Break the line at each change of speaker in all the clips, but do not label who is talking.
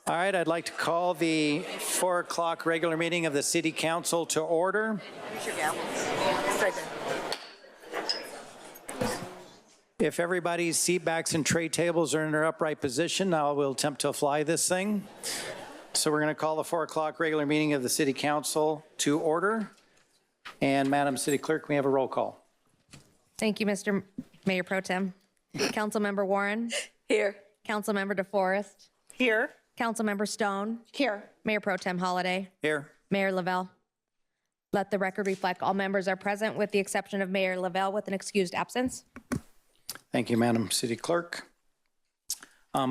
All right, I'd like to call the 4 o'clock regular meeting of the City Council to order. If everybody's seat backs and tray tables are in their upright position, I will attempt to fly this thing. So we're going to call the 4 o'clock regular meeting of the City Council to order. And Madam City Clerk, we have a roll call.
Thank you, Mr. Mayor Pro Tem. Councilmember Warren.
Here.
Councilmember DeForest.
Here.
Councilmember Stone.
Here.
Mayor Pro Tem Holliday.
Here.
Mayor Lavelle. Let the record reflect all members are present with the exception of Mayor Lavelle with an excused absence.
Thank you, Madam City Clerk.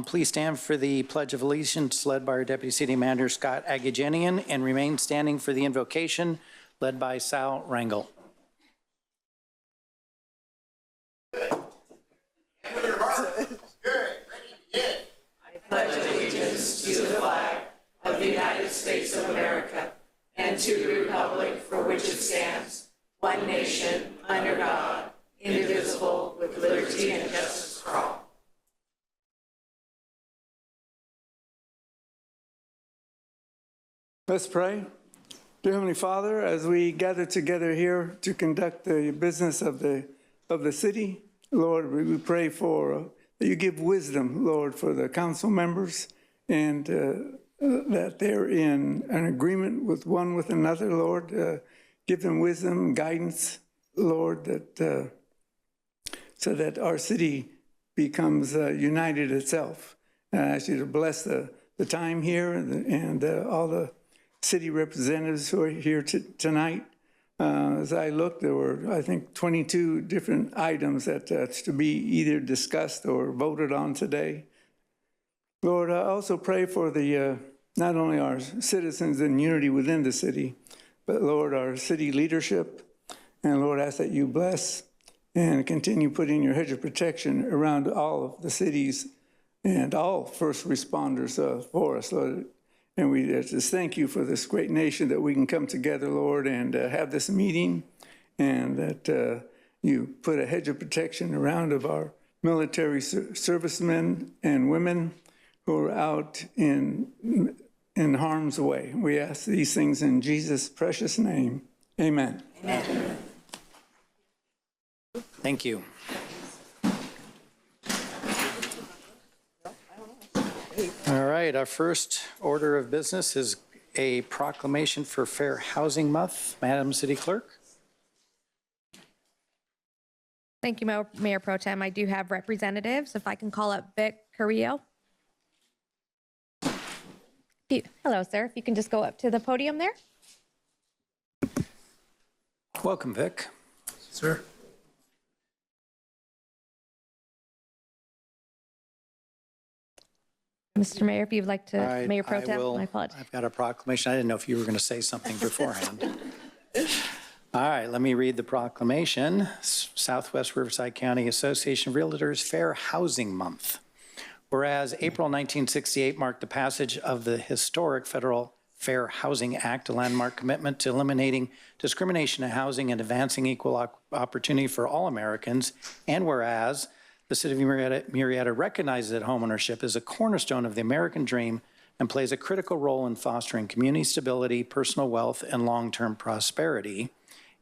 Please stand for the Pledge of Allegiance led by our Deputy City Manager Scott Agajanian and remain standing for the invocation led by Sal Rangel.
Pledge allegiance to the flag of the United States of America and to the republic for which it stands, one nation, under God, indivisible, with liberty and justice for all.
Let's pray. Dear Heavenly Father, as we gather together here to conduct the business of the city, Lord, we pray for that you give wisdom, Lord, for the council members and that they're in an agreement with one with another, Lord. Give them wisdom, guidance, Lord, that so that our city becomes united itself. And I ask you to bless the time here and all the city representatives who are here tonight. As I looked, there were, I think, 22 different items that's to be either discussed or voted on today. Lord, I also pray for the not only our citizens in unity within the city, but Lord, our city leadership. And Lord, I ask that you bless and continue putting your hedge of protection around all of the cities and all first responders for us, Lord. And we just thank you for this great nation that we can come together, Lord, and have this meeting, and that you put a hedge of protection around of our military servicemen and women who are out in harm's way. We ask these things in Jesus' precious name. Amen.
Amen.
Thank you. All right, our first order of business is a proclamation for Fair Housing Month. Madam City Clerk.
Thank you, Mayor Pro Tem. I do have representatives. If I can call up Vic Carrillo. Hello, sir. If you can just go up to the podium there.
Welcome, Vic.
Sir.
Mr. Mayor, if you'd like to, Mayor Pro Tem, my apologies.
I've got a proclamation. I didn't know if you were going to say something beforehand. All right, let me read the proclamation. Southwest Riverside County Association of Realtors Fair Housing Month. Whereas April 1968 marked the passage of the historic Federal Fair Housing Act, a landmark commitment to eliminating discrimination in housing and advancing equal opportunity for all Americans, and whereas the City of Murrieta recognizes that homeownership is a cornerstone of the American dream and plays a critical role in fostering community stability, personal wealth, and long-term prosperity.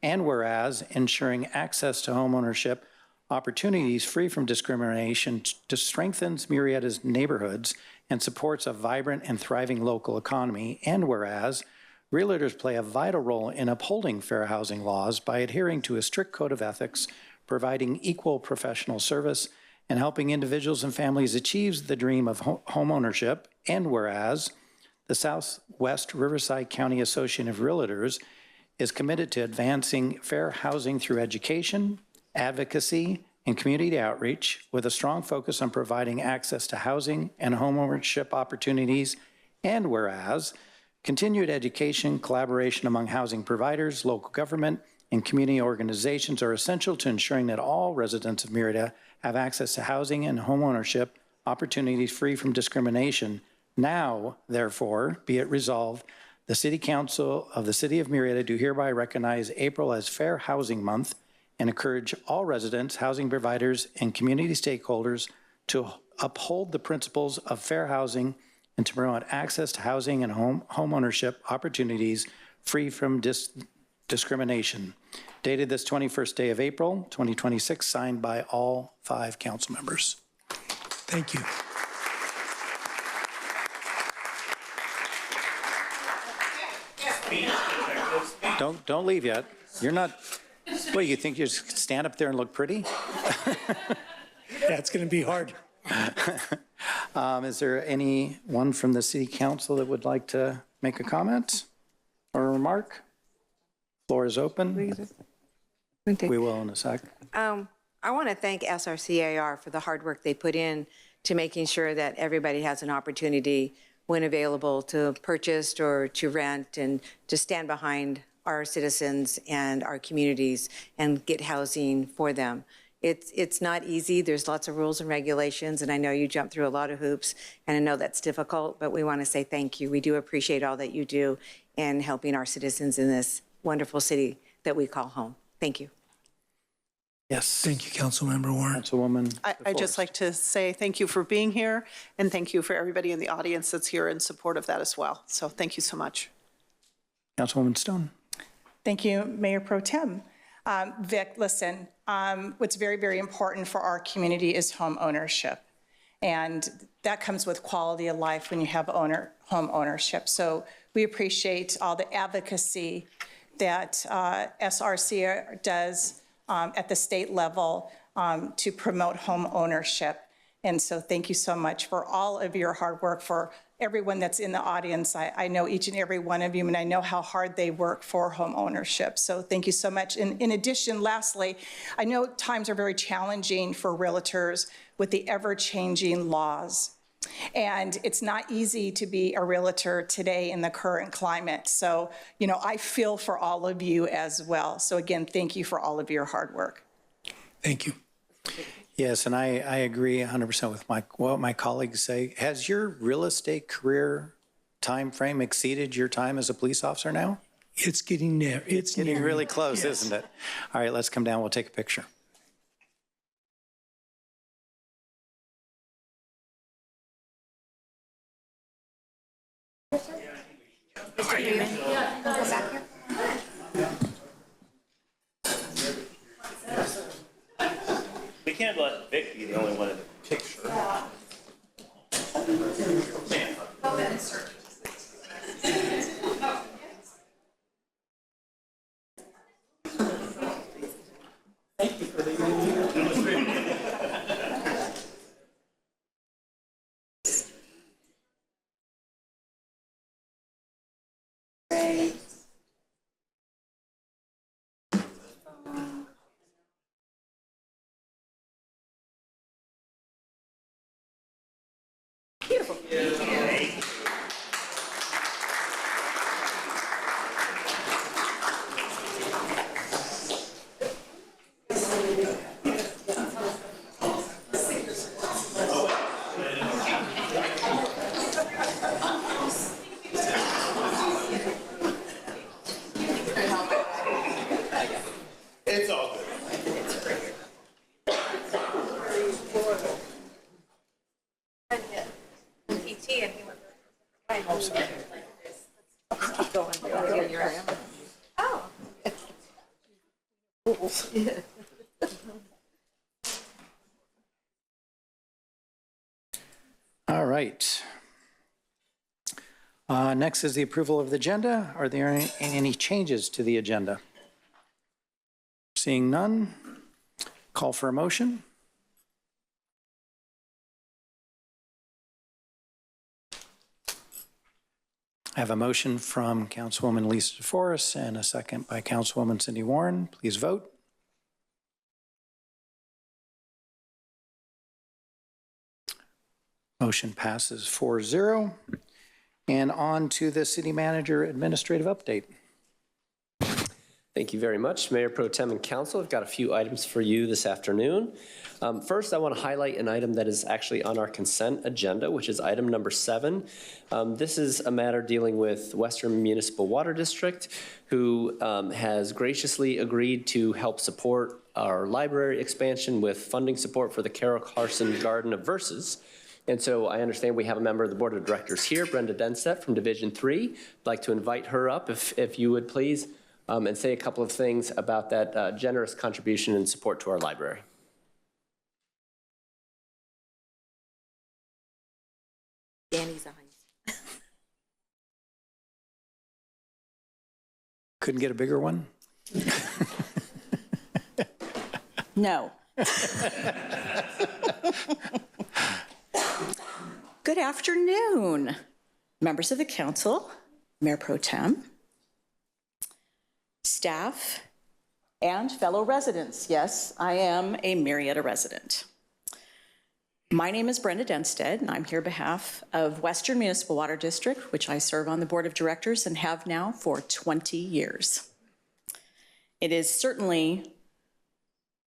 And whereas ensuring access to homeownership opportunities free from discrimination strengthens Murrieta's neighborhoods and supports a vibrant and thriving local economy. And whereas realtors play a vital role in upholding fair housing laws by adhering to a strict code of ethics, providing equal professional service, and helping individuals and families achieve the dream of home ownership. And whereas the Southwest Riverside County Association of Realtors is committed to advancing fair housing through education, advocacy, and community outreach with a strong focus on providing access to housing and home ownership opportunities. And whereas continued education, collaboration among housing providers, local government, and community organizations are essential to ensuring that all residents of Murrieta have access to housing and home ownership opportunities free from discrimination. Now, therefore, be it resolved, the City Council of the City of Murrieta do hereby recognize April as Fair Housing Month and encourage all residents, housing providers, and community stakeholders to uphold the principles of fair housing and to promote access to housing and home ownership opportunities free from discrimination. Dated this 21st day of April, 2026, signed by all 5 council members.
Thank you.
Don't leave yet. You're not, what, you think you just stand up there and look pretty?
That's going to be hard.
Is there anyone from the city council that would like to make a comment or a remark? Floor is open. We will in a sec.
I want to thank SRCAR for the hard work they put in to making sure that everybody has an opportunity when available to purchase or to rent and to stand behind our citizens and our communities and get housing for them. It's not easy. There's lots of rules and regulations, and I know you jump through a lot of hoops, and I know that's difficult, but we want to say thank you. We do appreciate all that you do in helping our citizens in this wonderful city that we call home. Thank you.
Yes.
Thank you, Councilmember Warren.
Councilwoman
I'd just like to say thank you for being here, and thank you for everybody in the audience that's here in support of that as well. So thank you so much.
Councilwoman Stone.
Thank you, Mayor Pro Tem. Vic, listen, what's very, very important for our community is home ownership. And that comes with quality of life when you have home ownership. So we appreciate all the advocacy that SRC does at the state level to promote home ownership. And so thank you so much for all of your hard work. For everyone that's in the audience, I know each and every one of you, and I know how hard they work for home ownership. So thank you so much. And in addition, lastly, I know times are very challenging for realtors with the ever-changing laws. And it's not easy to be a realtor today in the current climate. So, you know, I feel for all of you as well. So again, thank you for all of your hard work.
Thank you.
Yes, and I agree 100% with what my colleagues say. Has your real estate career time frame exceeded your time as a police officer now?
It's getting there. It's
Getting
nearing.
really close,
Yes.
isn't it? All right, let's come down. We'll take a picture.
We can't let Vic be the only one in the picture. It's all good.
All right. Next is the approval of the agenda. Are there any changes to the agenda? Seeing none, call for a motion. I have a motion from Councilwoman Lisa DeForest and a second by Councilwoman Cindy Warren. Please vote. Motion passes 4-0. And on to the city manager administrative update.
Thank you very much, Mayor Pro Tem and Council. I've got a few items for you this afternoon. First, I want to highlight an item that is actually on our consent agenda, which is item number 7. This is a matter dealing with Western Municipal Water District, who has graciously agreed to help support our library expansion with funding support for the Carol Carson Garden of Verses. And so I understand we have a member of the Board of Directors here, Brenda Denstedt from Division 3. I'd like to invite her up, if you would please, and say a couple of things about that generous contribution and support to our library.
Danny's eyes.
Couldn't get a bigger one?
No. Good afternoon, members of the council, Mayor Pro Tem, staff, and fellow residents. Yes, I am a Murrieta resident. My name is Brenda Denstedt, and I'm here on behalf of Western Municipal Water District, which I serve on the board of directors and have now for 20 years. It is certainly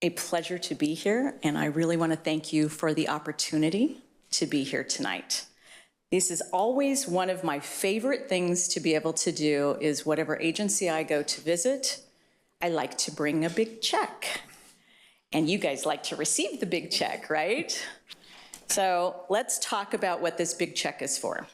a pleasure to be here, and I really want to thank you for the opportunity to be here tonight. This is always one of my favorite things to be able to do is whatever agency I go to visit, I like to bring a big check. And you guys like to receive the big check, right? So let's talk about what this big check is for.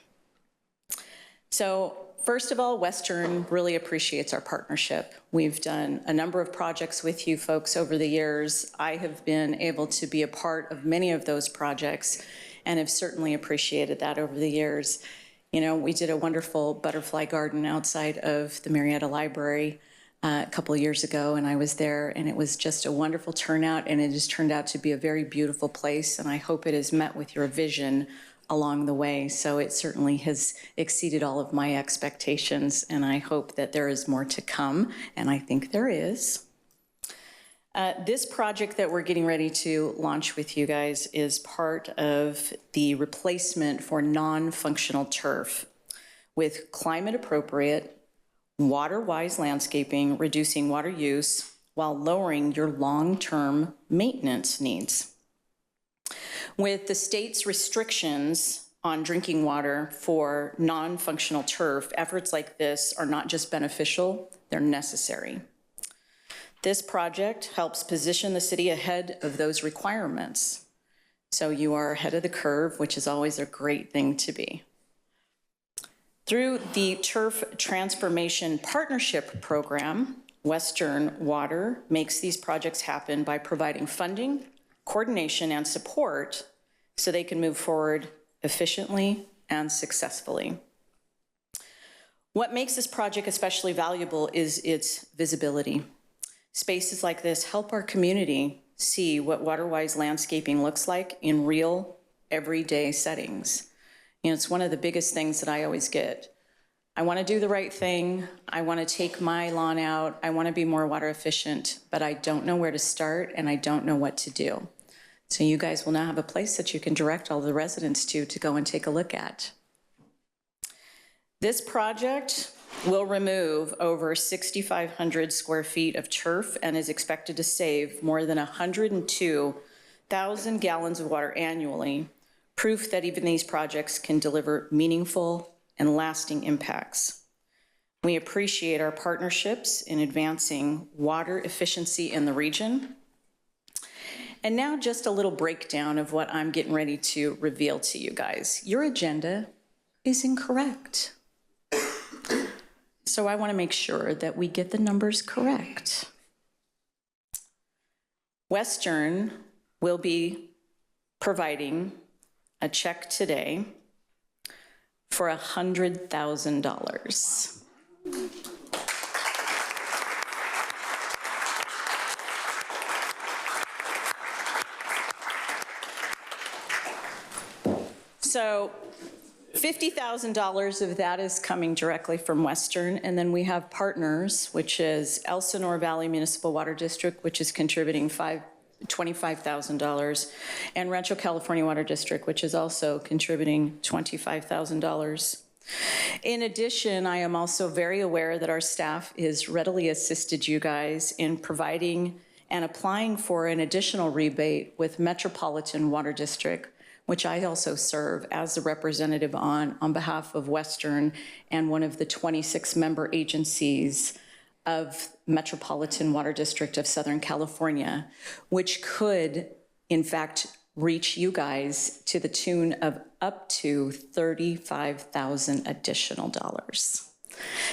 So first of all, Western really appreciates our partnership. We've done a number of projects with you folks over the years. I have been able to be a part of many of those projects and have certainly appreciated that over the years. You know, we did a wonderful butterfly garden outside of the Murrieta Library a couple of years ago, and I was there, and it was just a wonderful turnout, and it has turned out to be a very beautiful place, and I hope it has met with your vision along the way. So it certainly has exceeded all of my expectations, and I hope that there is more to come, and I think there is. This project that we're getting ready to launch with you guys is part of the replacement for non-functional turf with climate-appropriate, water-wise landscaping, reducing water use while lowering your long-term maintenance needs. With the state's restrictions on drinking water for non-functional turf, efforts like this are not just beneficial, they're necessary. This project helps position the city ahead of those requirements. So you are ahead of the curve, which is always a great thing to be. Through the Turf Transformation Partnership Program, Western Water makes these projects happen by providing funding, coordination, and support so they can move forward efficiently and successfully. What makes this project especially valuable is its visibility. Spaces like this help our community see what water-wise landscaping looks like in real, everyday settings. You know, it's one of the biggest things that I always get. I want to do the right thing. I want to take my lawn out. I want to be more water efficient, but I don't know where to start and I don't know what to do. So you guys will now have a place that you can direct all the residents to go and take a look at. This project will remove over 6,500 square feet of turf and is expected to save more than 102,000 gallons of water annually, proof that even these projects can deliver meaningful and lasting impacts. We appreciate our partnerships in advancing water efficiency in the region. And now just a little breakdown of what I'm getting ready to reveal to you guys. Your agenda is incorrect. So I want to make sure that we get the numbers correct. Western will be providing a check today for $100,000. So $50,000 of that is coming directly from Western, and then we have partners, which is Elsinore Valley Municipal Water District, which is contributing $25,000, and Rancho California Water District, which is also contributing $25,000. In addition, I am also very aware that our staff has readily assisted you guys in providing and applying for an additional rebate with Metropolitan Water District, which I also serve as the representative on behalf of Western and one of the 26 member agencies of Metropolitan Water District of Southern California, which could, in fact, reach you guys to the tune of up to $35,000 additional dollars.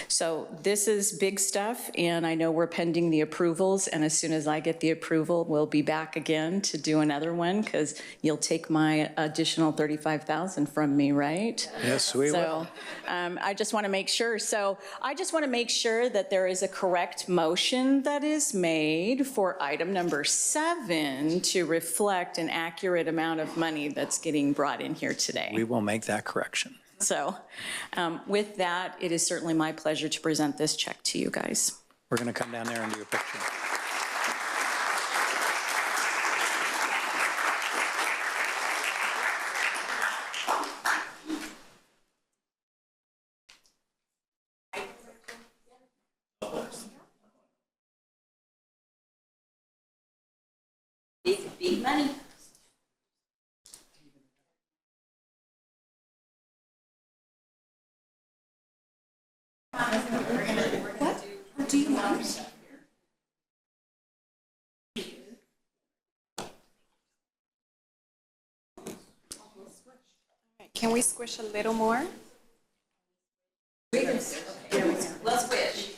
So this is big stuff, and I know we're pending the approvals, and as soon as I get the approval, we'll be back again to do another one, because you'll take my additional $35,000 from me, right?
Yes, we will.
So I just want to make sure. So I just want to make sure that there is a correct motion that is made for item number 7 to reflect an accurate amount of money that's getting brought in here today.
We will make that correction.
So with that, it is certainly my pleasure to present this check to you guys.
We're going to come down there and do a picture.
Big money. What do you want?
Can we squish a little more?
Let's switch.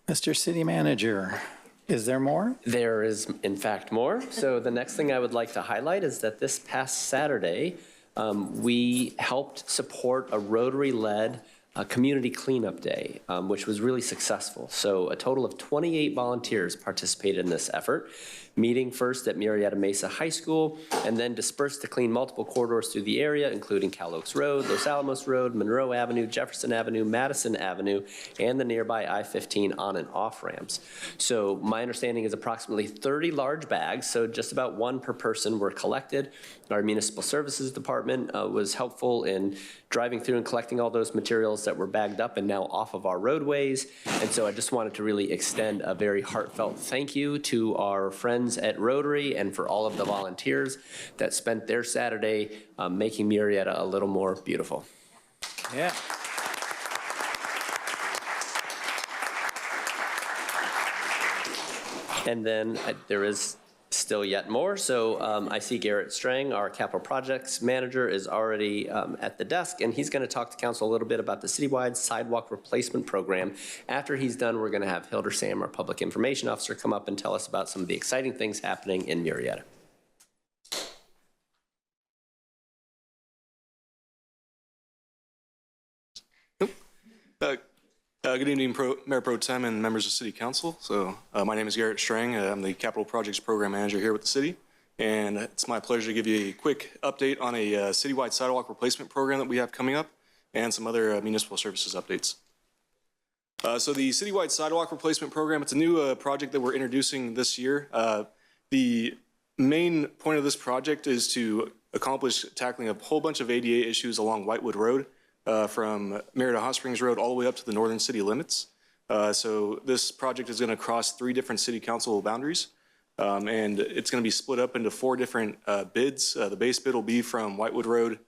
Mr. City Manager, is there more?
There is, in fact, more. So the next thing I would like to highlight is that this past Saturday, we helped support a Rotary-led community cleanup day, which was really successful. So a total of 28 volunteers participated in this effort, meeting first at Murrieta Mesa High School, and then dispersed to clean multiple corridors through the area, including Cal Oaks Road, Los Alamos Road, Monroe Avenue, Jefferson Avenue, Madison Avenue, and the nearby I-15 on and off ramps. So my understanding is approximately 30 large bags, so just about one per person, were collected. Our Municipal Services Department was helpful in driving through and collecting all those materials that were bagged up and now off of our roadways. And so I just wanted to really extend a very heartfelt thank you to our friends at Rotary and for all of the volunteers that spent their Saturday making Murrieta a little more beautiful.
Yeah.
And then there is still yet more. So I see Garrett Strang, our capital projects manager, is already at the desk, and he's going to talk to council a little bit about the citywide sidewalk replacement program. After he's done, we're going to have Hilder Sam, our public information officer, come up and tell us about some of the exciting things happening in Murrieta.
Good evening, Mayor Pro Tem and members of City Council. So my name is Garrett Strang. I'm the Capital Projects Program Manager here with the city. And it's my pleasure to give you a quick update on a citywide sidewalk replacement program that we have coming up and some other municipal services updates. So the citywide sidewalk replacement program, it's a new project that we're introducing this year. The main point of this project is to accomplish tackling a whole bunch of ADA issues along Whitewood Road. From Murrieta Hot Springs Road all the way up to the northern city limits. So this project is going to cross 3 different city council boundaries, and it's going to be split up into 4 different bids. The base bid will be from Whitewood Road,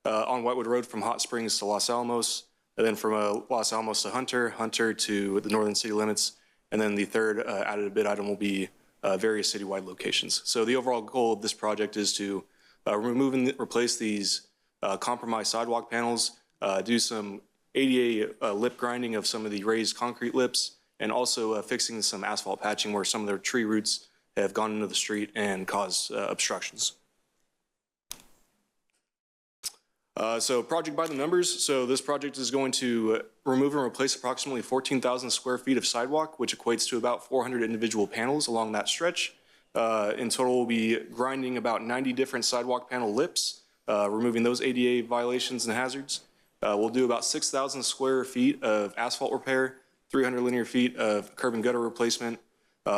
on Whitewood Road from Hot Springs to Los Alamos, and then from Los Alamos to Hunter, Hunter to the northern city limits, and then the third added bid item will be various citywide locations. So the overall goal of this project is to remove and replace these compromised sidewalk panels, do some ADA lip grinding of some of the raised concrete lips, and also fixing some asphalt patching where some of their tree roots have gone into the street and caused obstructions. So project by the numbers. So this project is going to remove and replace approximately 14,000 square feet of sidewalk, which equates to about 400 individual panels along that stretch. In total, we'll be grinding about 90 different sidewalk panel lips, removing those ADA violations and hazards. We'll do about 6,000 square feet of asphalt repair, 300 linear feet of curb and gutter replacement.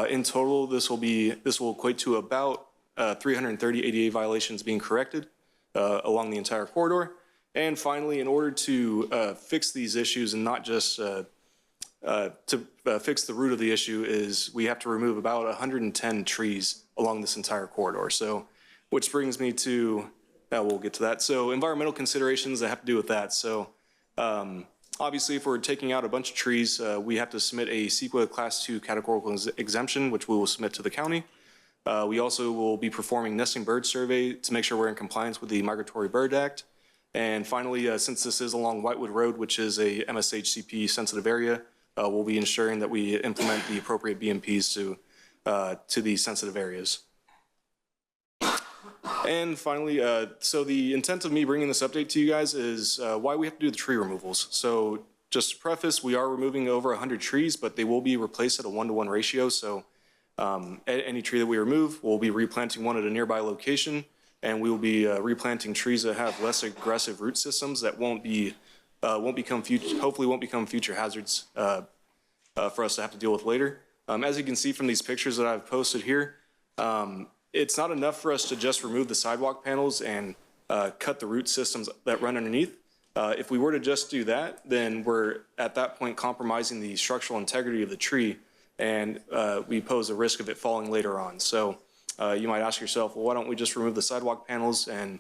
In total, this will equate to about 330 ADA violations being corrected along the entire corridor. And finally, in order to fix these issues and not just fix the root of the issue, is we have to remove about 110 trees along this entire corridor. So, which brings me to, we'll get to that. So environmental considerations that have to do with that. So obviously, if we're taking out a bunch of trees, we have to submit a CEQA Class 2 categorical exemption, which we will submit to the county. We also will be performing nesting bird survey to make sure we're in compliance with the Migratory Bird Act. And finally, since this is along Whitewood Road, which is a MSHCP sensitive area, we'll be ensuring that we implement the appropriate BMPs to these sensitive areas. And finally, so the intent of me bringing this update to you guys is why we have to do the tree removals. So just to preface, we are removing over 100 trees, but they will be replaced at a 1-to-1 ratio. So any tree that we remove, we'll be replanting one at a nearby location, and we will be replanting trees that have less aggressive root systems that hopefully won't become future hazards for us to have to deal with later. As you can see from these pictures that I've posted here, it's not enough for us to just remove the sidewalk panels and cut the root systems that run underneath. If we were to just do that, then we're at that point compromising the structural integrity of the tree, and we pose a risk of it falling later on. So you might ask yourself, well, why don't we just remove the sidewalk panels and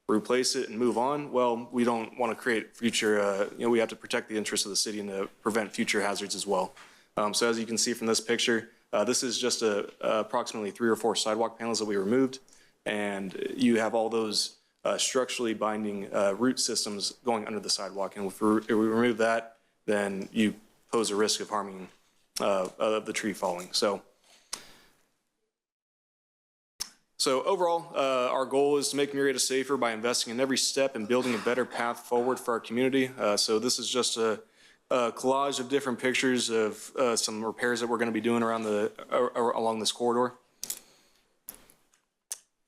replace it and move on? Well, we don't want to create future, we have to protect the interests of the city and to prevent future hazards as well. So as you can see from this picture, this is just approximately 3 or 4 sidewalk panels that we removed, and you have all those structurally binding root systems going under the sidewalk. And if we remove that, then you pose a risk of harming of the tree falling. So overall, our goal is to make Murrieta safer by investing in every step and building a better path forward for our community. So this is just a collage of different pictures of some repairs that we're going to be doing along this corridor.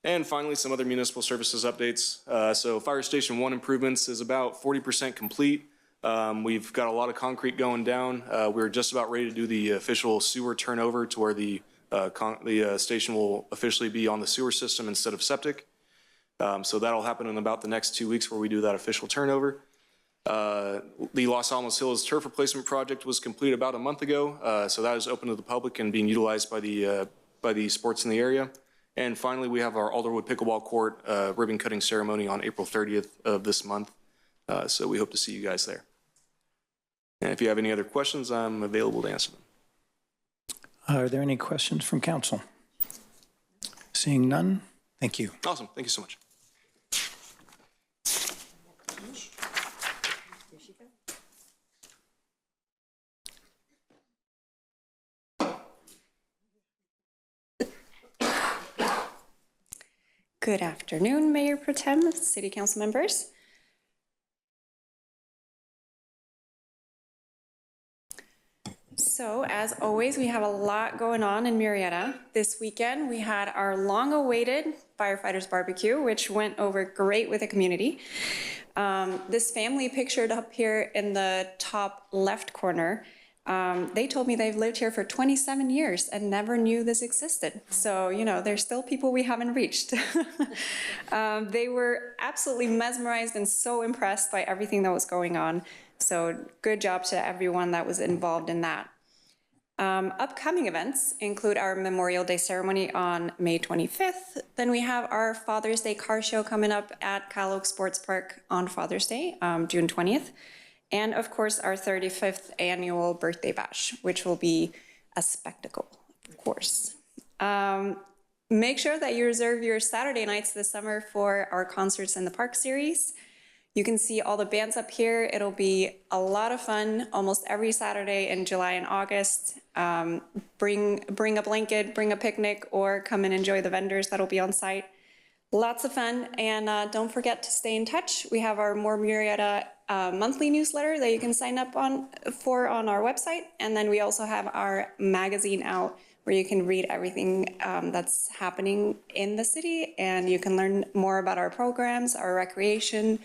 And finally, some other municipal services updates. So Fire Station 1 improvements is about 40% complete. We've got a lot of concrete going down. We're just about ready to do the official sewer turnover to where the station will officially be on the sewer system instead of septic. So that'll happen in about the next 2 weeks where we do that official turnover. The Los Alamos Hills turf replacement project was completed about a month ago. So that is open to the public and being utilized by the sports in the area. And finally, we have our Alderwood Pickleball Court ribbon cutting ceremony on April 30th of this month. So we hope to see you guys there. And if you have any other questions, I'm available to answer them.
Are there any questions from council? Seeing none, thank you.
Awesome. Thank you so much.
Good afternoon, Mayor Pro Tem, City Council members. So, as always, we have a lot going on in Murrieta. This weekend, we had our long-awaited Firefighters Barbecue, which went over great with the community. This family pictured up here in the top left corner, they told me they've lived here for 27 years and never knew this existed. So, you know, there's still people we haven't reached. They were absolutely mesmerized and so impressed by everything that was going on. So good job to everyone that was involved in that. Upcoming events include our Memorial Day ceremony on May 25th. Then we have our Father's Day car show coming up at Cal Oak Sports Park on Father's Day, June 20th. And of course, our 35th annual birthday bash, which will be a spectacle, of course. Make sure that you reserve your Saturday nights this summer for our Concerts in the Park series. You can see all the bands up here. It'll be a lot of fun almost every Saturday in July and August. Bring a blanket, bring a picnic, or come and enjoy the vendors that'll be on site. Lots of fun, and don't forget to stay in touch. We have our More Murrieta monthly newsletter that you can sign up for on our website, and then we also have our magazine out where you can read everything that's happening in the city, and you can learn more about our programs, our recreation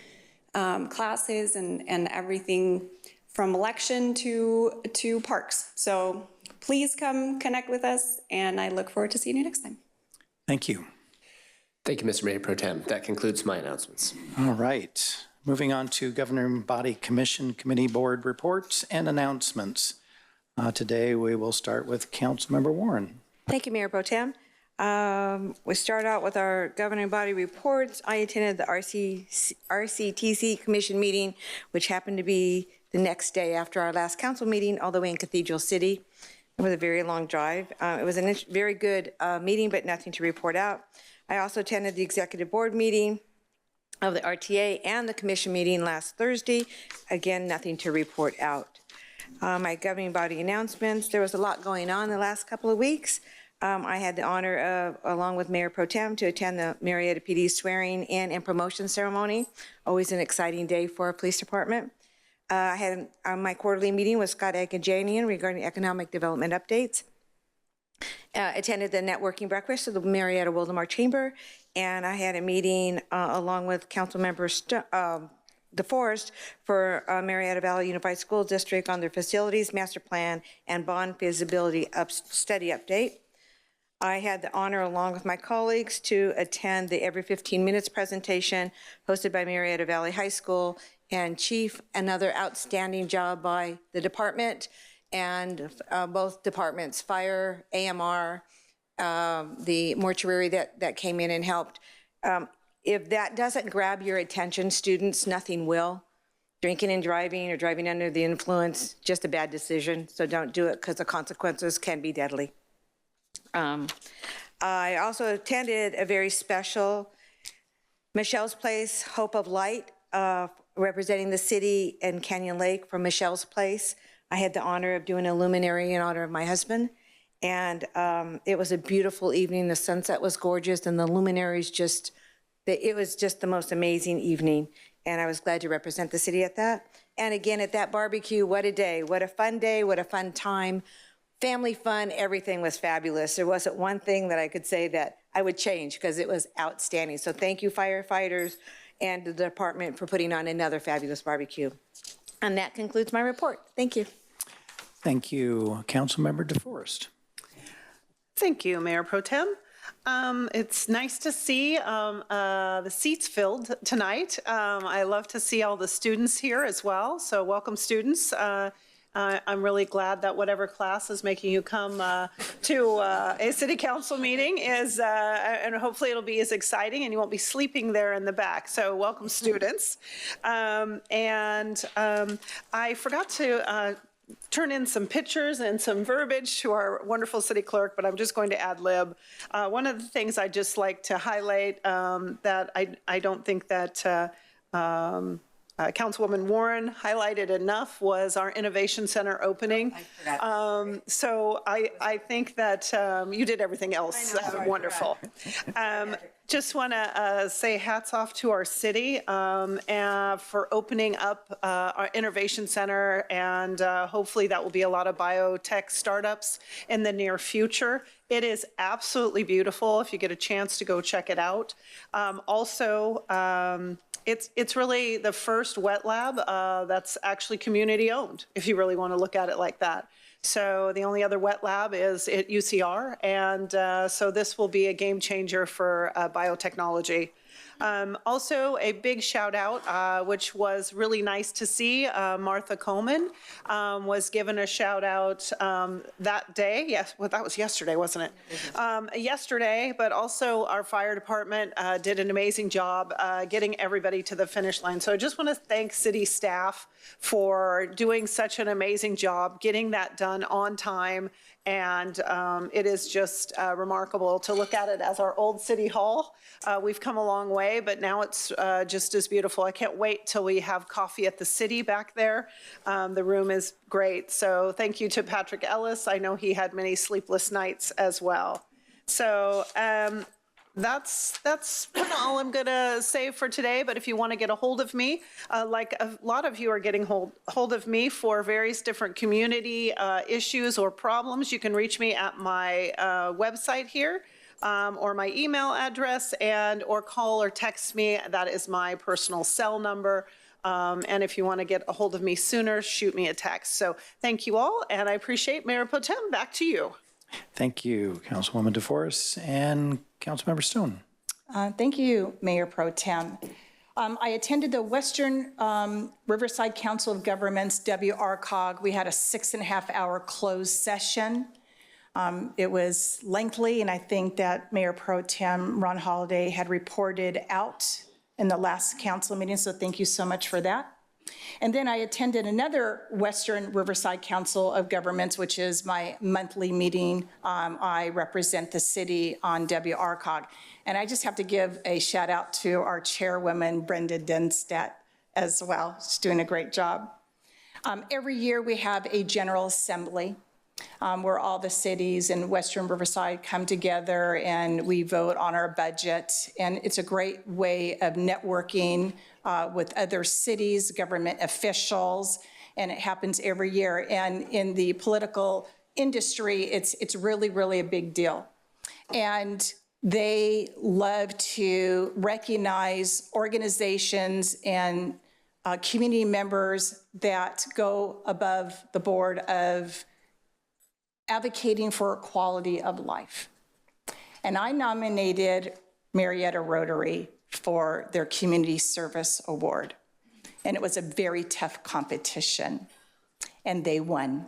classes, and everything from election to parks. So please come connect with us, and I look forward to seeing you next time.
Thank you.
Thank you, Mr. Mayor Pro Tem. That concludes my announcements.
All right. Moving on to governing body commission committee board reports and announcements. Today we will start with Councilmember Warren.
Thank you, Mayor Pro Tem. We start out with our governing body reports. I attended the RCTC commission meeting, which happened to be the next day after our last council meeting, all the way in Cathedral City. It was a very long drive. It was a very good meeting, but nothing to report out. I also attended the executive board meeting of the RTA and the commission meeting last Thursday. Again, nothing to report out. My governing body announcements, there was a lot going on the last couple of weeks. I had the honor of, along with Mayor Pro Tem, to attend the Murrieta PD swearing in and promotion ceremony. Always an exciting day for our police department. I had my quarterly meeting with Scott Agajanian regarding economic development updates. Attended the networking breakfast of the Murrieta Wildemar Chamber, and I had a meeting along with Council Member DeForest for Murrieta Valley Unified School District on their facilities master plan and bond feasibility study update. I had the honor, along with my colleagues, to attend the Every 15 Minutes presentation hosted by Murrieta Valley High School, and Chief, another outstanding job by the department and both departments, fire, AMR, the mortuary that came in and helped. If that doesn't grab your attention, students, nothing will. Drinking and driving or driving under the influence, just a bad decision. So don't do it, because the consequences can be deadly. I also attended a very special Michelle's Place, Hope of Light, representing the city and Canyon Lake from Michelle's Place. I had the honor of doing a luminary in honor of my husband. And it was a beautiful evening. The sunset was gorgeous, and the luminaries it was just the most amazing evening. And I was glad to represent the city at that. And again, at that barbecue, what a day, what a fun day, what a fun time. Family fun, everything was fabulous. There wasn't one thing that I could say that I would change, because it was outstanding. So thank you, firefighters and the department, for putting on another fabulous barbecue. And that concludes my report. Thank you.
Thank you, Councilmember DeForest.
Thank you, Mayor Pro Tem. It's nice to see the seats filled tonight. I love to see all the students here as well. So welcome, students. I'm really glad that whatever class is making you come to a city council meeting is, and hopefully it'll be as exciting and you won't be sleeping there in the back. So welcome, students. I forgot to turn in some pictures and some verbiage to our wonderful city clerk, but I'm just going to ad lib. One of the things I'd just like to highlight that I don't think that Councilwoman Warren highlighted enough was our Innovation Center opening. So I think that you did everything else wonderful. Just want to say hats off to our city for opening up our Innovation Center, and hopefully that will be a lot of biotech startups in the near future. It is absolutely beautiful if you get a chance to go check it out. It's really the first wet lab that's actually community owned, if you really want to look at it like that. So the only other wet lab is at UCR, and so this will be a game changer for biotechnology. Also, a big shout out, which was really nice to see. Martha Coleman was given a shout out that day. Yes, well, that was yesterday, wasn't it? Yesterday, but also our fire department did an amazing job getting everybody to the finish line. So I just want to thank city staff for doing such an amazing job, getting that done on time. And it is just remarkable to look at it as our old city hall. We've come a long way, but now it's just as beautiful. I can't wait till we have coffee at the city back there. The room is great. So thank you to Patrick Ellis. I know he had many sleepless nights as well. So That's all I'm going to say for today. But if you want to get a hold of me, like a lot of you are getting hold of me for various different community issues or problems, you can reach me at my website here or my email address, or call or text me. That is my personal cell number. And if you want to get a hold of me sooner, shoot me a text. So thank you all, and I appreciate Mayor Pro Tem. Back to you.
Thank you, Councilwoman DeForest and Councilmember Stone.
Thank you, Mayor Pro Tem. I attended the Western Riverside Council of Governments, WRCOG. We had a 6.5-hour closed session. It was lengthy, and I think that Mayor Pro Tem Ron Holiday had reported out in the last council meeting, so thank you so much for that. And then I attended another Western Riverside Council of Governments, which is my monthly meeting. I represent the city on WRCOG. And I just have to give a shout out to our chairwoman, Brenda Denstedt, as well. She's doing a great job. Every year we have a General Assembly where all the cities in Western Riverside come together and we vote on our budget. And it's a great way of networking with other cities, government officials, and it happens every year. And in the political industry, it's really, really a big deal. And they love to recognize organizations and community members that go above the board of advocating for quality of life. And I nominated Murrieta Rotary for their Community Service Award. And it was a very tough competition, and they won.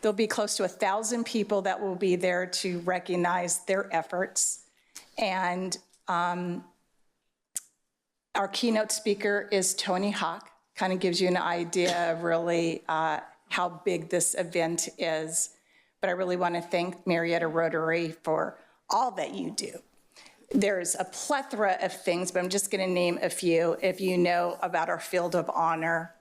There'll be close to 1,000 people that will be there to recognize their efforts. And our keynote speaker is Tony Hawk. Kind of gives you an idea of really how big this event is. But I really want to thank Murrieta Rotary for all that you do. There's a plethora of things, but I'm just going to name a few. If you know about our Field of Honor,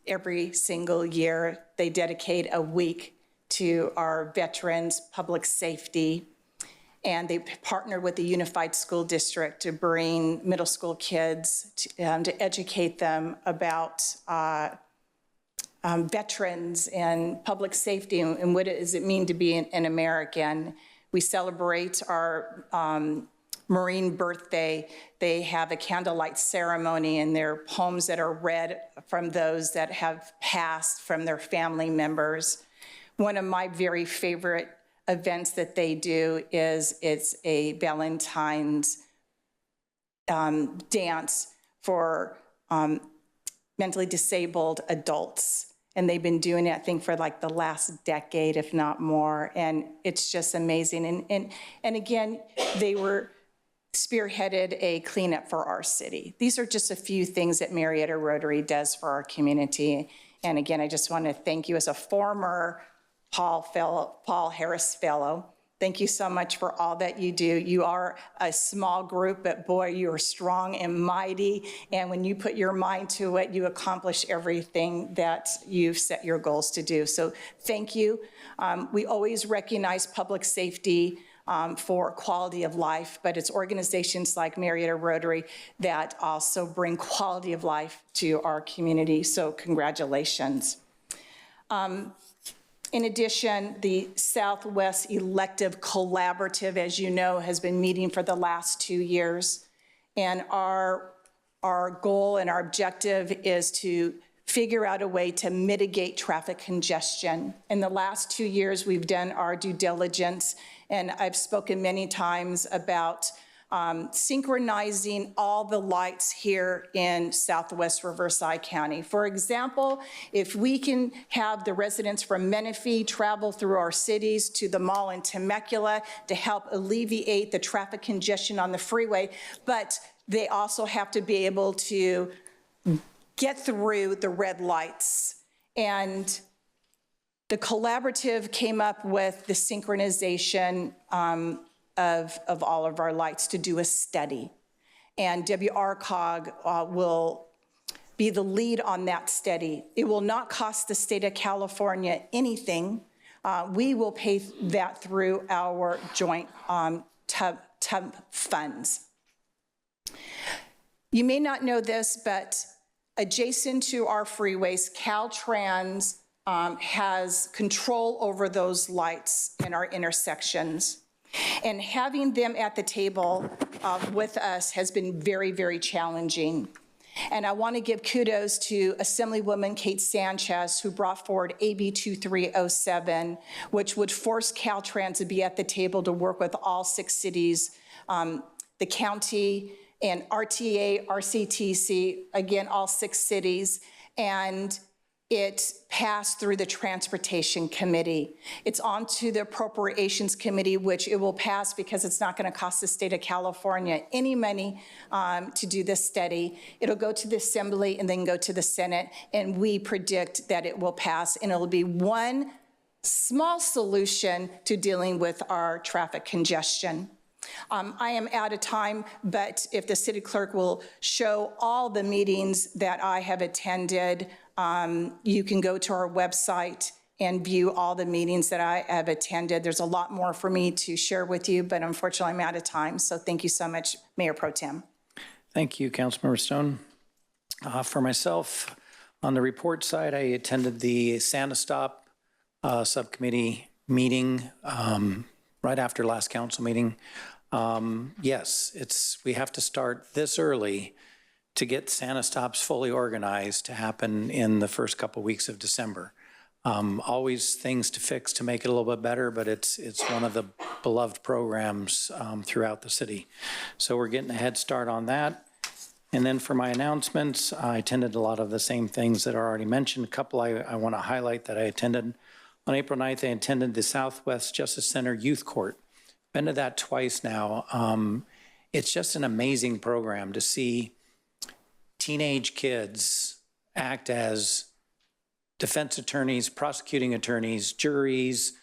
every single year they dedicate a week to our veterans, public safety, and they partner with the Unified School District to bring middle school kids to educate them about veterans and public safety and what does it mean to be an American. We celebrate our Marine birthday. They have a candlelight ceremony, and there are poems that are read from those that have passed from their family members. One of my very favorite events that they do is it's a Valentine's dance for mentally disabled adults. And they've been doing it, I think, for like the last decade, if not more. And it's just amazing. And again, they were spearheaded a cleanup for our city. These are just a few things that Murrieta Rotary does for our community. And again, I just want to thank you as a former Paul Harris Fellow. Thank you so much for all that you do. You are a small group, but boy, you are strong and mighty. And when you put your mind to it, you accomplish everything that you've set your goals to do. So thank you. We always recognize public safety for quality of life, but it's organizations like Murrieta Rotary that also bring quality of life to our community. So congratulations. In addition, the Southwest Elective Collaborative, as you know, has been meeting for the last 2 years. And our goal and our objective is to figure out a way to mitigate traffic congestion. In the last 2 years, we've done our due diligence, and I've spoken many times about synchronizing all the lights here in Southwest Riverside County. For example, if we can have the residents from Menifee travel through our cities to the mall in Temecula to help alleviate the traffic congestion on the freeway, but they also have to be able to get through the red lights. And the collaborative came up with the synchronization of all of our lights to do a study. And WRCOG will be the lead on that study. It will not cost the state of California anything. We will pay that through our joint TUB funds. You may not know this, but adjacent to our freeways, Caltrans has control over those lights in our intersections. And having them at the table with us has been very, very challenging. And I want to give kudos to Assemblywoman Kate Sanchez, who brought forward AB 2307, which would force Caltrans to be at the table to work with all 6 cities, the county, and RTA, RCTC, again, all 6 cities, and it passed through the Transportation Committee. It's on to the Appropriations Committee, which it will pass because it's not going to cost the state of California any money to do this study. It'll go to the Assembly and then go to the Senate, and we predict that it will pass, and it'll be one small solution to dealing with our traffic congestion. I am out of time, but if the city clerk will show all the meetings that I have attended, you can go to our website and view all the meetings that I have attended. There's a lot more for me to share with you, but unfortunately I'm out of time. So thank you so much, Mayor Pro Tem.
Thank you, Councilmember Stone. For myself, on the report side, I attended the Santa Stop subcommittee meeting right after last council meeting. Yes, we have to start this early to get Santa Stops fully organized to happen in the first couple weeks of December. Always things to fix to make it a little bit better, but it's one of the beloved programs throughout the city. So we're getting a head start on that. And then for my announcements, I attended a lot of the same things that are already mentioned. A couple I want to highlight that I attended. On April 9th, I attended the Southwest Justice Center Youth Court. Been to that twice now. It's just an amazing program to see teenage kids act as defense attorneys, prosecuting attorneys, juries,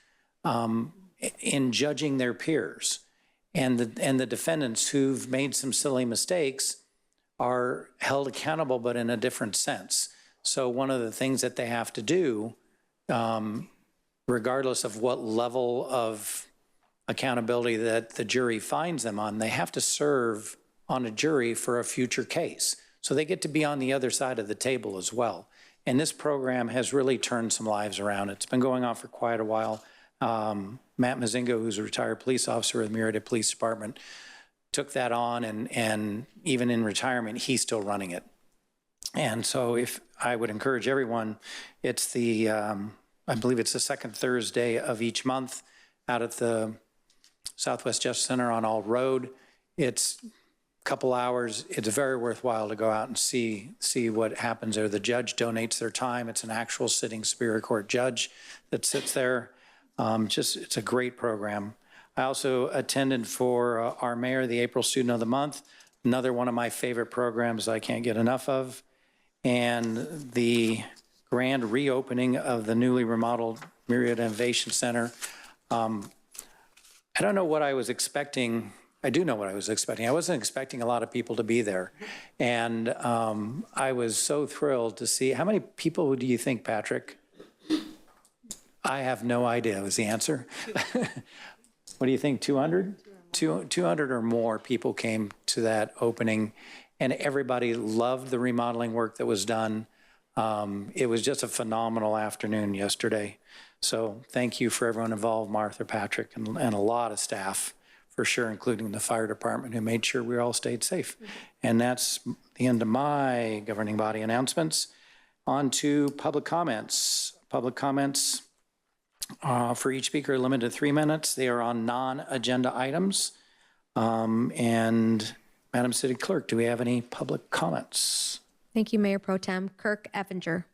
in judging their peers. And the defendants who've made some silly mistakes are held accountable, but in a different sense. So one of the things that they have to do, regardless of what level of accountability that the jury finds them on, they have to serve on a jury for a future case. So they get to be on the other side of the table as well. And this program has really turned some lives around. It's been going on for quite a while. Matt Mazingo, who's a retired police officer with the Murrieta Police Department, took that on, and even in retirement, he's still running it. And so if I would encourage everyone, it's the, I believe it's the second Thursday of each month out at the Southwest Justice Center on All Road. It's a couple hours. It's very worthwhile to go out and see what happens there. The judge donates their time. It's an actual sitting Superior Court judge that sits there. It's a great program. I also attended for our mayor, the April Student of the Month, another one of my favorite programs I can't get enough of, and the grand reopening of the newly remodeled Murrieta Innovation Center. I don't know what I was expecting. I do know what I was expecting. I wasn't expecting a lot of people to be there. And I was so thrilled to see, how many people do you think, Patrick? I have no idea was the answer. What do you think, 200? 200 or more people came to that opening, and everybody loved the remodeling work that was done. It was just a phenomenal afternoon yesterday. So thank you for everyone involved, Martha, Patrick, and a lot of staff for sure, including the fire department, who made sure we all stayed safe. And that's the end of my governing body announcements. On to public comments. Public comments for each speaker are limited to 3 minutes. They are on non-agenda items. And Madam City Clerk, do we have any public comments?
Thank you, Mayor Pro Tem. Kirk Effinger.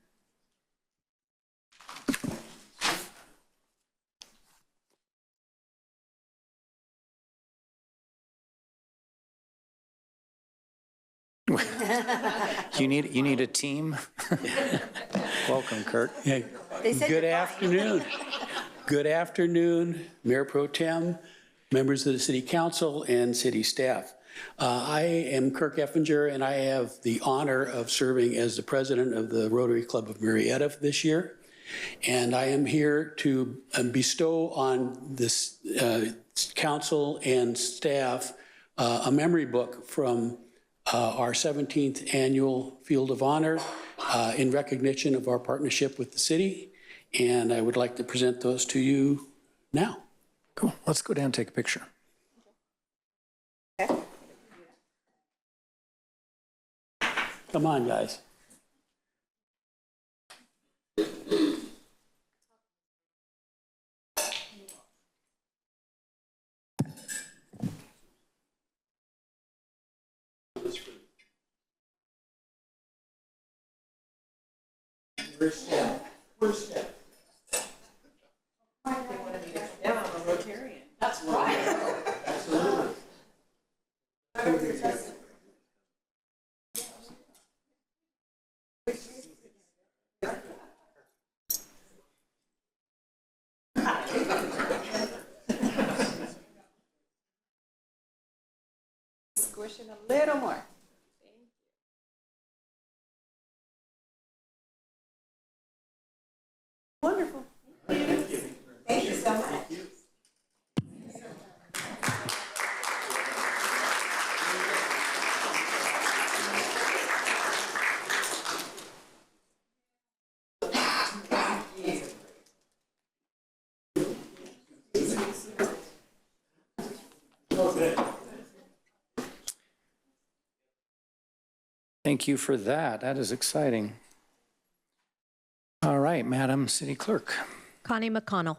You need a team? Welcome, Kirk.
Hey, good afternoon. Good afternoon, Mayor Pro Tem, members of the City Council, and city staff. I am Kirk Effinger, and I have the honor of serving as the president of the Rotary Club of Murrieta this year. And I am here to bestow on this council and staff a memory book from our 17th annual Field of Honor in recognition of our partnership with the city. And I would like to present those to you now.
Cool. Let's go down and take a picture.
Come on, guys. First step. First step.
That's right.
Absolutely.
Squish it a little more. Wonderful.
Thank you so much.
Thank you for that. That is exciting. All right, Madam City Clerk.
Connie McConnell.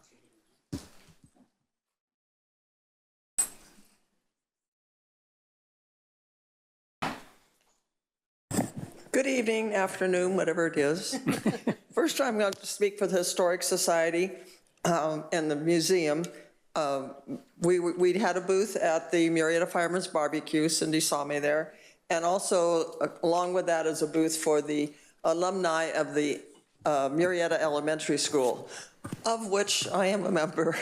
Good evening, afternoon, whatever it is. First, I'm going to speak for the Historic Society and the museum. We had a booth at the Murrieta Fireman's Barbecue. Cindy saw me there. And also, along with that is a booth for the alumni of the Murrieta Elementary School, of which I am a member.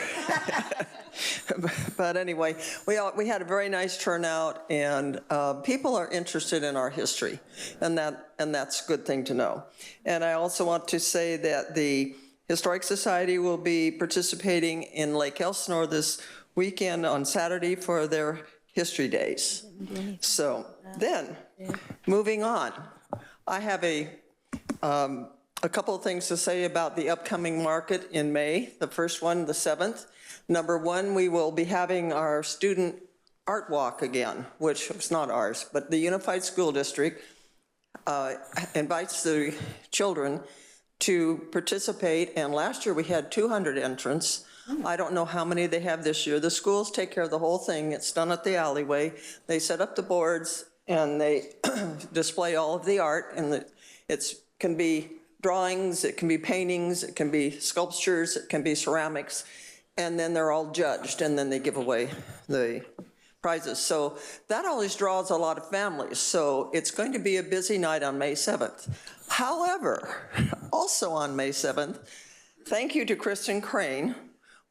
But anyway, we had a very nice turnout, and people are interested in our history, and that's a good thing to know. And I also want to say that the Historic Society will be participating in Lake Elsinore this weekend on Saturday for their History Days. So then, moving on, I have a couple of things to say about the upcoming market in May. The first one, the 7th. Number one, we will be having our student art walk again, which is not ours, but the Unified School District invites the children to participate, and last year we had 200 entrants. I don't know how many they have this year. The schools take care of the whole thing. It's done at the alleyway. They set up the boards and they display all of the art, and it can be drawings, it can be paintings, it can be sculptures, it can be ceramics, and then they're all judged, and then they give away the prizes. So that always draws a lot of families. So it's going to be a busy night on May 7th. However, also on May 7th, thank you to Kristen Crane,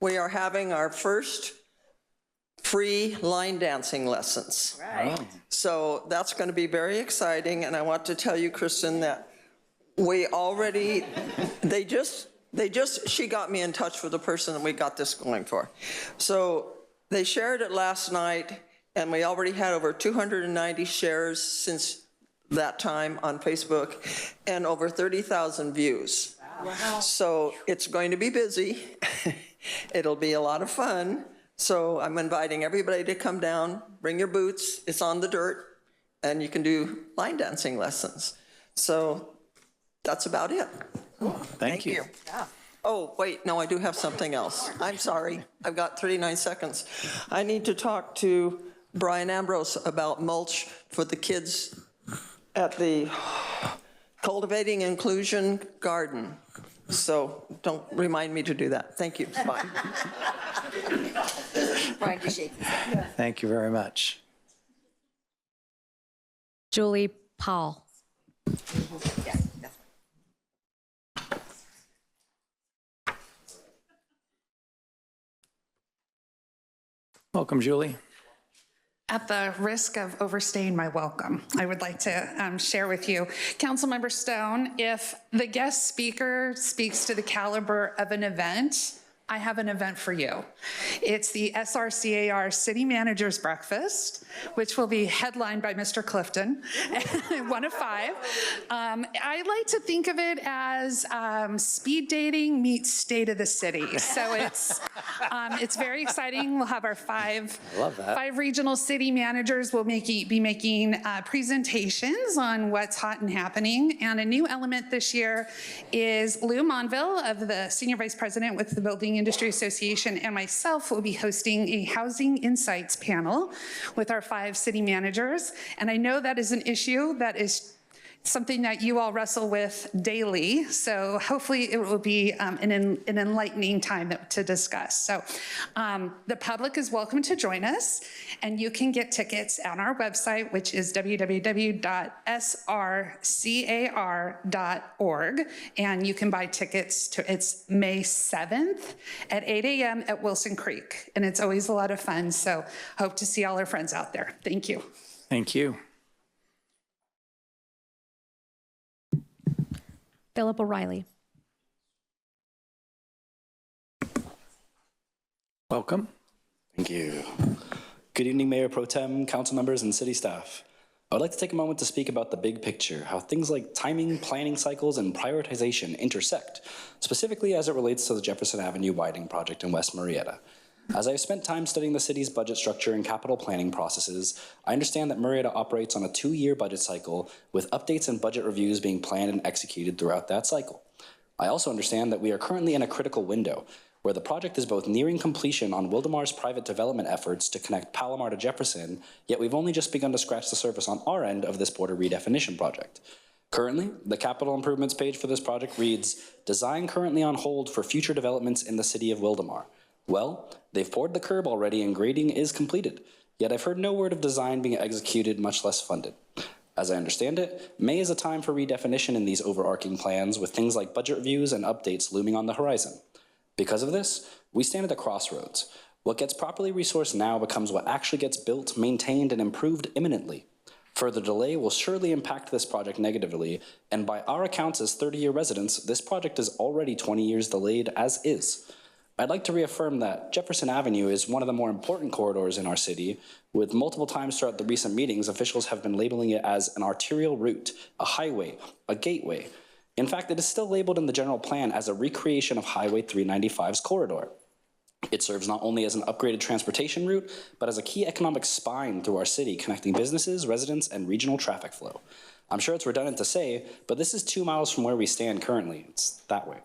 we are having our first free line dancing lessons.
Right.
So that's going to be very exciting, and I want to tell you, Kristen, that we already, she got me in touch with the person that we got this going for. So they shared it last night, and we already had over 290 shares since that time on Facebook, and over 30,000 views. Wow. So it's going to be busy. It'll be a lot of fun. So I'm inviting everybody to come down, bring your boots, it's on the dirt, and you can do line dancing lessons. So that's about it.
Thank you.
Yeah. Oh, wait, no, I do have something else. I'm sorry, I've got 39 seconds. I need to talk to Brian Ambrose about mulch for the kids at the Cultivating Inclusion Garden. So don't remind me to do that. Thank you, bye.
Thank you very much.
Julie Powell.
Welcome, Julie.
At the risk of overstaying my welcome, I would like to share with you, Councilmember Stone, if the guest speaker speaks to the caliber of an event, I have an event for you. It's the SRCAR City Manager's Breakfast, which will be headlined by Mr. Clifton, 1 of 5. I like to think of it as speed dating meets state of the city. So it's very exciting. We'll have our 5 regional city managers will be making presentations on what's hot and happening. And a new element this year is Lou Monville, of the Senior Vice President with the Building Industry Association, and myself will be hosting a Housing Insights panel with our 5 city managers. And I know that is an issue that is something that you all wrestle with daily. So hopefully it will be an enlightening time to discuss. So the public is welcome to join us, and you can get tickets on our website, which is www.srcar.org. And you can buy tickets it's May 7th at 8 a.m. at Wilson Creek. And it's always a lot of fun. So hope to see all our friends out there. Thank you.
Thank you.
Philip O'Reilly.
Welcome.
Thank you. Good evening, Mayor Pro Tem, council members, and city staff. I would like to take a moment to speak about the big picture, how things like timing, planning cycles, and prioritization intersect, specifically as it relates to the Jefferson Avenue widening project in West Murrieta. As I've spent time studying the city's budget structure and capital planning processes, I understand that Murrieta operates on a 2-year budget cycle, with updates and budget reviews being planned and executed throughout that cycle. I also understand that we are currently in a critical window, where the project is both nearing completion on Wildamar's private development efforts to connect Palomar to Jefferson, yet we've only just begun to scratch the surface on our end of this border redefinition project. Currently, the capital improvements page for this project reads, "Design currently on hold for future developments in the city of Wildamar." Well, they've poured the curb already and grading is completed, yet I've heard no word of design being executed, much less funded. As I understand it, May is a time for redefinition in these overarching plans, with things like budget reviews and updates looming on the horizon. Because of this, we stand at a crossroads. What gets properly resourced now becomes what actually gets built, maintained, and improved imminently. Further delay will surely impact this project negatively, and by our accounts as 30-year residents, this project is already 20 years delayed as is. I'd like to reaffirm that Jefferson Avenue is one of the more important corridors in our city, with multiple times throughout the recent meetings, officials have been labeling it as an arterial route, a highway, a gateway. In fact, it is still labeled in the general plan as a recreation of Highway 395's corridor. It serves not only as an upgraded transportation route, but as a key economic spine through our city, connecting businesses, residents, and regional traffic flow. I'm sure it's redundant to say, but this is 2 miles from where we stand currently. It's that way.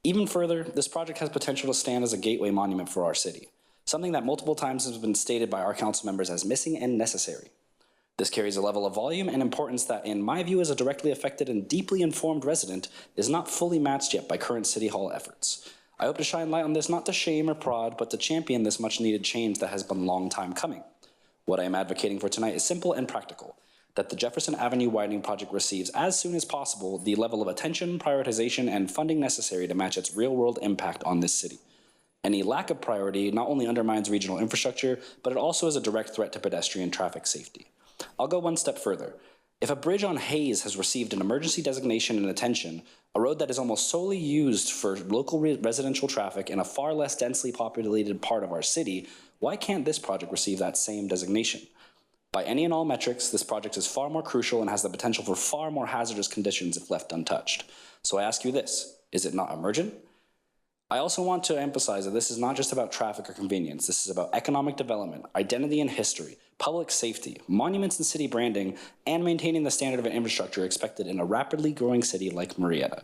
Even further, this project has potential to stand as a gateway monument for our city, something that multiple times has been stated by our council members as missing and necessary. This carries a level of volume and importance that, in my view as a directly affected and deeply informed resident, is not fully matched yet by current City Hall efforts. I hope to shine light on this not to shame or prod, but to champion this much needed change that has been a long time coming. What I am advocating for tonight is simple and practical, that the Jefferson Avenue widening project receives as soon as possible the level of attention, prioritization, and funding necessary to match its real-world impact on this city. Any lack of priority not only undermines regional infrastructure, but it also is a direct threat to pedestrian traffic safety. I'll go one step further. If a bridge on Hayes has received an emergency designation and attention, a road that is almost solely used for local residential traffic in a far less densely populated part of our city, why can't this project receive that same designation? By any and all metrics, this project is far more crucial and has the potential for far more hazardous conditions if left untouched. So I ask you this, is it not emergent? I also want to emphasize that this is not just about traffic or convenience. This is about economic development, identity and history, public safety, monuments and city branding, and maintaining the standard of infrastructure expected in a rapidly growing city like Murrieta.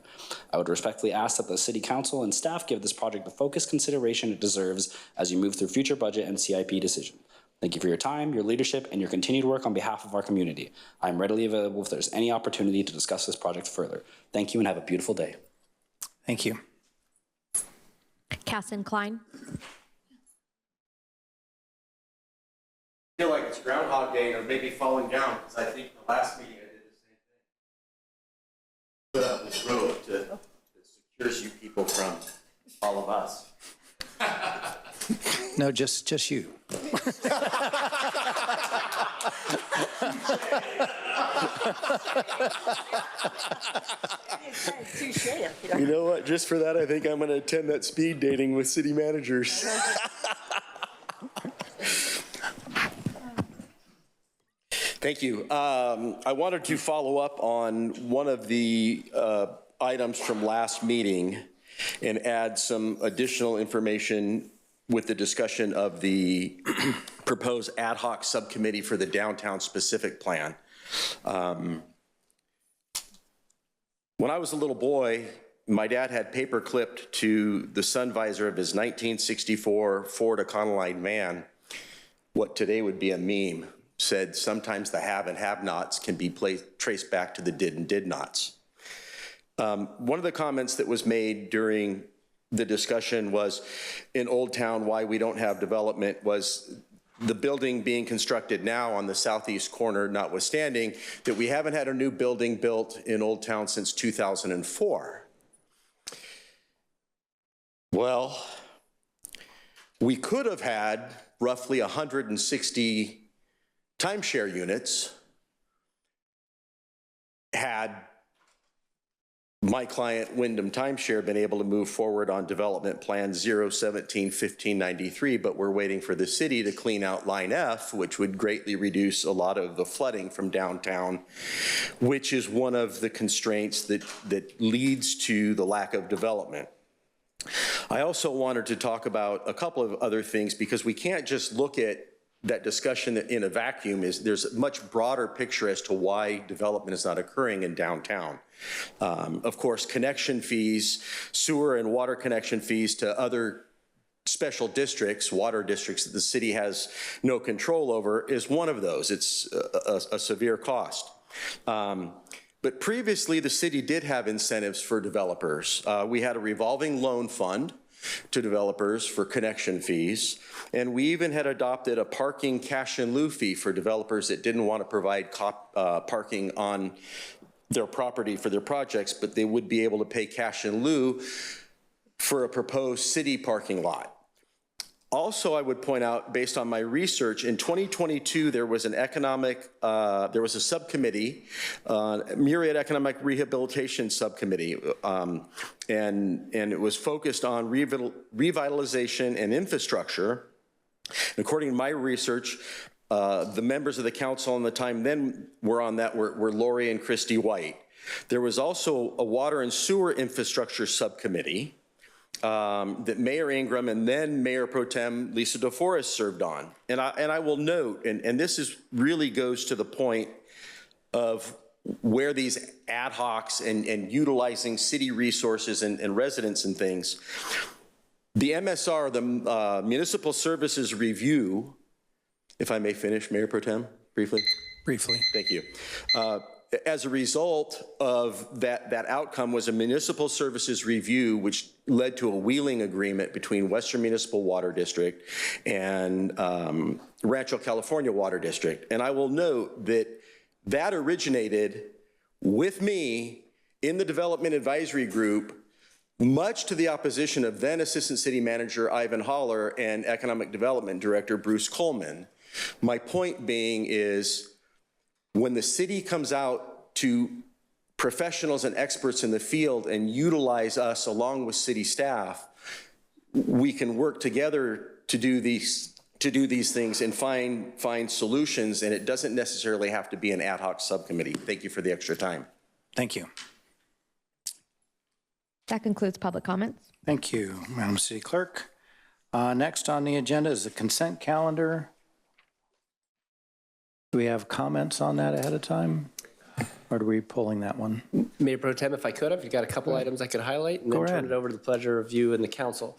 I would respectfully ask that the City Council and staff give this project the focused consideration it deserves as you move through future budget and CIP decisions. Thank you for your time, your leadership, and your continued work on behalf of our community. I am readily available if there's any opportunity to discuss this project further. Thank you and have a beautiful day.
Thank you.
Casson Klein.
I feel like it's Groundhog Day and maybe falling down, because I think the last meeting I did the same thing. Put up this road that secures you people from all of us.
No, just you.
You know what? Just for that, I think I'm going to attend that speed dating with city managers. Thank you. I wanted to follow up on one of the items from last meeting and add some additional information with the discussion of the proposed ad hoc subcommittee for the downtown specific plan. When I was a little boy, my dad had paper clipped to the sun visor of his 1964 Ford Econoline van what today would be a meme. Said sometimes the have and have-nots can be traced back to the did and did-nots. One of the comments that was made during the discussion was in Old Town why we don't have development was the building being constructed now on the southeast corner, notwithstanding that we haven't had a new building built in Old Town since 2004. Well, we could have had roughly 160 timeshare units had my client Wyndham Timeshare been able to move forward on development plan 017-1593, but we're waiting for the city to clean out line F, which would greatly reduce a lot of the flooding from downtown, which is one of the constraints that leads to the lack of development. I also wanted to talk about a couple of other things because we can't just look at that discussion in a vacuum. There's a much broader picture as to why development is not occurring in downtown. Of course, connection fees, sewer and water connection fees to other special districts, water districts that the city has no control over is one of those. It's a severe cost. But previously, the city did have incentives for developers. We had a revolving loan fund to developers for connection fees. And we even had adopted a parking cash in lieu fee for developers that didn't want to provide parking on their property for their projects, but they would be able to pay cash in lieu for a proposed city parking lot. Also, I would point out, based on my research, in 2022, there was a subcommittee, Murrieta Economic Rehabilitation Subcommittee, and it was focused on revitalization and infrastructure. And according to my research, the members of the council on the time then were on that were Lori and Christy White. There was also a water and sewer infrastructure subcommittee that Mayor Ingram and then Mayor Pro Tem Lisa DeForest served on. And I will note, and this really goes to the point of where these ad hocs and utilizing city resources and residents and things. The MSR, the Municipal Services Review, if I may finish, Mayor Pro Tem, briefly.
Briefly.
Thank you. As a result of that outcome was a municipal services review, which led to a wheeling agreement between Western Municipal Water District and Rancho California Water District. And I will note that originated with me in the Development Advisory Group, much to the opposition of then Assistant City Manager Ivan Holler and Economic Development Director Bruce Coleman. My point being is, when the city comes out to professionals and experts in the field and utilize us along with city staff, we can work together to do these things and find solutions, and it doesn't necessarily have to be an ad hoc subcommittee. Thank you for the extra time.
Thank you.
That concludes public comments.
Thank you, Madam City Clerk. Next on the agenda is the consent calendar. Do we have comments on that ahead of time? Or are we pulling that one?
Mayor Pro Tem, if I could, I've got a couple items I could highlight and then turn it over to the pleasure of you and the council.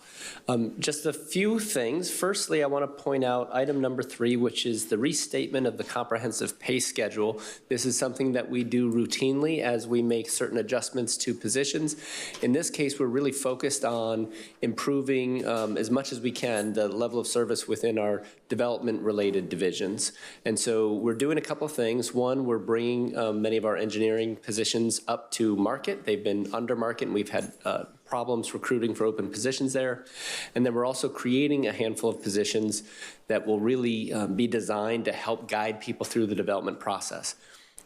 Just a few things. Firstly, I want to point out item number 3, which is the restatement of the comprehensive pay schedule. This is something that we do routinely as we make certain adjustments to positions. In this case, we're really focused on improving as much as we can the level of service within our development-related divisions. And so we're doing a couple of things. One, we're bringing many of our engineering positions up to market. They've been under market, and we've had problems recruiting for open positions there. And then we're also creating a handful of positions that will really be designed to help guide people through the development process.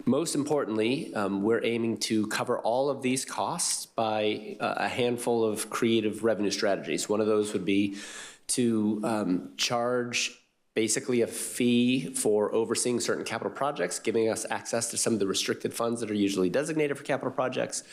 Most importantly, we're aiming to cover all of these costs by a handful of creative revenue strategies. One of those would be to charge basically a fee for overseeing certain capital projects, giving us access to some of the restricted funds that are usually designated for capital projects,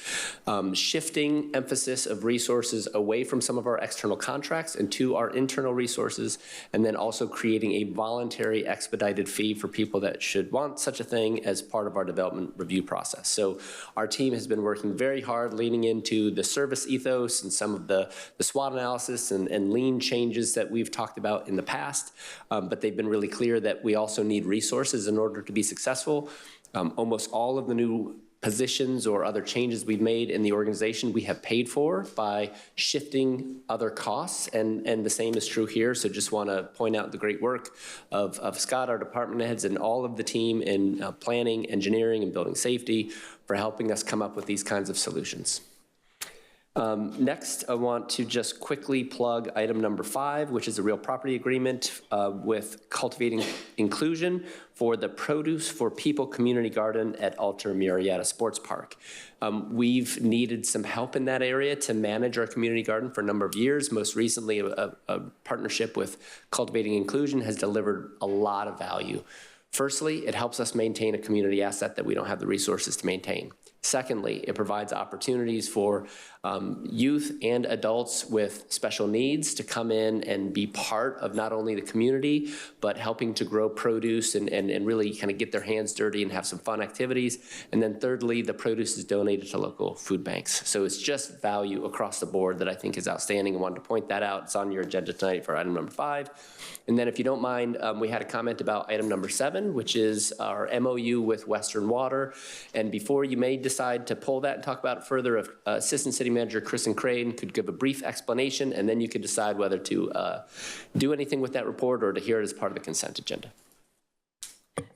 shifting emphasis of resources away from some of our external contracts and to our internal resources, and then also creating a voluntary expedited fee for people that should want such a thing as part of our development review process. So our team has been working very hard, leaning into the service ethos and some of the SWOT analysis and lean changes that we've talked about in the past. But they've been really clear that we also need resources in order to be successful. Almost all of the new positions or other changes we've made in the organization we have paid for by shifting other costs, and the same is true here. So just want to point out the great work of Scott, our department heads, and all of the team in planning, engineering, and building safety for helping us come up with these kinds of solutions. Next, I want to just quickly plug item number 5, which is a real property agreement with Cultivating Inclusion for the Produce for People Community Garden at Alter Murrieta Sports Park. We've needed some help in that area to manage our community garden for a number of years. Most recently, a partnership with Cultivating Inclusion has delivered a lot of value. Firstly, it helps us maintain a community asset that we don't have the resources to maintain. Secondly, it provides opportunities for youth and adults with special needs to come in and be part of not only the community, but helping to grow produce and really kind of get their hands dirty and have some fun activities. And then thirdly, the produce is donated to local food banks. So it's just value across the board that I think is outstanding. I wanted to point that out. It's on your agenda tonight for item number 5. And then if you don't mind, we had a comment about item number 7, which is our MOU with Western Water. And before you may decide to pull that and talk about it further, if Assistant City Manager Kristen Crane could give a brief explanation, and then you could decide whether to do anything with that report or to hear it as part of the consent agenda.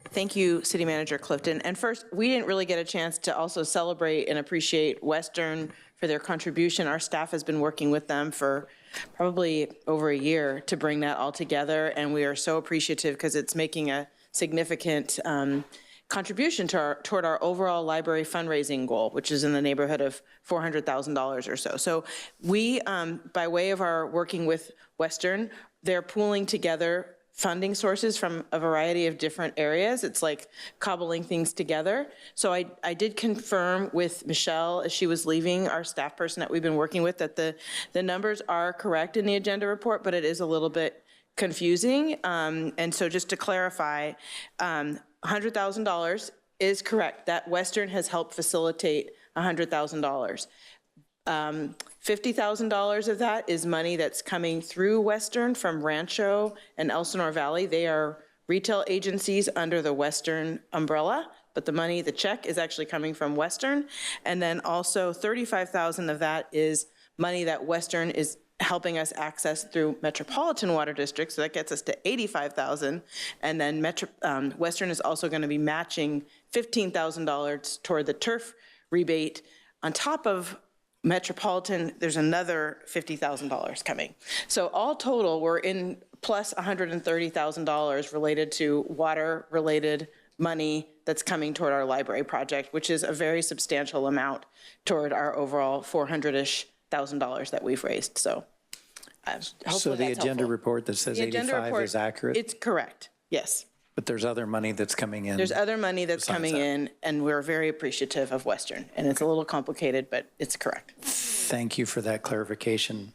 Thank you, City Manager Clifton. And first, we didn't really get a chance to also celebrate and appreciate Western for their contribution. Our staff has been working with them for probably over a year to bring that all together, and we are so appreciative because it's making a significant contribution to toward our overall library fundraising goal, which is in the neighborhood of $400,000 or so. So we, by way of our working with Western, they're pooling together funding sources from a variety of different areas. It's like cobbling things together. So I did confirm with Michelle as she was leaving, our staff person that we've been working with, that the numbers are correct in the agenda report, but it is a little bit confusing. And so just to clarify, $100,000 is correct. That Western has helped facilitate $100,000. $50,000 of that is money that's coming through Western from Rancho and Elsinore Valley. They are retail agencies under the Western umbrella, but the money, the check, is actually coming from Western. And then also $35,000 of that is money that Western is helping us access through Metropolitan Water District, so that gets us to $85,000. And then Western is also going to be matching $15,000 toward the turf rebate. On top of Metropolitan, there's another $50,000 coming. So all total, we're in plus $130,000 related to water-related money that's coming toward our library project, which is a very substantial amount toward our overall $400,000-ish that we've raised. So hopefully
so the
that's
agenda
helpful.
report that says 85 is accurate?
It's correct, yes.
But there's other money that's coming in.
There's other money that's coming in, and we're very appreciative of Western. And it's a little complicated, but it's correct.
Thank you for that clarification.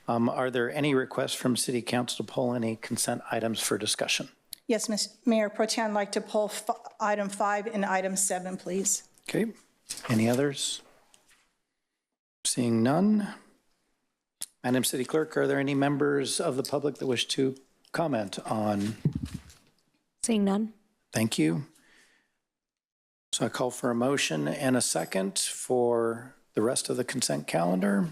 Are there any requests from City Council to pull any consent items for discussion?
Yes, Mayor Pro Tem, I'd like to pull item 5 and item 7, please.
Okay. Any others? Seeing none. Madam City Clerk, are there any members of the public that wish to comment on?
Seeing none.
Thank you. So I call for a motion and a second for the rest of the consent calendar.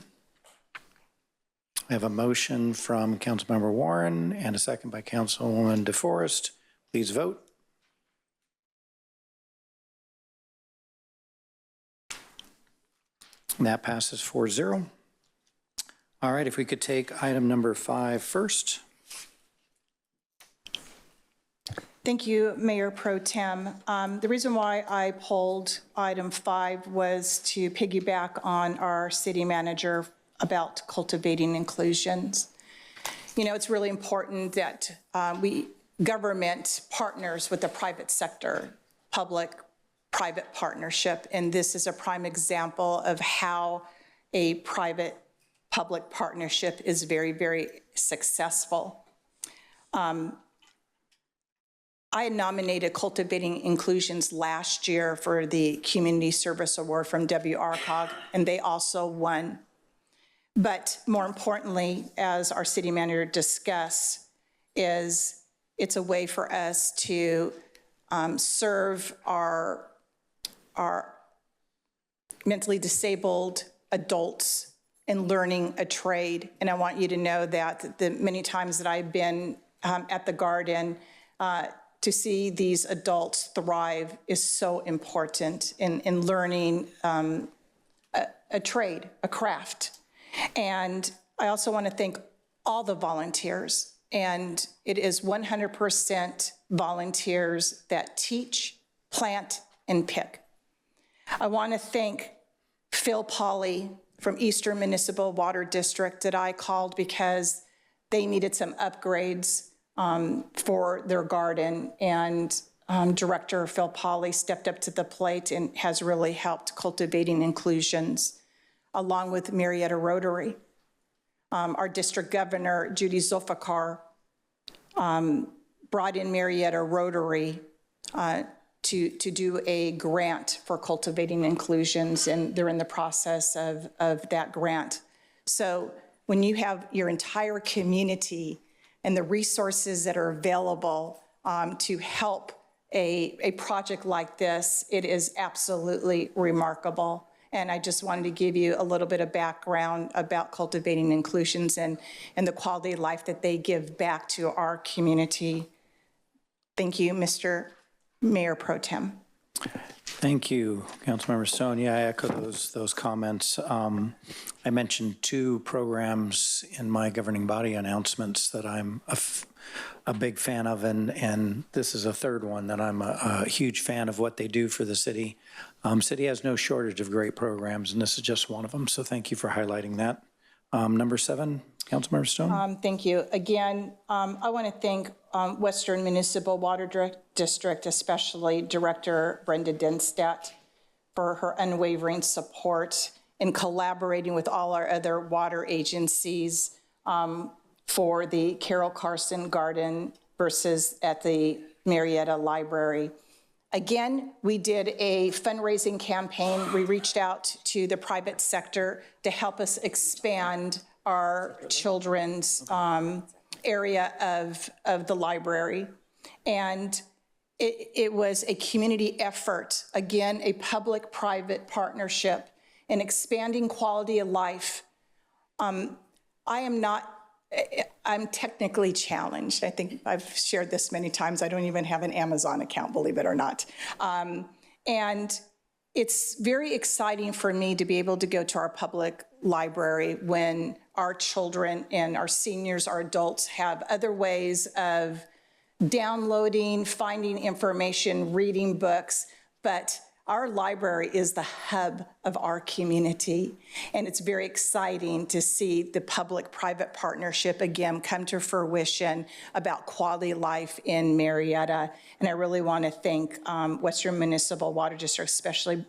I have a motion from Councilmember Warren and a second by Councilwoman DeForest. Please vote. That passes 4-0. All right, if we could take item number 5 first.
Thank you, Mayor Pro Tem. The reason why I pulled item 5 was to piggyback on our city manager about cultivating inclusions. You know, it's really important that government partners with the private sector, public-private partnership, and this is a prime example of how a private-public partnership is very, very successful. I nominated Cultivating Inclusions last year for the Community Service Award from WRCOG, and they also won. But more importantly, as our city manager discussed, is it's a way for us to serve our mentally disabled adults in learning a trade. And I want you to know that the many times that I've been at the garden, to see these adults thrive is so important in learning a trade, a craft. And I also want to thank all the volunteers. And it is 100% volunteers that teach, plant, and pick. I want to thank Phil Pauley from Eastern Municipal Water District that I called because they needed some upgrades for their garden, and Director Phil Pauley stepped up to the plate and has really helped cultivating inclusions, along with Murrieta Rotary. Our district governor, Judy Zulfikar, brought in Murrieta Rotary to do a grant for cultivating inclusions, and they're in the process of that grant. So when you have your entire community and the resources that are available to help a project like this, it is absolutely remarkable. And I just wanted to give you a little bit of background about cultivating inclusions and the quality of life that they give back to our community. Thank you, Mr. Mayor Pro Tem.
Thank you, Councilmember Stone. Yeah, I echo those comments. I mentioned 2 programs in my governing body announcements that I'm a big fan of, and this is a 3rd one that I'm a huge fan of what they do for the city. City has no shortage of great programs, and this is just one of them, so thank you for highlighting that. Number 7, Councilmember Stone.
Thank you. Again, I want to thank Western Municipal Water District, especially Director Brenda Denstadt, for her unwavering support in collaborating with all our other water agencies for the Carol Carson Garden versus at the Murrieta Library. Again, we did a fundraising campaign. We reached out to the private sector to help us expand our children's area of the library. And it was a community effort, again, a public-private partnership in expanding quality of life. I'm technically challenged. I think I've shared this many times. I don't even have an Amazon account, believe it or not. And it's very exciting for me to be able to go to our public library when our children and our seniors, our adults have other ways of downloading, finding information, reading books, but our library is the hub of our community, and it's very exciting to see the public-private partnership again come to fruition about quality life in Murrieta. And I really want to thank Western Municipal Water District, especially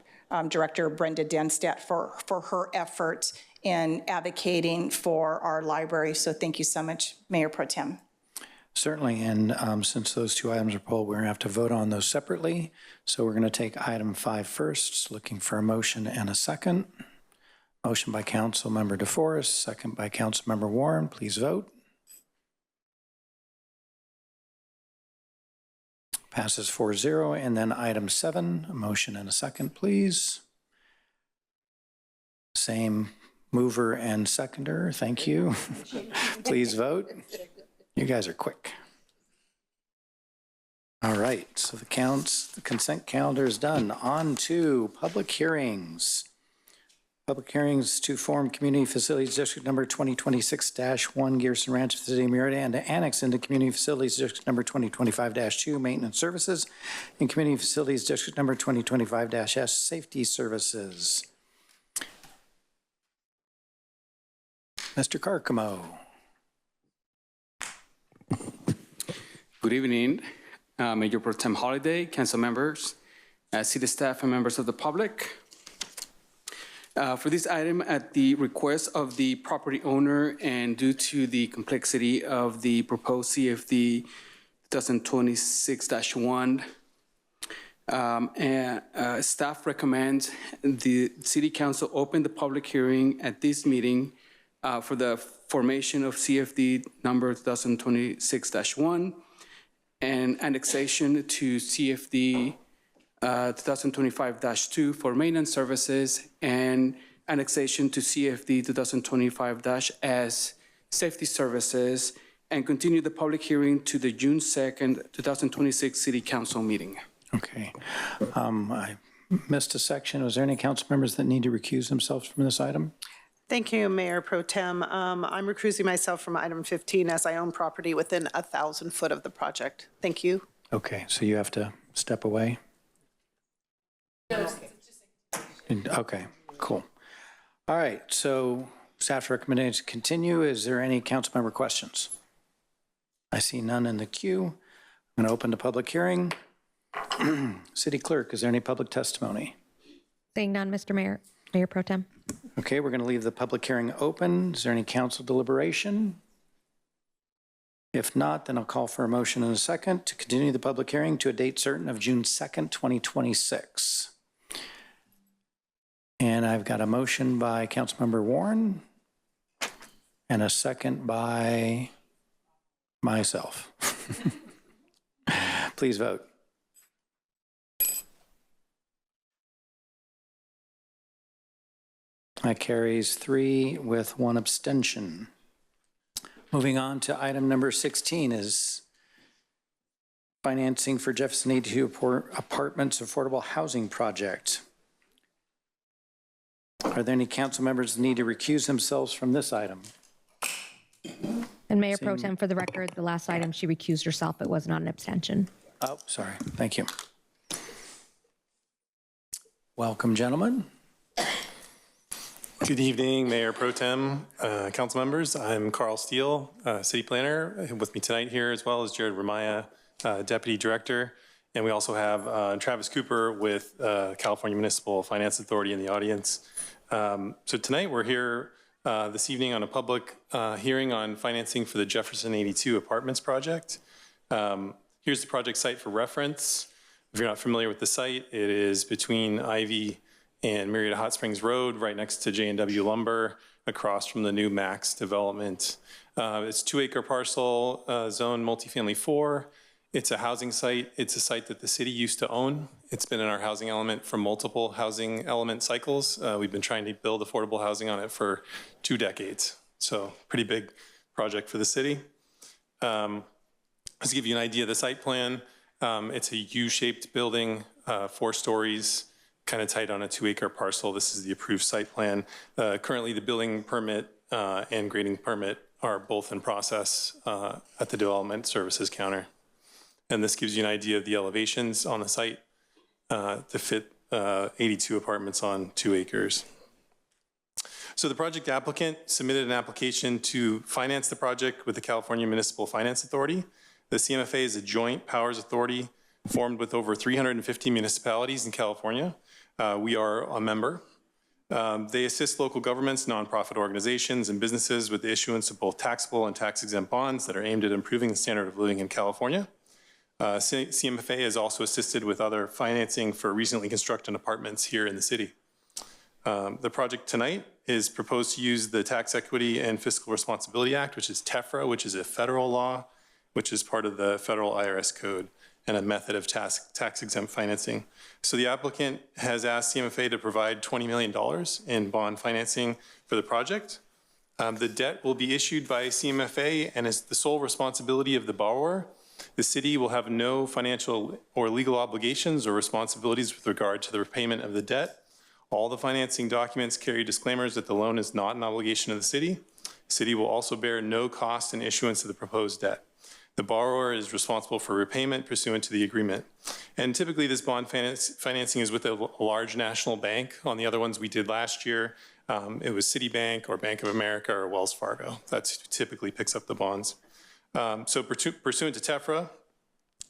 Director Brenda Denstadt for her efforts in advocating for our library. So thank you so much, Mayor Pro Tem.
Certainly, and since those 2 items are pulled, we're going to have to vote on those separately. So we're going to take item 5 first, looking for a motion and a second. Motion by Councilmember DeForest, second by Councilmember Warren. Please vote. Passes 4-0. And then item 7, a motion and a second, please. Same mover and seconder. Thank you. Please vote. You guys are quick. All right, so the consent calendar is done. On to public hearings. Public hearings to form Community Facilities District Number 2026-1 Garrison Ranch, the City of Murrieta, and to annex into Community Facilities District Number 2025-2 Maintenance Services and Community Facilities District Number 2025-S Safety Services. Mr. Carcamo.
Good evening, Mayor Pro Tem Holiday, council members, city staff, and members of the public. For this item, at the request of the property owner and due to the complexity of the proposed CFD 2026-1, staff recommends the City Council open the public hearing at this meeting for the formation of CFD number 2026-1 and annexation to CFD 2025-2 for maintenance services and annexation to CFD 2025-S safety services, and continue the public hearing to the June 2nd, 2026 City Council meeting.
Okay. I missed a section. Was there any council members that need to recuse themselves from this item?
Thank you, Mayor Pro Tem. I'm recusing myself from item 15 as I own property within 1,000 foot of the project. Thank you.
Okay, so you have to step away? Okay, cool. All right, so staff recommendation to continue. Is there any council member questions? I see none in the queue. I'm going to open the public hearing. City Clerk, is there any public testimony?
Seeing none, Mr. Mayor, Mayor Pro Tem.
Okay, we're going to leave the public hearing open. Is there any council deliberation? If not, then I'll call for a motion in a second to continue the public hearing to a date certain of June 2nd, 2026. And I've got a motion by Councilmember Warren and a second by myself. Please vote. That carries 3 with 1 abstention. Moving on to item number 16 is financing for Jefferson 82 Apartments Affordable Housing Project. Are there any council members that need to recuse themselves from this item?
And Mayor Pro Tem, for the record, the last item she recused herself. It was not an abstention.
Oh, sorry. Thank you. Welcome, gentlemen.
Good evening, Mayor Pro Tem, council members. I'm Carl Steele, city planner. With me tonight here, as well as Jared Ramaya, deputy director. And we also have Travis Cooper with California Municipal Finance Authority in the audience. So tonight we're here this evening on a public hearing on financing for the Jefferson 82 Apartments project. Here's the project site for reference. If you're not familiar with the site, it is between Ivy and Murrieta Hot Springs Road, right next to J&W Lumber, across from the new Max development. It's 2-acre parcel, zone multifamily 4. It's a housing site. It's a site that the city used to own. It's been in our housing element for multiple housing element cycles. We've been trying to build affordable housing on it for 2 decades. So pretty big project for the city. Just to give you an idea of the site plan, it's a U-shaped building, 4 stories, kind of tight on a 2-acre parcel. This is the approved site plan. Currently the building permit and grading permit are both in process at the development services counter. And this gives you an idea of the elevations on the site to fit 82 apartments on 2 acres. So the project applicant submitted an application to finance the project with the California Municipal Finance Authority. The CMFA is a joint powers authority formed with over 350 municipalities in California. We are a member. They assist local governments, nonprofit organizations, and businesses with the issuance of both taxable and tax-exempt bonds that are aimed at improving the standard of living in California. CMFA has also assisted with other financing for recently constructed apartments here in the city. The project tonight is proposed to use the Tax Equity and Fiscal Responsibility Act, which is TEFRA, which is a federal law, which is part of the federal IRS code and a method of tax-exempt financing. So the applicant has asked CMFA to provide $20 million in bond financing for the project. The debt will be issued by CMFA and is the sole responsibility of the borrower. The city will have no financial or legal obligations or responsibilities with regard to the repayment of the debt. All the financing documents carry disclaimers that the loan is not an obligation of the city. The city will also bear no cost in issuance of the proposed debt. The borrower is responsible for repayment pursuant to the agreement. And typically this bond financing is with a large national bank. On the other ones we did last year, it was Citibank or Bank of America or Wells Fargo. That's who typically picks up the bonds. So pursuant to TEFRA,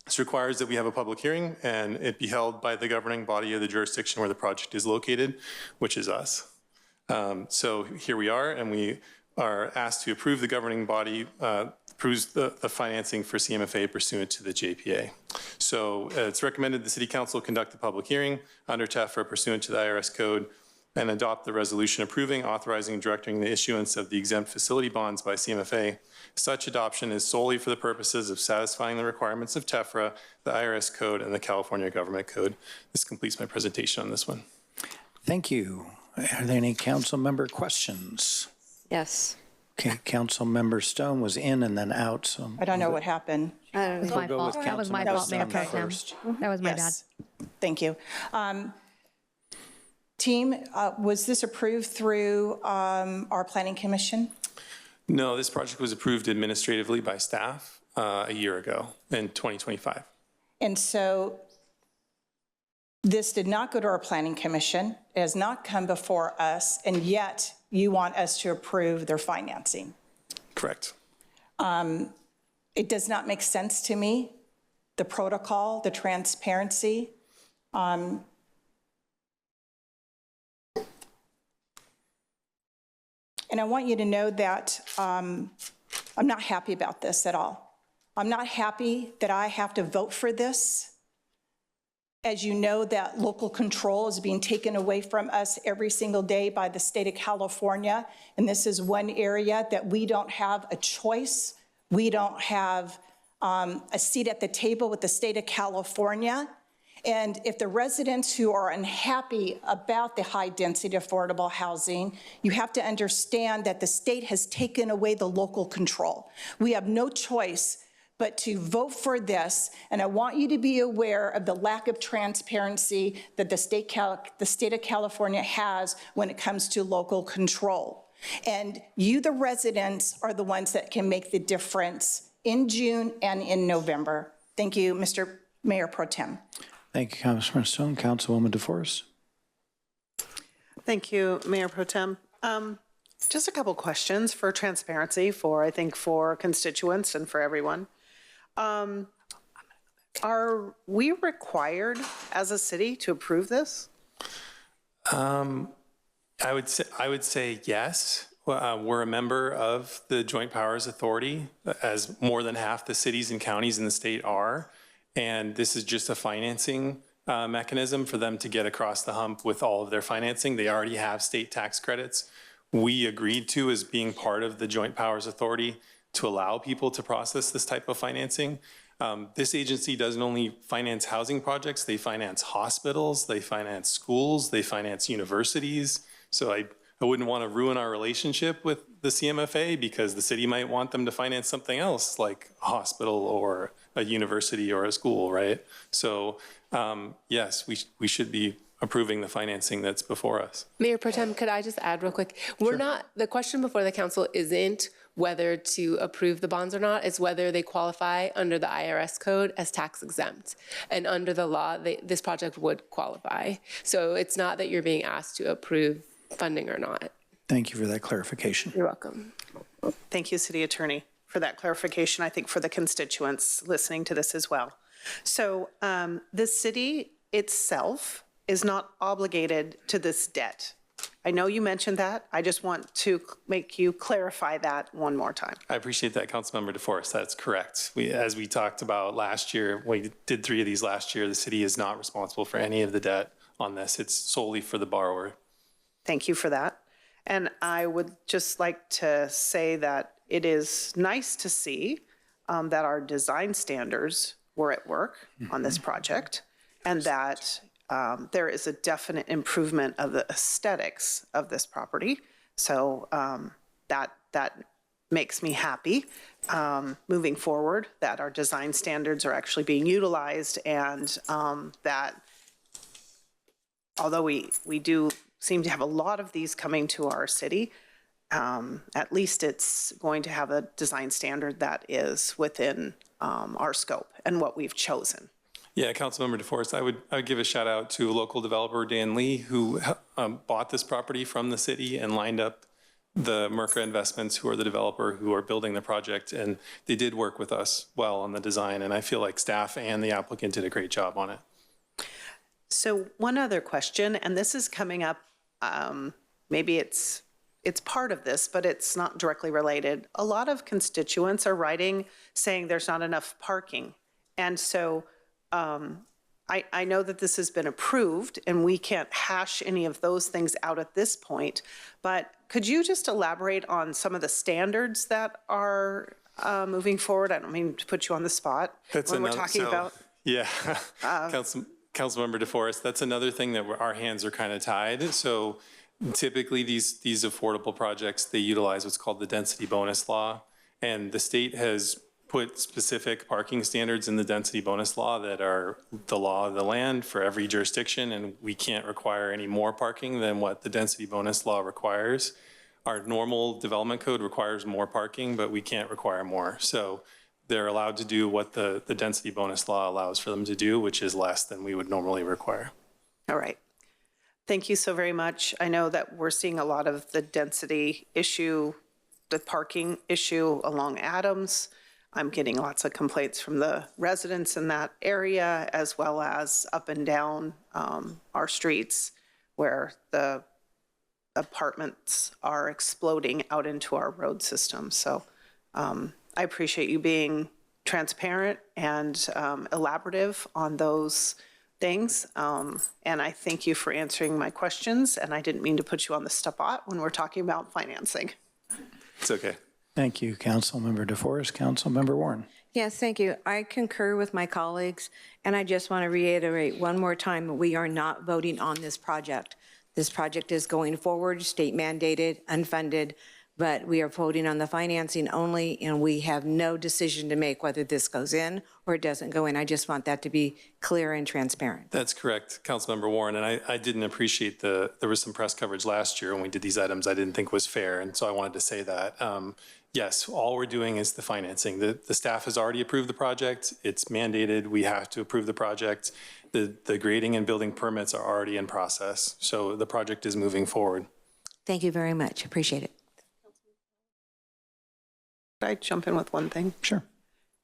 this requires that we have a public hearing and it be held by the governing body of the jurisdiction where the project is located, which is us. So here we are, and we are asked to approve the governing body approves the financing for CMFA pursuant to the JPA. So it's recommended the City Council conduct a public hearing under TEFRA pursuant to the IRS code and adopt the resolution approving, authorizing, and directing the issuance of the exempt facility bonds by CMFA. Such adoption is solely for the purposes of satisfying the requirements of TEFRA, the IRS code, and the California Government Code. This completes my presentation on this one.
Thank you. Are there any council member questions?
Yes.
Okay, Council Member Stone was in and then out, so.
I don't know what happened.
That was my
go
fault.
with
That was my
Councilmember
fault, Mayor Pro
Stone
Tem.
first.
That was my bad.
Yes. Thank you. Team, was this approved through our Planning Commission?
No, this project was approved administratively by staff a year ago in 2025.
And so this did not go to our Planning Commission, it has not come before us, and yet you want us to approve their financing.
Correct.
It does not make sense to me, the protocol, the transparency. And I want you to know that I'm not happy about this at all. I'm not happy that I have to vote for this. As you know, that local control is being taken away from us every single day by the state of California. And this is one area that we don't have a choice. We don't have a seat at the table with the state of California. And if the residents who are unhappy about the high density affordable housing, you have to understand that the state has taken away the local control. We have no choice but to vote for this. And I want you to be aware of the lack of transparency that the state of California has when it comes to local control. And you, the residents, are the ones that can make the difference in June and in November. Thank you, Mr. Mayor Pro Tem.
Thank you, Councilman Stone. Councilwoman DeForest.
Thank you, Mayor Pro Tem. Just a couple questions for transparency for, I think, for constituents and for everyone. Are we required as a city to approve this?
I would say yes. We're a member of the Joint Powers Authority, as more than half the cities and counties in the state are. And this is just a financing mechanism for them to get across the hump with all of their financing. They already have state tax credits. We agreed to, as being part of the Joint Powers Authority, to allow people to process this type of financing. This agency doesn't only finance housing projects, they finance hospitals, they finance schools, they finance universities. So I wouldn't want to ruin our relationship with the CMFA because the city might want them to finance something else like a hospital or a university or a school, right? So yes, we should be approving the financing that's before us.
Mayor Pro Tem, could I just add real quick? The question before the council isn't whether to approve the bonds or not, it's whether they qualify under the IRS code as tax exempt. And under the law, this project would qualify. So it's not that you're being asked to approve funding or not.
Thank you for that clarification.
You're welcome.
Thank you, City Attorney, for that clarification, I think for the constituents listening to this as well. So the city itself is not obligated to this debt. I know you mentioned that. I just want to make you clarify that one more time.
I appreciate that, Councilmember DeForest. That's correct. As we talked about last year, we did 3 of these last year, the city is not responsible for any of the debt on this. It's solely for the borrower.
Thank you for that. And I would just like to say that it is nice to see that our design standards were at work on this project, and that there is a definite improvement of the aesthetics of this property. So that makes me happy moving forward, that our design standards are actually being utilized, and that although we do seem to have a lot of these coming to our city. At least it's going to have a design standard that is within our scope and what we've chosen.
Yeah, Councilmember DeForest, I would give a shout out to local developer Dan Lee, who bought this property from the city and lined up the Murrieta Investments, who are the developer who are building the project, and they did work with us well on the design, and I feel like staff and the applicant did a great job on it.
So one other question, and this is coming up, maybe it's part of this, but it's not directly related. A lot of constituents are writing saying there's not enough parking. And so I know that this has been approved and we can't hash any of those things out at this point, but could you just elaborate on some of the standards that are moving forward? I don't mean to put you on the spot when we're talking about.
Yeah, Councilmember DeForest, that's another thing that our hands are kind of tied. So typically these affordable projects, they utilize what's called the density bonus law, and the state has put specific parking standards in the density bonus law that are the law of the land for every jurisdiction, and we can't require any more parking than what the density bonus law requires. Our normal development code requires more parking, but we can't require more. So they're allowed to do what the density bonus law allows for them to do, which is less than we would normally require.
All right. Thank you so very much. I know that we're seeing a lot of the density issue, the parking issue along Adams. I'm getting lots of complaints from the residents in that area, as well as up and down our streets where the apartments are exploding out into our road system. So I appreciate you being transparent and elaborative on those things. And I thank you for answering my questions. And I didn't mean to put you on the spot when we're talking about financing.
It's okay.
Thank you, Councilmember DeForest. Councilmember Warren.
Yes, thank you. I concur with my colleagues, and I just want to reiterate one more time, we are not voting on this project. This project is going forward, state mandated, unfunded, but we are voting on the financing only, and we have no decision to make whether this goes in or it doesn't go in. I just want that to be clear and transparent.
That's correct, Councilmember Warren, and I didn't appreciate there was some press coverage last year when we did these items I didn't think was fair, and so I wanted to say that. Yes, all we're doing is the financing. The staff has already approved the project. It's mandated. We have to approve the project. The grading and building permits are already in process, so the project is moving forward.
Thank you very much. Appreciate it.
Could I jump in with one thing?
Sure.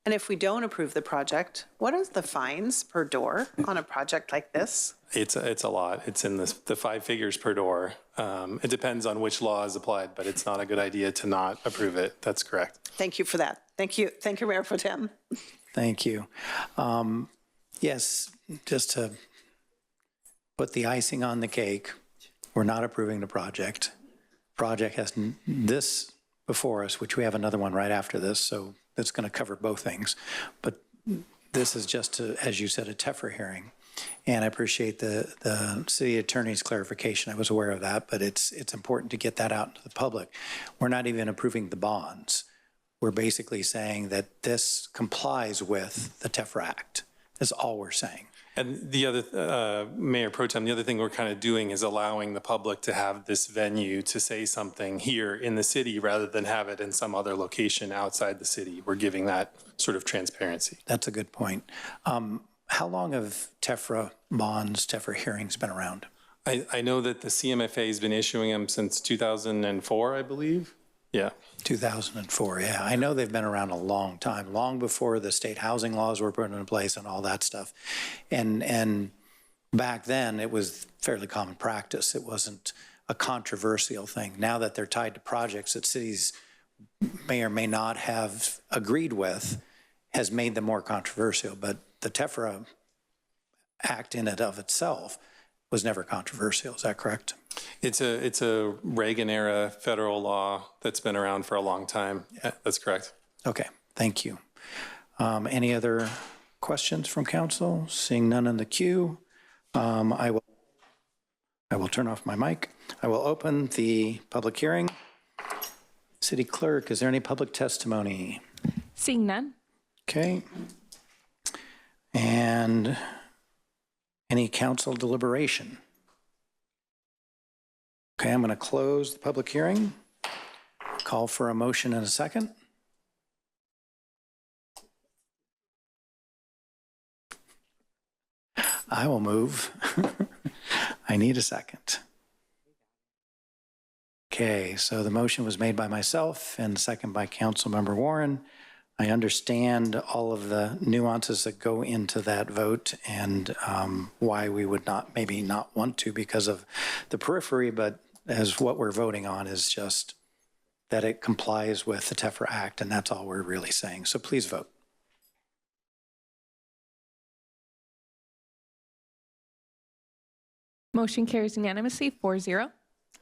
And if we don't approve the project, what are the fines per door on a project like this?
It's a lot. It's in the 5 figures per door. It depends on which law is applied, but it's not a good idea to not approve it. That's correct.
Thank you for that. Thank you. Thank you, Mayor Pro Tem.
Thank you. Yes, just to put the icing on the cake, we're not approving the project. Project has this before us, which we have another one right after this, so that's going to cover both things. But this is just, as you said, a TEFRA hearing. And I appreciate the city attorney's clarification. I was aware of that, but it's important to get that out to the public. We're not even approving the bonds. We're basically saying that this complies with the TEFRA Act. That's all we're saying.
And the other, Mayor Pro Tem, the other thing we're kind of doing is allowing the public to have this venue to say something here in the city rather than have it in some other location outside the city. We're giving that sort of transparency.
That's a good point. How long have TEFRA bonds, TEFRA hearings been around?
I know that the CMFA has been issuing them since 2004, I believe. Yeah.
2004, yeah. I know they've been around a long time, long before the state housing laws were put into place and all that stuff. And back then, it was fairly common practice. It wasn't a controversial thing. Now that they're tied to projects that cities may or may not have agreed with, has made them more controversial. But the TEFRA Act in and of itself was never controversial. Is that correct?
It's a Reagan-era federal law that's been around for a long time. Yeah, that's correct.
Okay, thank you. Any other questions from council? Seeing none in the queue, I will turn off my mic. I will open the public hearing. City Clerk, is there any public testimony?
Seeing none.
Okay. And any council deliberation? Okay, I'm going to close the public hearing. Call for a motion in a second. I will move. I need a second. Okay, so the motion was made by myself and second by Councilmember Warren. I understand all of the nuances that go into that vote and why we would maybe not want to because of the periphery, but as what we're voting on is just that it complies with the TEFRA Act, and that's all we're really saying. So please vote.
Motion carries unanimously, 4-0.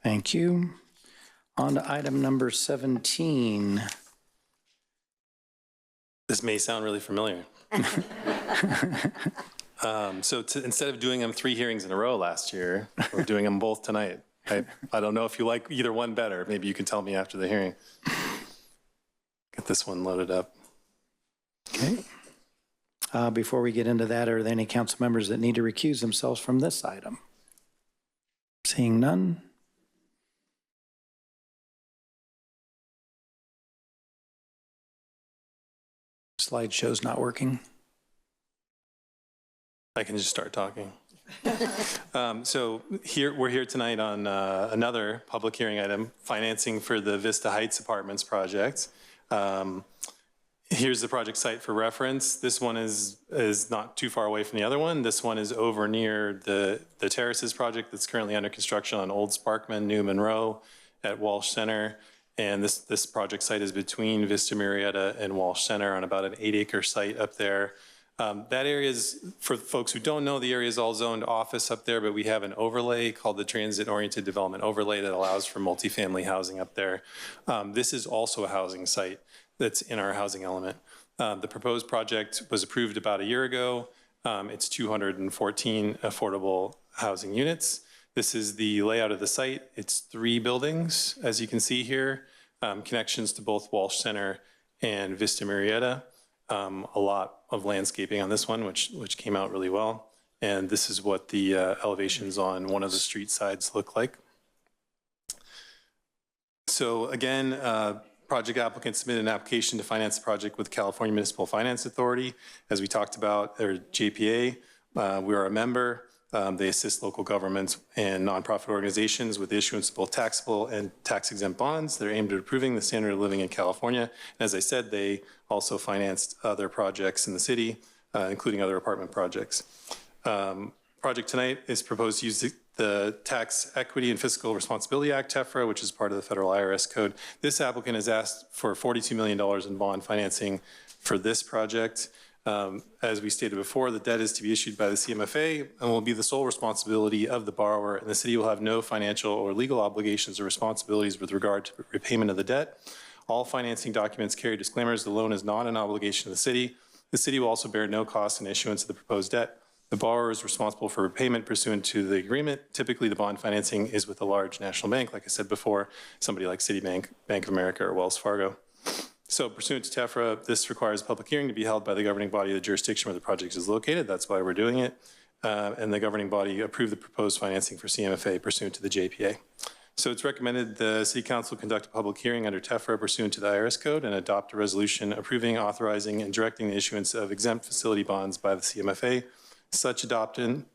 Thank you. On to item number 17.
This may sound really familiar. Instead of doing them 3 hearings in a row last year, we're doing them both tonight. I don't know if you like either one better. Maybe you can tell me after the hearing. Get this one loaded up.
Okay. Before we get into that, are there any council members that need to recuse themselves from this item? Seeing none. Slideshow's not working.
I can just start talking. So we're here tonight on another public hearing item, financing for the Vista Heights Apartments project. Here's the project site for reference. This one is not too far away from the other one. This one is over near the Terraces project that's currently under construction on Old Sparkman, New Monroe at Walsh Center. And this project site is between Vista Murrieta and Walsh Center on about an 8-acre site up there. That area is, for folks who don't know, the area is all zoned office up there, but we have an overlay called the Transit Oriented Development Overlay that allows for multifamily housing up there. This is also a housing site that's in our housing element. The proposed project was approved about a year ago. It's 214 affordable housing units. This is the layout of the site. It's 3 buildings, as you can see here, connections to both Walsh Center and Vista Murrieta. A lot of landscaping on this one, which came out really well. And this is what the elevations on one of the street sides look like. So again, project applicants submitted an application to finance the project with California Municipal Finance Authority. As we talked about, their JPA, we are a member. They assist local governments and nonprofit organizations with the issuance of both taxable and tax-exempt bonds. They're aimed at improving the standard of living in California. And as I said, they also financed other projects in the city, including other apartment projects. Project tonight is proposed to use the Tax Equity and Fiscal Responsibility Act, TEFRA, which is part of the federal IRS code. This applicant has asked for $42 million in bond financing for this project. As we stated before, the debt is to be issued by the CMFA and will be the sole responsibility of the borrower, and the city will have no financial or legal obligations or responsibilities with regard to repayment of the debt. All financing documents carry disclaimers. The loan is not an obligation of the city. The city will also bear no cost in issuance of the proposed debt. The borrower is responsible for repayment pursuant to the agreement. Typically, the bond financing is with a large national bank, like I said before, somebody like Citibank, Bank of America, or Wells Fargo. So pursuant to TEFRA, this requires a public hearing to be held by the governing body of the jurisdiction where the project is located. That's why we're doing it. And the governing body approved the proposed financing for CMFA pursuant to the JPA. So it's recommended the City Council conduct a public hearing under TEFRA pursuant to the IRS code and adopt a resolution approving, authorizing, and directing the issuance of exempt facility bonds by the CMFA. Such adoption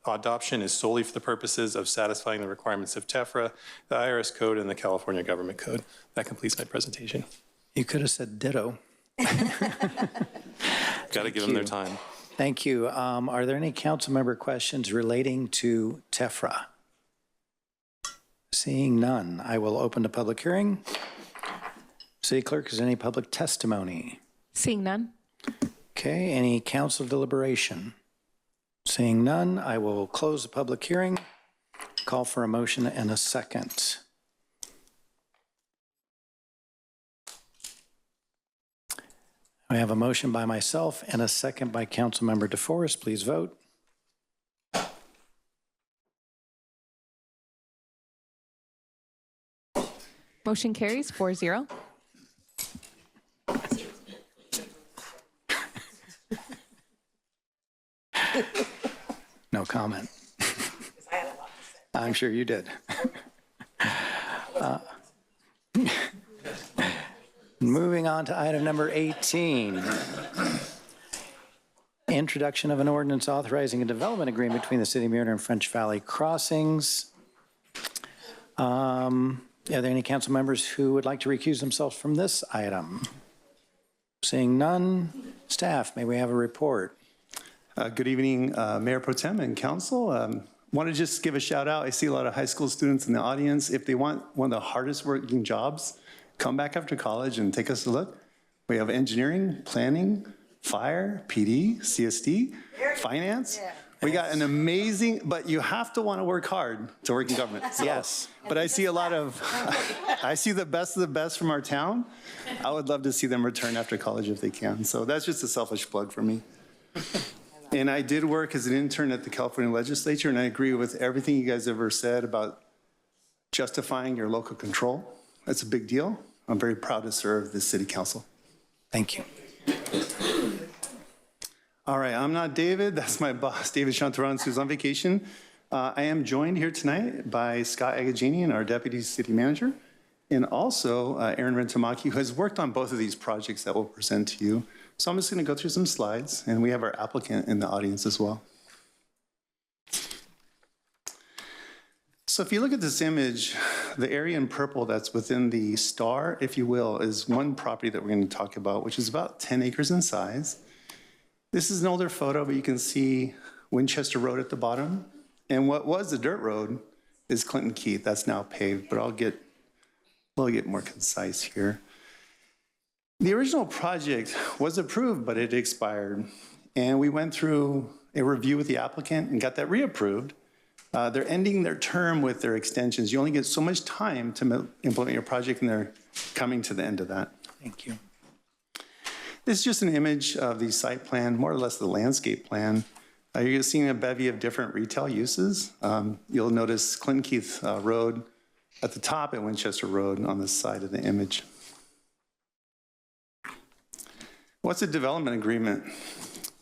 is solely for the purposes of satisfying the requirements of TEFRA, the IRS code, and the California Government Code. That completes my presentation.
You could have said ditto.
Got to give them their time.
Thank you. Are there any council member questions relating to TEFRA? Seeing none, I will open the public hearing. City Clerk, is there any public testimony?
Seeing none.
Okay, any council deliberation? Seeing none, I will close the public hearing. Call for a motion and a second. I have a motion by myself and a second by Councilmember DeForest. Please vote.
Motion carries 4-0.
No comment. I'm sure you did. Moving on to item number 18. Introduction of an ordinance authorizing a development agreement between the City of Murrieta and French Valley Crossings. Are there any council members who would like to recuse themselves from this item? Seeing none, staff, may we have a report?
Good evening, Mayor Pro Tem and Council. Want to just give a shout out. I see a lot of high school students in the audience. If they want one of the hardest working jobs, come back after college and take us a look. We have engineering, planning, fire, PD, CSD, finance. We got an amazing, but you have to want to work hard to work in government. So, yes. But I see a lot of, I see the best of the best from our town. I would love to see them return after college if they can. So that's just a selfish plug for me. And I did work as an intern at the California legislature, and I agree with everything you guys ever said about justifying your local control. That's a big deal. I'm very proud to serve this city council.
Thank you.
All right, I'm not David. That's my boss, David Chantarans, who's on vacation. I am joined here tonight by Scott Agajanian, our deputy city manager, and also Aaron Rentamaki, who has worked on both of these projects that we'll present to you. So I'm just going to go through some slides, and we have our applicant in the audience as well. So if you look at this image, the area in purple that's within the star, if you will, is one property that we're going to talk about, which is about 10 acres in size. This is an older photo, but you can see Winchester Road at the bottom. And what was the dirt road is Clinton Keith. That's now paved, but we'll get more concise here. The original project was approved, but it expired. And we went through a review with the applicant and got that reapproved. They're ending their term with their extensions. You only get so much time to implement your project, and they're coming to the end of that.
Thank you.
This is just an image of the site plan, more or less the landscape plan. You're seeing a bevy of different retail uses. You'll notice Clinton Keith Road at the top and Winchester Road on the side of the image. What's a development agreement?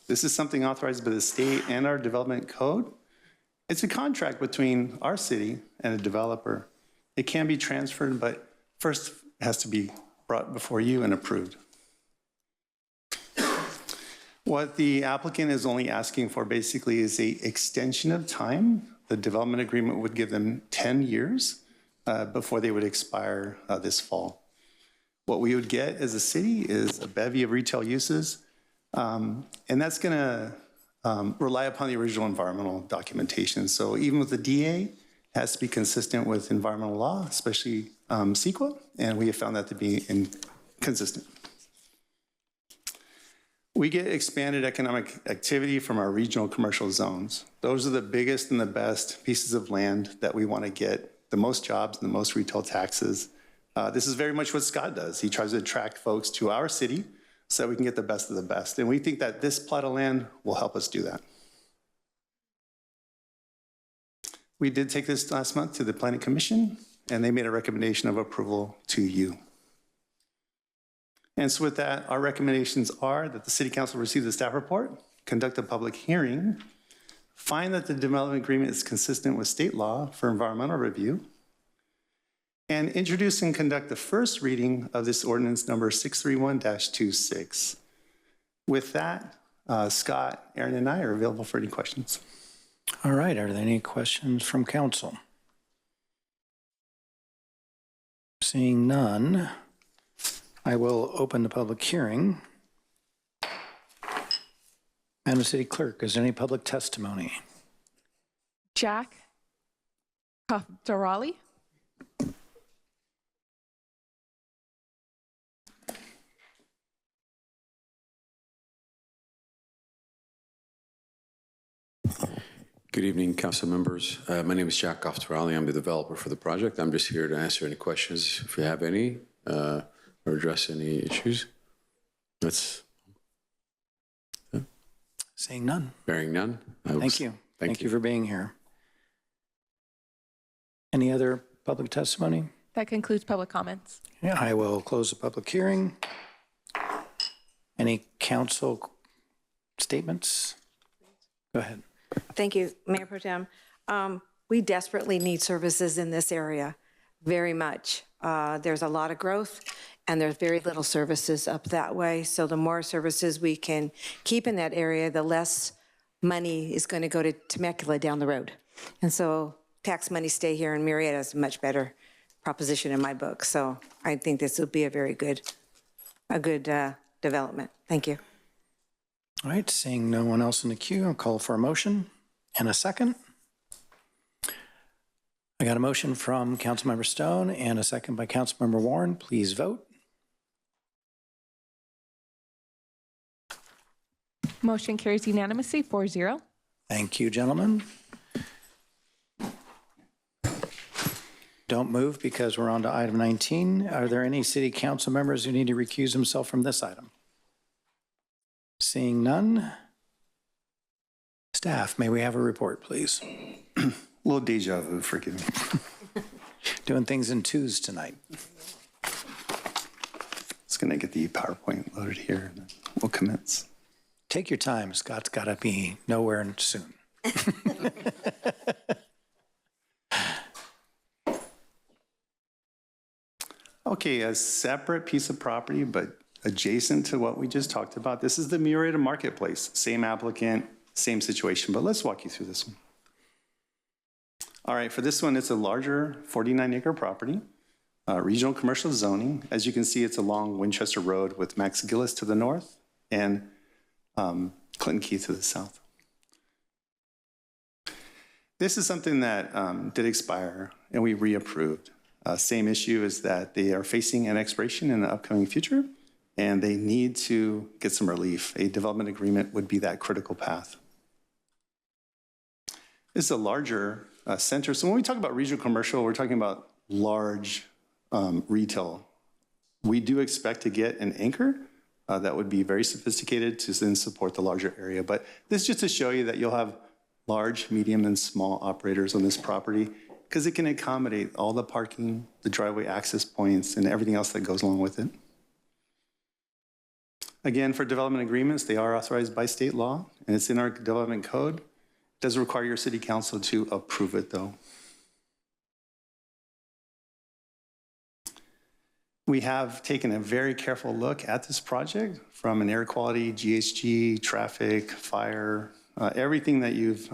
This is something authorized by the state and our development code. It's a contract between our city and a developer. It can be transferred, but first it has to be brought before you and approved. What the applicant is only asking for basically is an extension of time. The development agreement would give them 10 years before they would expire this fall. What we would get as a city is a bevy of retail uses, and that's going to rely upon the original environmental documentation. So even with the DA, it has to be consistent with environmental law, especially CEQA, and we have found that to be inconsistent. We get expanded economic activity from our regional commercial zones. Those are the biggest and the best pieces of land that we want to get the most jobs and the most retail taxes. This is very much what Scott does. He tries to attract folks to our city so that we can get the best of the best. And we think that this plot of land will help us do that. We did take this last month to the Planning Commission, and they made a recommendation of approval to you. And so with that, our recommendations are that the City Council receive the staff report, conduct a public hearing, find that the development agreement is consistent with state law for environmental review, and introduce and conduct the first reading of this ordinance number 631-26. With that, Scott, Aaron, and I are available for any questions.
All right, are there any questions from council? Seeing none, I will open the public hearing. Madam City Clerk, is there any public testimony?
Jack Kafdarali.
Good evening, council members. My name is Jack Kafdarali. I'm the developer for the project. I'm just here to answer any questions if you have any, or address any issues. That's
Seeing none.
Bearing none.
Thank you. Thank you for being here. Any other public testimony?
That concludes public comments.
Yeah, I will close the public hearing. Any council statements? Go ahead.
Thank you, Mayor Pro Tem. We desperately need services in this area. very much. There's a lot of growth, and there's very little services up that way. So the more services we can keep in that area, the less money is going to go to Temecula down the road. And so tax money stay here in Murrieta is a much better proposition in my book. So I think this will be a very good, development. Thank you.
All right, seeing no one else in the queue, I'll call for a motion and a second. I got a motion from Councilmember Stone and a second by Councilmember Warren. Please vote.
Motion carries unanimously, 4-0.
Thank you, gentlemen. Don't move because we're on to item 19. Are there any city council members who need to recuse themselves from this item? Seeing none. Staff, may we have a report, please?
A little deja vu, forgive me.
Doing things in twos tonight.
Just gonna get the PowerPoint loaded here, and then we'll commence.
Take your time. Scott's got to be nowhere soon.
Okay, a separate piece of property, but adjacent to what we just talked about. This is the Murrieta Marketplace. Same applicant, same situation, but let's walk you through this one. All right, for this one, it's a larger 49-acre property, regional commercial zoning. As you can see, it's along Winchester Road with Max Gillis to the north and Clinton Keith to the south. This is something that did expire and we reapproved. Same issue is that they are facing an expiration in the upcoming future and they need to get some relief. A development agreement would be that critical path. This is a larger center. So when we talk about regional commercial, we're talking about large retail. We do expect to get an anchor that would be very sophisticated to then support the larger area. But this is just to show you that you'll have large, medium, and small operators on this property because it can accommodate all the parking, the driveway access points, and everything else that goes along with it. Again, for development agreements, they are authorized by state law, and it's in our development code. It does require your city council to approve it, though. We have taken a very careful look at this project from an air quality, GHG, traffic, fire, everything that you've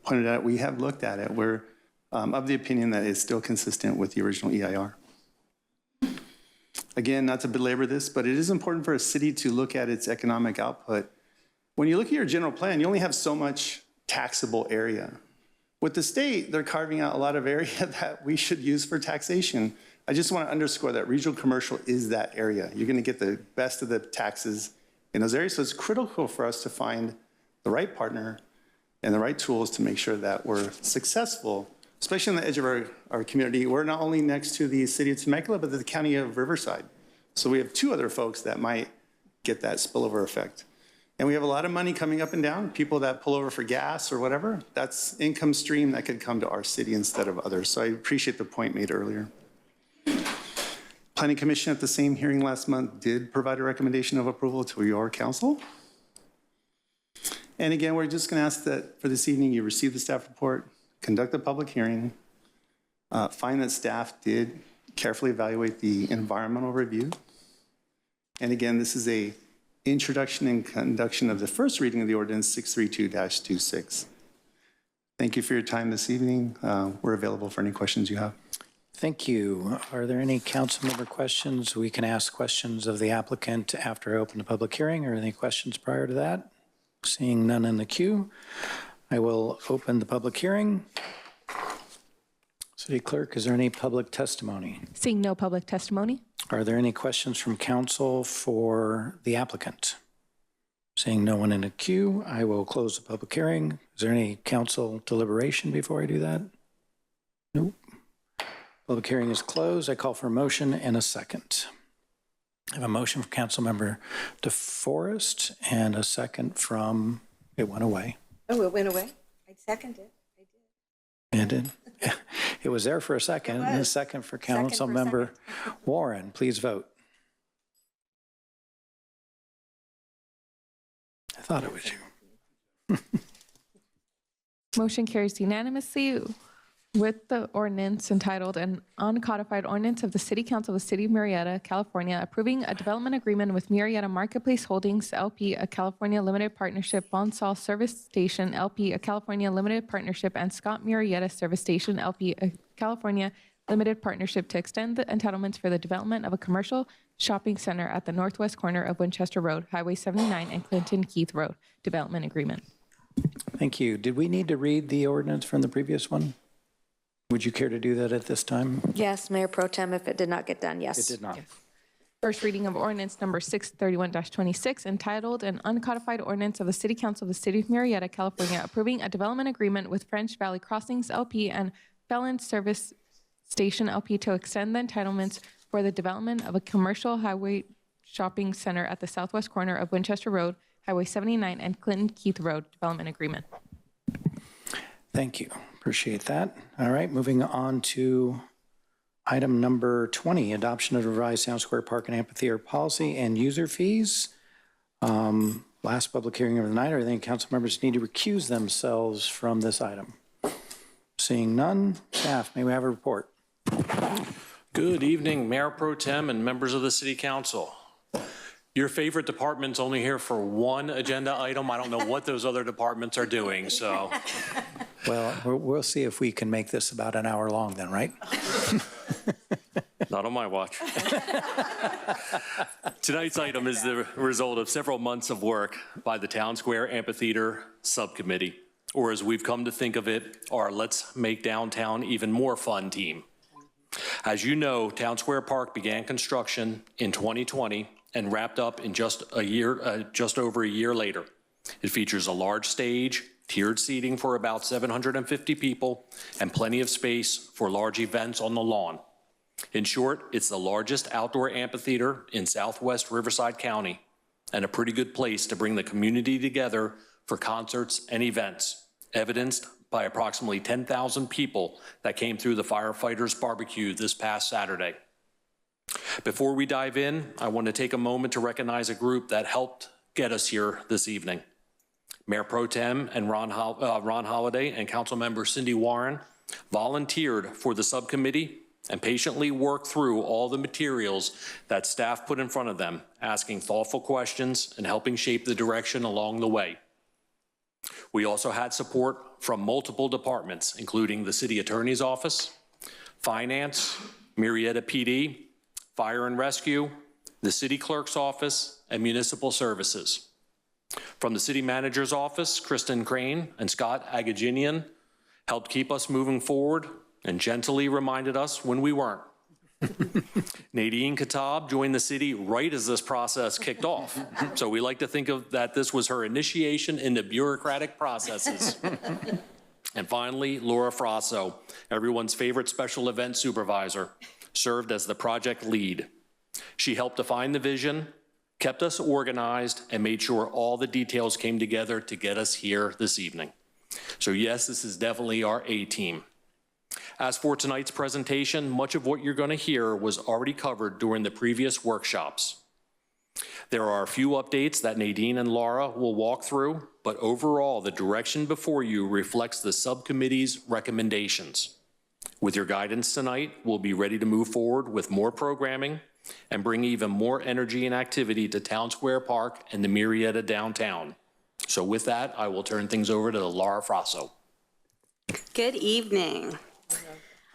pointed out. We have looked at it. We're of the opinion that it's still consistent with the original EIR. Again, not to belabor this, but it is important for a city to look at its economic output. When you look at your general plan, you only have so much taxable area. With the state, they're carving out a lot of area that we should use for taxation. I just want to underscore that regional commercial is that area. You're going to get the best of the taxes in those areas. So it's critical for us to find the right partner and the right tools to make sure that we're successful, especially on the edge of our community. We're not only next to the city of Temecula, but the county of Riverside. So we have two other folks that might get that spillover effect. And we have a lot of money coming up and down, people that pull over for gas or whatever. That's income stream that could come to our city instead of others. So I appreciate the point made earlier. Planning Commission at the same hearing last month did provide a recommendation of approval to your council. And again, we're just gonna ask that for this evening, you receive the staff report, conduct a public hearing, find that staff did carefully evaluate the environmental review. And again, this is a introduction and conduction of the first reading of the ordinance 632-26. Thank you for your time this evening. We're available for any questions you have.
Thank you. Are there any council member questions? We can ask questions of the applicant after I open the public hearing, or any questions prior to that? Seeing none in the queue, I will open the public hearing. City Clerk, is there any public testimony?
Seeing no public testimony.
Are there any questions from council for the applicant? Seeing no one in the queue, I will close the public hearing. Is there any council deliberation before I do that? Nope. Public hearing is closed. I call for a motion and a second. I have a motion from Councilmember DeForest and a second from, it went away.
Oh, it went away? I seconded it.
It did. It was there for a second, and a second for Councilmember Warren. Please vote. I thought it was you.
Motion carries unanimously, with the ordinance entitled An Uncodified Ordinance of the City Council of the City of Murrieta, California, approving a development agreement with Murrieta Marketplace Holdings LP, a California Limited Partnership, Bonsall Service Station LP, a California Limited Partnership, and Scott Murrieta Service Station LP, a California Limited Partnership to extend the entitlements for the development of a commercial shopping center at the northwest corner of Winchester Road, Highway 79, and Clinton Keith Road. Development agreement.
Thank you. Did we need to read the ordinance from the previous one? Would you care to do that at this time?
Yes, Mayor Pro Tem, if it did not get done, yes.
It did not.
First reading of ordinance number 631-26, entitled An Uncodified Ordinance of the City Council of the City of Murrieta, California, approving a development agreement with French Valley Crossings LP and Felon Service Station LP to extend the entitlements for the development of a commercial highway shopping center at the southwest corner of Winchester Road, Highway 79, and Clinton Keith Road. Development agreement.
Thank you. Appreciate that. All right, moving on to item number 20, adoption of revised Town Square Park and Amphitheater policy and user fees. Last public hearing of the night. I think council members need to recuse themselves from this item. Seeing none, staff, may we have a report?
Good evening, Mayor Pro Tem and members of the City Council. Your favorite department's only here for one agenda item. I don't know what those other departments are doing, so.
Well, we'll see if we can make this about an hour long then, right?
Not on my watch. Tonight's item is the result of several months of work by the Town Square Amphitheater Subcommittee, or as we've come to think of it, our Let's Make Downtown Even More Fun team. As you know, Town Square Park began construction in 2020 and wrapped up in just over a year later. It features a large stage, tiered seating for about 750 people, and plenty of space for large events on the lawn. In short, it's the largest outdoor amphitheater in Southwest Riverside County, and a pretty good place to bring the community together for concerts and events, evidenced by approximately 10,000 people that came through the Firefighters Barbecue this past Saturday. Before we dive in, I want to take a moment to recognize a group that helped get us here this evening. Mayor Pro Tem and Ron Holliday and Councilmember Cindy Warren volunteered for the subcommittee and patiently worked through all the materials that staff put in front of them, asking thoughtful questions and helping shape the direction along the way. We also had support from multiple departments, including the City Attorney's Office, Finance, Murrieta PD, Fire and Rescue, the City Clerk's Office, and Municipal Services. From the City Manager's Office, Kristen Crane and Scott Agajinian helped keep us moving forward and gently reminded us when we weren't. Nadine Katab joined the city right as this process kicked off. So we like to think of that this was her initiation into bureaucratic processes. And finally, Laura Frasso, everyone's favorite special event supervisor, served as the project lead. She helped define the vision, kept us organized, and made sure all the details came together to get us here this evening. So yes, this is definitely our A-team. As for tonight's presentation, much of what you're going to hear was already covered during the previous workshops. There are a few updates that Nadine and Laura will walk through, but overall, the direction before you reflects the subcommittee's recommendations. With your guidance tonight, we'll be ready to move forward with more programming and bring even more energy and activity to Town Square Park and the Murrieta downtown. So with that, I will turn things over to Laura Frasso.
Good evening.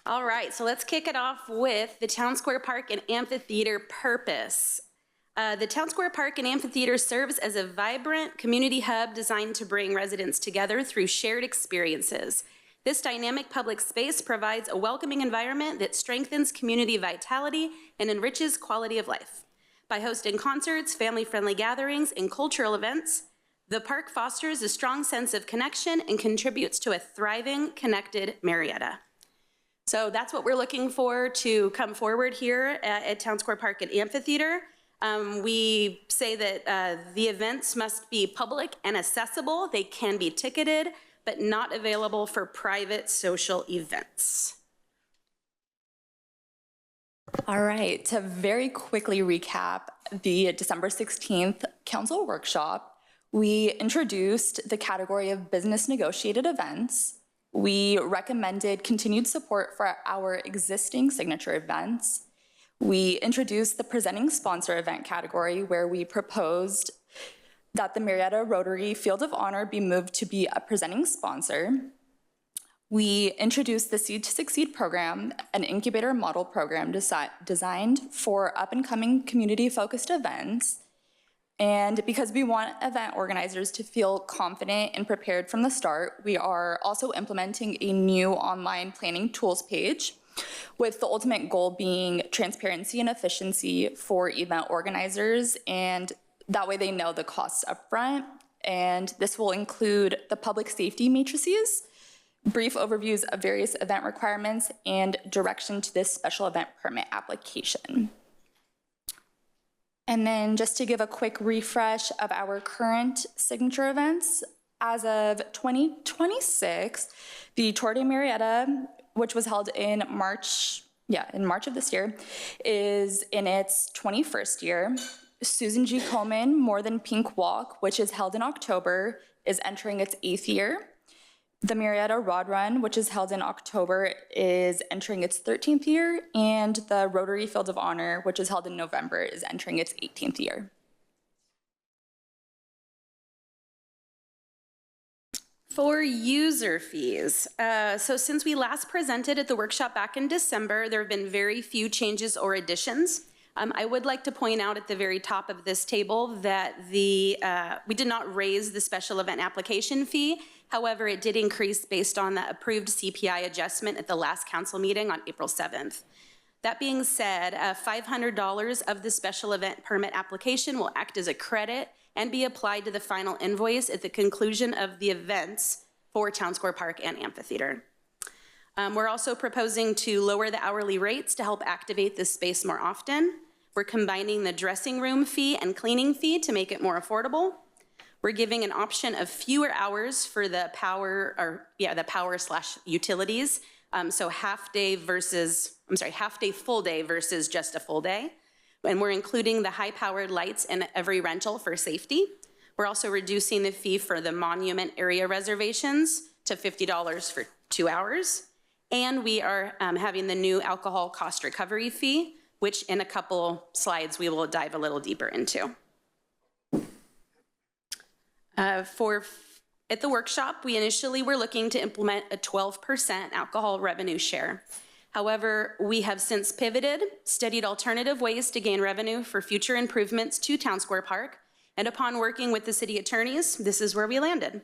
All right, so let's kick it off with the Town Square Park and Amphitheater purpose. The Town Square Park and Amphitheater serves as a vibrant community hub designed to bring residents together through shared experiences. This dynamic public space provides a welcoming environment that strengthens community vitality and enriches quality of life. By hosting concerts, family-friendly gatherings, and cultural events, the park fosters a strong sense of connection and contributes to a thriving, connected Murrieta. So that's what we're looking for to come forward here at Town Square Park and Amphitheater. We say that the events must be public and accessible. They can be ticketed, but not available for private social events.
All right, to very quickly recap the December 16th council workshop, we introduced the category of business negotiated events, we recommended continued support for our existing signature events. We introduced the presenting sponsor event category, where we proposed that the Murrieta Rotary Field of Honor be moved to be a presenting sponsor. We introduced the Seed to Succeed program, an incubator model program designed for up-and-coming community-focused events. And because we want event organizers to feel confident and prepared from the start, we are also implementing a new online planning tools page, with the ultimate goal being transparency and efficiency for event organizers, and that way they know the costs up front. And this will include the public safety matrices, brief overviews of various event requirements, and direction to this special event permit application. And then just to give a quick refresh of our current signature events, as of 2026, the Tour de Murrieta, which was held in March of this year, is in its 21st year. Susan G. Komen More Than Pink Walk, which is held in October, is entering its 8th year. The Murrieta Rod Run, which is held in October, is entering its 13th year, and the Rotary Field of Honor, which is held in November, is entering its 18th year.
For user fees, so since we last presented at the workshop back in December, there have been very few changes or additions. I would like to point out at the very top of this table that we did not raise the special event application fee. However, it did increase based on the approved CPI adjustment at the last council meeting on April 7th. That being said, $500 of the special event permit application will act as a credit and be applied to the final invoice at the conclusion of the events for Town Square Park and Amphitheater. We're also proposing to lower the hourly rates to help activate this space more often. We're combining the dressing room fee and cleaning fee to make it more affordable. We're giving an option of fewer hours for the power/utilities. So half day, full day versus just a full day. And we're including the high-powered lights in every rental for safety. We're also reducing the fee for the monument area reservations to $50 for 2 hours. And we are having the new alcohol cost recovery fee, which in a couple slides we will dive a little deeper into. At the workshop, we initially were looking to implement a 12% alcohol revenue share. However, we have since pivoted, studied alternative ways to gain revenue for future improvements to Town Square Park, and upon working with the city attorneys, this is where we landed.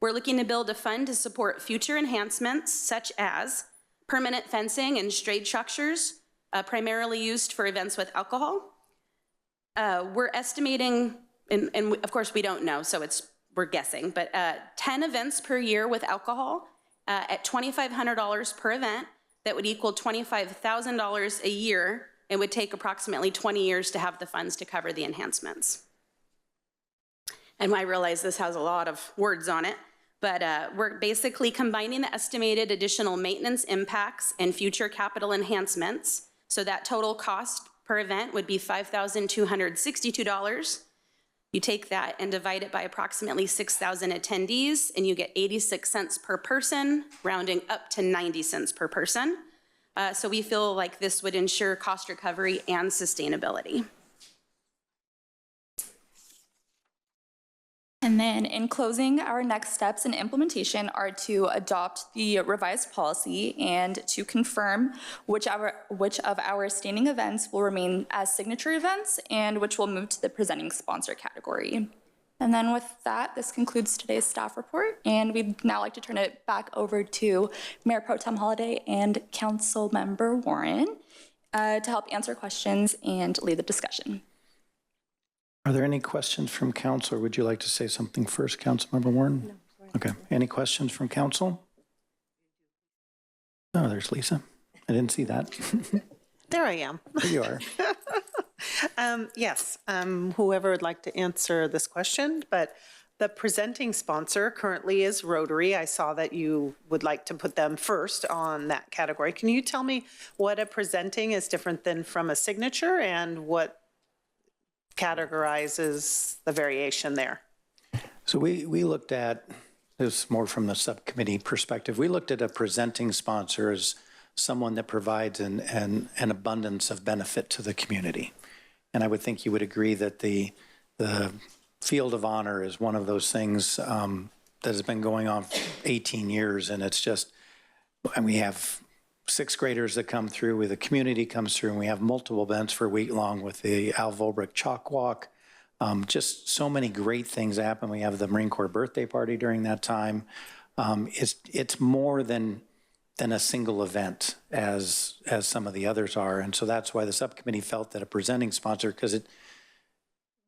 We're looking to build a fund to support future enhancements such as permanent fencing and shade structures, primarily used for events with alcohol. We're estimating, and of course we don't know, so we're guessing, but 10 events per year with alcohol at $2,500 per event. That would equal $25,000 a year. It would take approximately 20 years to have the funds to cover the enhancements. And I realize this has a lot of words on it, but we're basically combining the estimated additional maintenance impacts and future capital enhancements. So that total cost per event would be $5,262. You take that and divide it by approximately 6,000 attendees, and you get 86 cents per person, rounding up to 90 cents per person. So we feel like this would ensure cost recovery and sustainability.
And then in closing, our next steps in implementation are to adopt the revised policy and to confirm which of our standing events will remain as signature events and which will move to the presenting sponsor category. And then with that, this concludes today's staff report, and we'd now like to turn it back over to Mayor Pro Tem Holliday and Councilmember Warren to help answer questions and lead the discussion.
Are there any questions from council, or would you like to say something first, Councilmember Warren? No. Okay. Any questions from council? Oh, there's Lisa. I didn't see that.
There I am.
There you are.
Yes, whoever would like to answer this question, but the presenting sponsor currently is Rotary. I saw that you would like to put them first on that category. Can you tell me what a presenting is different than from a signature and what categorizes the variation there?
So we looked at this is more from the subcommittee perspective. We looked at a presenting sponsor as someone that provides an abundance of benefit to the community. And I would think you would agree that the Field of Honor is one of those things that has been going on for 18 years, and it's just, and we have sixth graders that come through, the community comes through, and we have multiple events for a week long with the Al Volbrick Chalk Walk. Just so many great things happen. We have the Marine Corps birthday party during that time. It's more than a single event as some of the others are. And so that's why the subcommittee felt that a presenting sponsor, because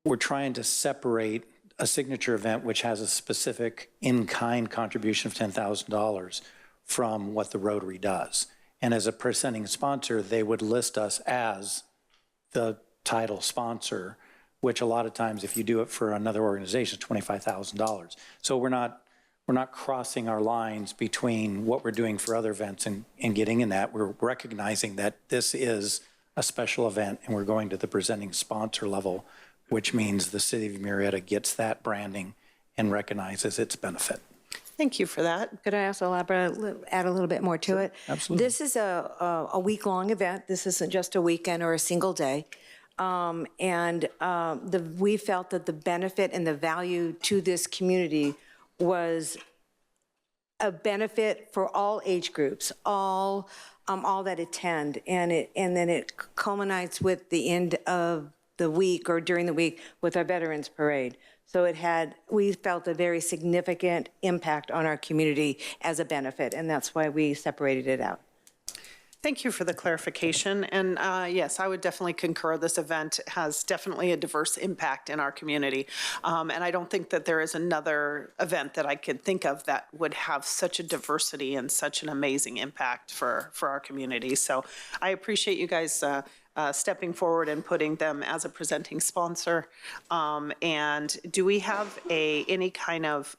we're trying to separate a signature event which has a specific in-kind contribution of $10,000 from what the Rotary does. And as a presenting sponsor, they would list us as the title sponsor, which a lot of times if you do it for another organization, it's $25,000. So we're not crossing our lines between what we're doing for other events and getting in that. We're recognizing that this is a special event and we're going to the presenting sponsor level, which means the city of Murrieta gets that branding and recognizes its benefit.
Thank you for that.
Could I also add a little bit more to it?
Absolutely.
This is a week-long event. This isn't just a weekend or a single day. We felt that the benefit and the value to this community was a benefit for all age groups, all that attend, and then it culminates with the end of the week or during the week with our Veterans Parade. So we felt a very significant impact on our community as a benefit, and that's why we separated it out.
Thank you for the clarification. And yes, I would definitely concur. This event has definitely a diverse impact in our community. And I don't think that there is another event that I could think of that would have such a diversity and such an amazing impact for our community. So I appreciate you guys stepping forward and putting them as a presenting sponsor. And do we have any kind of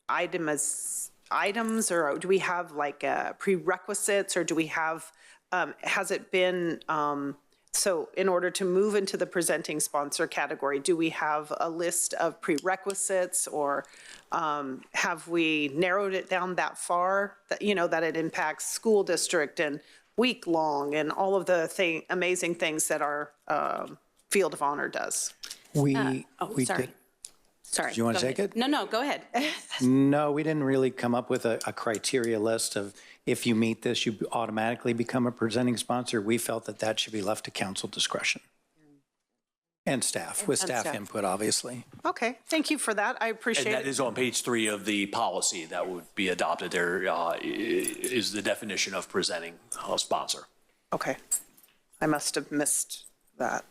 items, or do we have like prerequisites, or do we have, has it been, so in order to move into the presenting sponsor category, do we have a list of prerequisites, or have we narrowed it down that far that, that it impacts school district and week long and all of the amazing things that our Field of Honor does?
We
sorry.
did.
Sorry.
Do you want to
go
take
ahead.
it?
No, go ahead.
No, we didn't really come up with a criteria list of if you meet this, you automatically become a presenting sponsor. We felt that should be left to council discretion and staff, with staff input, obviously.
Okay, thank you for that. I appreciate it.
And that is on page 3 of the policy that would be adopted. There is the definition of presenting sponsor.
Okay, I must have missed that.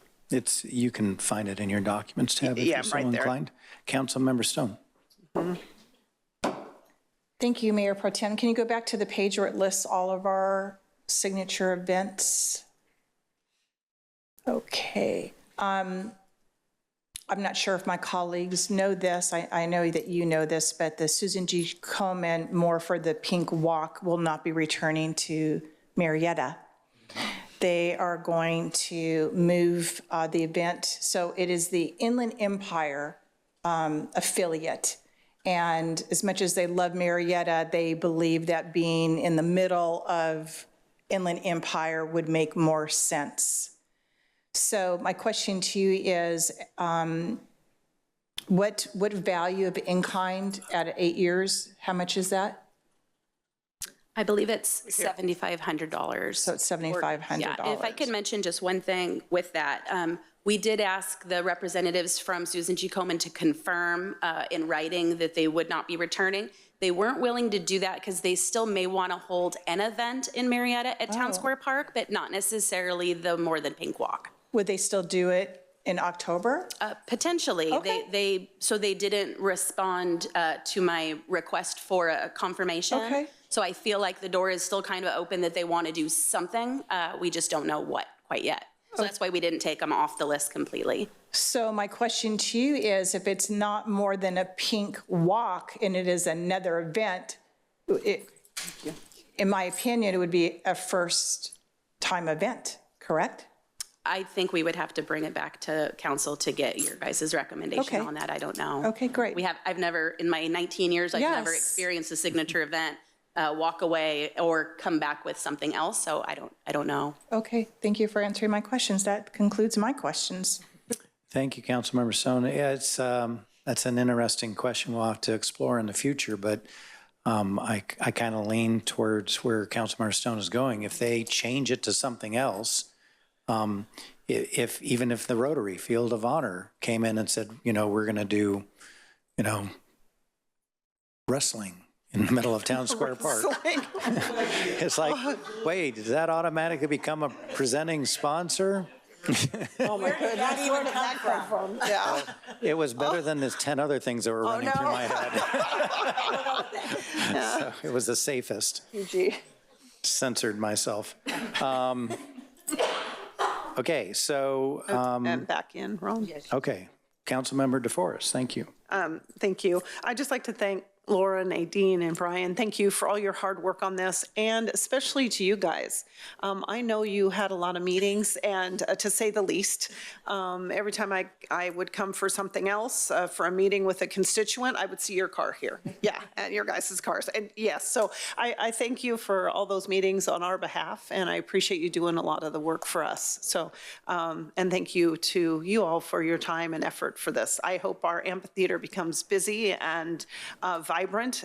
You can find it in your documents tab if
Yeah,
you're so
right there.
inclined. Councilmember Stone.
Thank you, Mayor Pro Tem. Can you go back to the page where it lists all of our signature events? Okay. I'm not sure if my colleagues know this. I know that you know this, but the Susan G. Komen More for the Pink Walk will not be returning to Murrieta. They are going to move the event. So it is the Inland Empire affiliate. And as much as they love Murrieta, they believe that being in the middle of Inland Empire would make more sense. So my question to you is, what value of in-kind at 8 years, how much is that?
I believe it's $7,500.
So it's $7,500.
Yeah, if I could mention just one thing with that. We did ask the representatives from Susan G. Komen to confirm in writing that they would not be returning. They weren't willing to do that because they still may want to hold an event in Murrieta at Town Square Park, but not necessarily the More Than Pink Walk.
Would they still do it in October?
Potentially.
Okay.
So they didn't respond to my request for a confirmation.
Okay.
So I feel like the door is still kind of open that they want to do something. We just don't know what quite yet. So that's why we didn't take them off the list completely.
So my question to you is, if it's not more than a pink walk and it is another event, in my opinion, it would be a first-time event, correct?
I think we would have to bring it back to council to get your guys' recommendation
Okay.
on that. I don't know.
Okay, great.
I've never, in my 19 years, I've never
Yes.
experienced a signature event, walk away or come back with something else, so I don't know.
Okay, thank you for answering my questions. That concludes my questions.
Thank you, Councilmember Stone. Yeah, that's an interesting question we'll have to explore in the future, but I kind of lean towards where Councilmember Stone is going. If they change it to something else, even if the Rotary Field of Honor came in and said, we're going to do, wrestling in the middle of Town Square Park. It's like, wait, does that automatically become a presenting sponsor?
Oh my goodness, where did that come from? Yeah.
It was better than the 10 other things that were running through my head. So it was the safest.
Gee.
Censored myself. Okay, so.
And back in, Ron.
Okay, Councilmember DeForest, thank you.
Thank you. I'd just like to thank Laura, Nadine, and Brian. Thank you for all your hard work on this, and especially to you guys. I know you had a lot of meetings, and to say the least, every time I would come for something else, for a meeting with a constituent, I would see your car here. Yeah, and your guys' cars. And yes, so I thank you for all those meetings on our behalf, and I appreciate you doing a lot of the work for us. So, and thank you to you all for your time and effort for this. I hope our amphitheater becomes busy and vibrant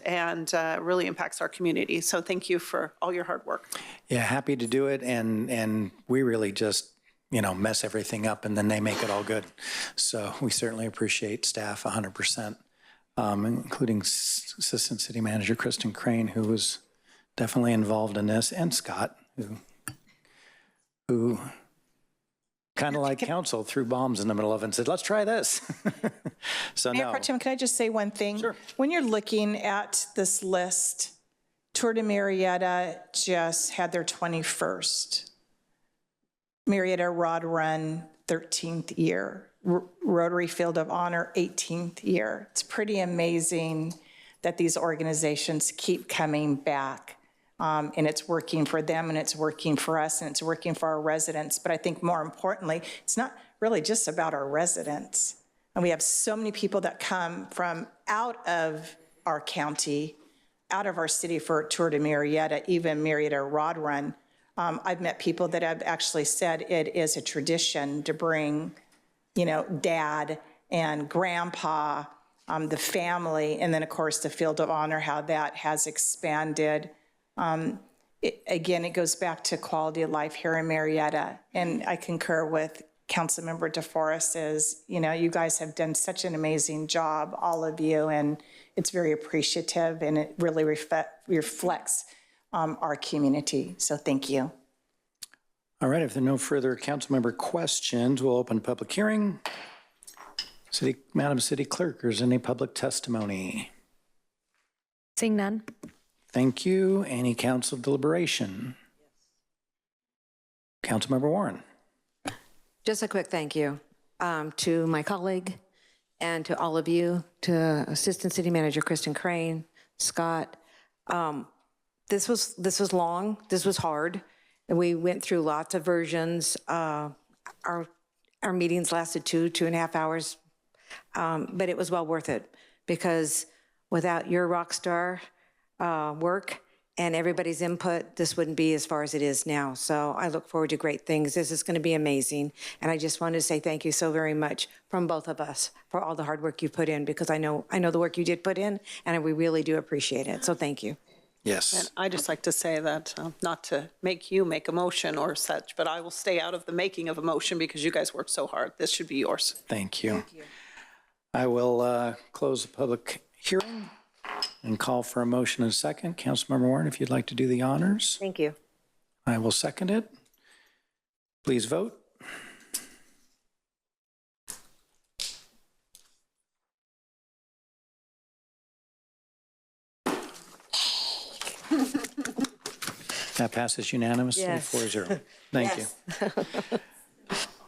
and really impacts our community. So thank you for all your hard work.
Yeah, happy to do it, and we really just, mess everything up, and then they make it all good. So we certainly appreciate staff 100%, including Assistant City Manager Kristen Crane, who was definitely involved in this, and Scott, who kind of like council threw bombs in the middle of it and said, let's try this. So
Mayor
no.
Pro Tem, can I just say one thing?
Sure.
When you're looking at this list, Tour de Murrieta just had their 21st. Murrieta Rod Run, 13th year. Rotary Field of Honor, 18th year. It's pretty amazing that these organizations keep coming back. And it's working for them, and it's working for us, and it's working for our residents. But I think more importantly, it's not really just about our residents. And we have so many people that come from out of our county, out of our city for Tour de Murrieta, even Murrieta Rod Run. I've met people that have actually said it is a tradition to bring, dad and grandpa, the family, and then of course the Field of Honor, how that has expanded. Again, it goes back to quality of life here in Murrieta, and I concur with Councilmember DeForest is, you guys have done such an amazing job, all of you, and it's very appreciative, and it really reflects our community. So thank you.
All right, if there are no further councilmember questions, we'll open public hearing. Madam City Clerk, is there any public testimony?
Seeing none.
Thank you. Any council deliberation? Councilmember Warren.
Just a quick thank you to my colleague and to all of you, to Assistant City Manager Kristen Crane, Scott. This was long, this was hard, and we went through lots of versions. Our meetings lasted 2.5 hours, but it was well worth it, because without your rock star work and everybody's input, this wouldn't be as far as it is now. So I look forward to great things. This is going to be amazing. And I just wanted to say thank you so very much from both of us for all the hard work you put in, because I know the work you did put in, and we really do appreciate it. So thank you.
Yes.
And I just like to say that, not to make you make a motion or such, but I will stay out of the making of a motion because you guys worked so hard. This should be yours.
Thank you. Thank you. I will close the public hearing and call for a motion in a second. Councilmember Warren, if you'd like to do the honors.
Thank you.
I will second it. Please vote. That passes unanimously,
Yes.
4-0. Thank you.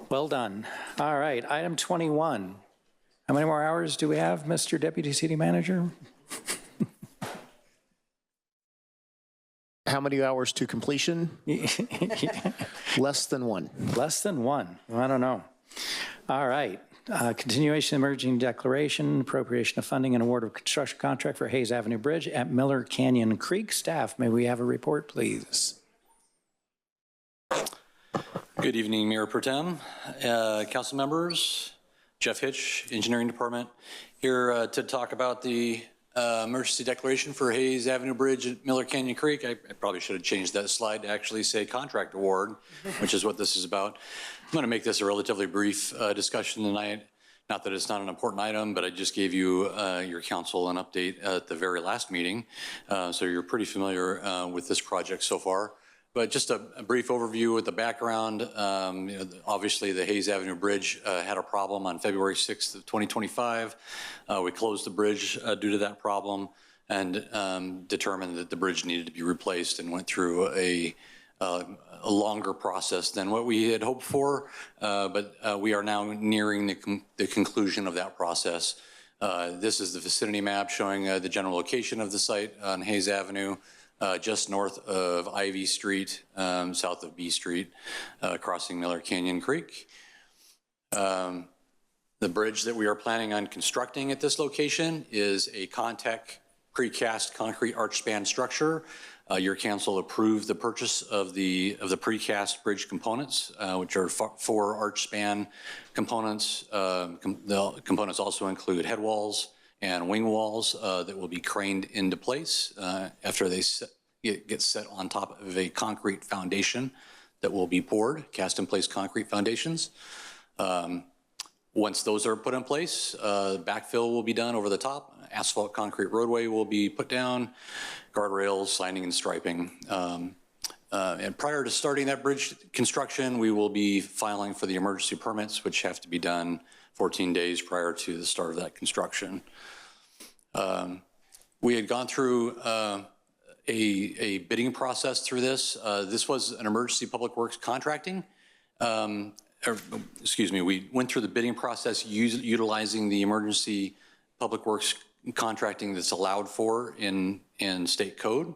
Well done. All right, item 21. How many more hours do we have, Mr. Deputy City Manager?
How many hours to completion? Less than one.
Less than one. I don't know. All right. Continuation of emerging declaration, appropriation of funding and award of construction contract for Hayes Avenue Bridge at Miller Canyon Creek. Staff, may we have a report, please?
Good evening, Mayor Pro Tem, council members, Jeff Hitch, Engineering Department, here to talk about the emergency declaration for Hayes Avenue Bridge at Miller Canyon Creek. I probably should have changed that slide to actually say contract award, which is what this is about. I'm going to make this a relatively brief discussion tonight. Not that it's not an important item, but I just gave you, your council, an update at the very last meeting. So you're pretty familiar with this project so far. But just a brief overview with the background. You know, obviously, the Hayes Avenue Bridge had a problem on February 6th of 2025. We closed the bridge due to that problem and determined that the bridge needed to be replaced and went through a longer process than what we had hoped for. But we are now nearing the conclusion of that process. This is the vicinity map showing the general location of the site on Hayes Avenue. Just north of Ivy Street, south of B Street, crossing Miller Canyon Creek. The bridge that we are planning on constructing at this location is a Contech precast concrete arch span structure. Your council approved the purchase of the precast bridge components, which are 4 arch span components. The components also include head walls and wing walls that will be craned into place after they get set on top of a concrete foundation that will be poured, cast in place concrete foundations. Once those are put in place, backfill will be done over the top. Asphalt concrete roadway will be put down, guardrails, signing and striping. And prior to starting that bridge construction, we will be filing for the emergency permits, which have to be done 14 days prior to the start of that construction. We had gone through a bidding process through this. This was an emergency public works contracting. We went through the bidding process utilizing the emergency public works contracting that's allowed for in state code.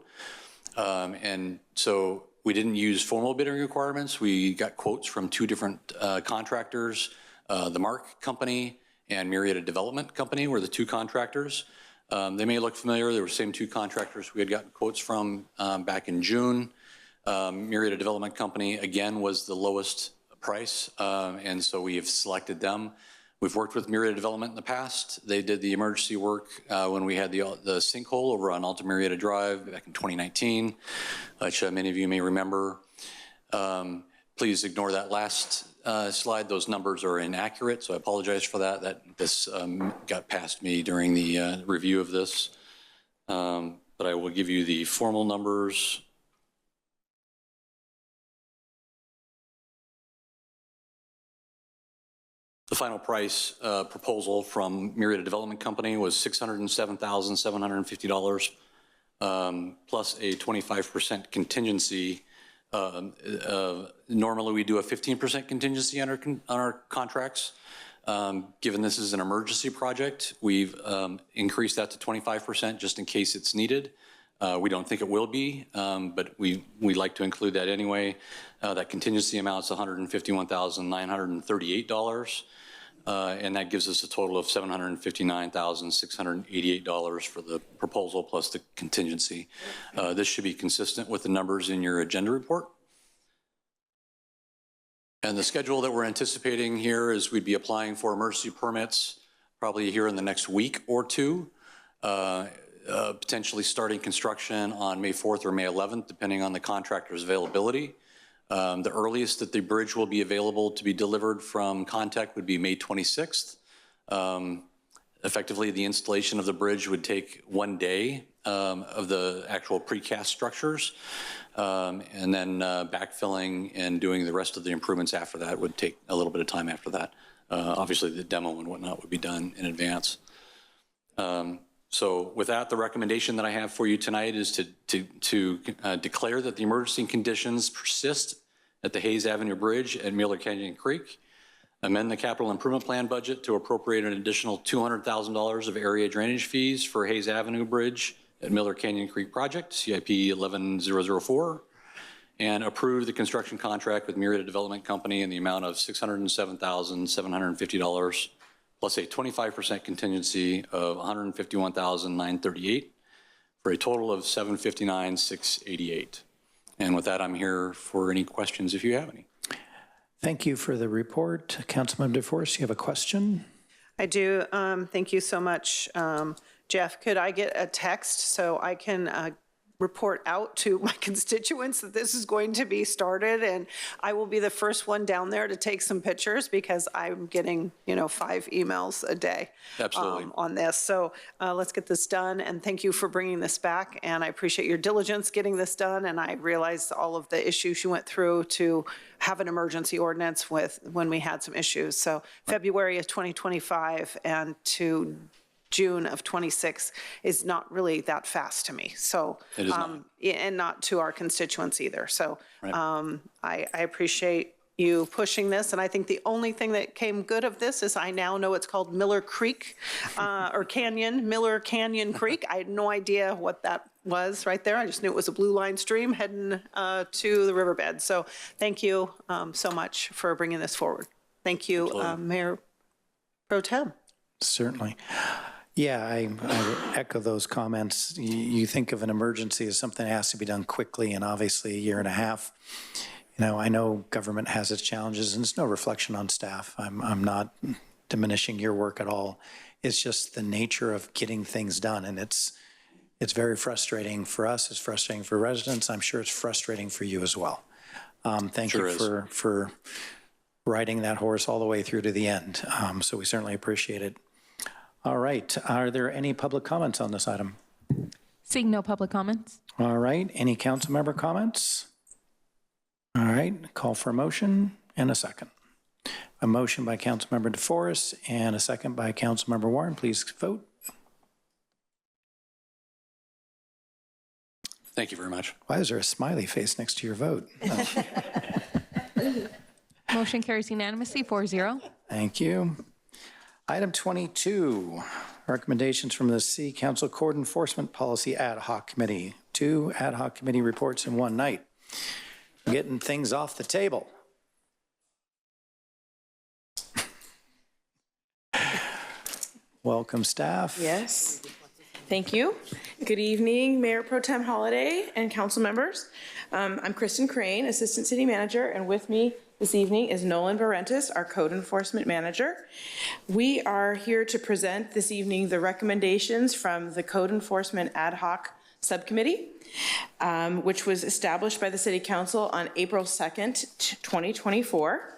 And so we didn't use formal bidding requirements. We got quotes from 2 different contractors. The Mark Company and Murrieta Development Company were the 2 contractors. They may look familiar. They were the same 2 contractors we had gotten quotes from back in June. Murrieta Development Company, again, was the lowest price, and so we have selected them. We've worked with Murrieta Development in the past. They did the emergency work when we had the sinkhole over on Alta Murrieta Drive back in 2019, which many of you may remember. Please ignore that last slide. Those numbers are inaccurate, so I apologize for that. This got past me during the review of this, but I will give you the formal numbers. The final price proposal from Murrieta Development Company was $607,750 plus a 25% contingency. Normally we do a 15% contingency on our contracts. Given this is an emergency project, we've increased that to 25% just in case it's needed. We don't think it will be, but we like to include that anyway. That contingency amount is $151,938. And that gives us a total of $759,688 for the proposal plus the contingency. This should be consistent with the numbers in your agenda report. And the schedule that we're anticipating here is we'd be applying for emergency permits probably here in the next week or 2, potentially starting construction on May 4th or May 11th, depending on the contractor's availability. The earliest that the bridge will be available to be delivered from Contech would be May 26th. Effectively, the installation of the bridge would take 1 day of the actual precast structures, and then backfilling and doing the rest of the improvements after that would take a little bit of time after that. Obviously, the demo and whatnot would be done in advance. So with that, the recommendation that I have for you tonight is to declare that the emergency conditions persist at the Hayes Avenue Bridge at Miller Canyon Creek, amend the capital improvement plan budget to appropriate an additional $200,000 of area drainage fees for Hayes Avenue Bridge at Miller Canyon Creek Project, CIP 11004, and approve the construction contract with Murrieta Development Company in the amount of $607,750 plus a 25% contingency of $151,938 for a total of $759,688. And with that, I'm here for any questions if you have any.
Thank you for the report. Councilmember DeForest, you have a question?
I do. Thank you so much, Jeff. Could I get a text so I can report out to my constituents that this is going to be started? And I will be the first one down there to take some pictures because I'm getting, 5 emails a day on this. So let's get this done. And thank you for bringing this back. And I appreciate your diligence getting this done. And I realize all of the issues you went through to have an emergency ordinance when we had some issues. So February of 2025 and to June of 26 is not really that fast to me. So,
it is not.
And not to our constituents either. So
Right.
I appreciate you pushing this. And I think the only thing that came good of this is I now know it's called Miller Creek or Miller Canyon Creek. I had no idea what that was right there. I just knew it was a blue line stream heading to the riverbed. So thank you so much for bringing this forward. Thank you, Mayor Pro Tem.
Certainly. Yeah, I echo those comments. You think of an emergency as something that has to be done quickly, and obviously a year and a half. I know government has its challenges, and it's no reflection on staff. I'm not diminishing your work at all. It's just the nature of getting things done, and it's very frustrating for us. It's frustrating for residents. I'm sure it's frustrating for you as well. Thank you for riding that horse all the way through to the end. So we certainly appreciate it. All right. Are there any public comments on this item?
Seeing no public comments.
All right. Any council member comments? All right. Call for a motion and a second. A motion by Councilmember DeForest and a second by Councilmember Warren. Please vote.
Thank you very much.
Why is there a smiley face next to your vote?
Motion carries unanimously 4-0.
Thank you. Item 22, recommendations from the City Council Code Enforcement Policy Ad Hoc Committee. 2 ad hoc committee reports in one night. Getting things off the table. Welcome, staff.
Yes. Thank you. Good evening, Mayor Pro Tem Holliday and council members. I'm Kristen Crane, Assistant City Manager, and with me this evening is Nolan Barentis, our Code Enforcement Manager. We are here to present this evening the recommendations from the Code Enforcement Ad Hoc Subcommittee, which was established by the City Council on April 2nd, 2024.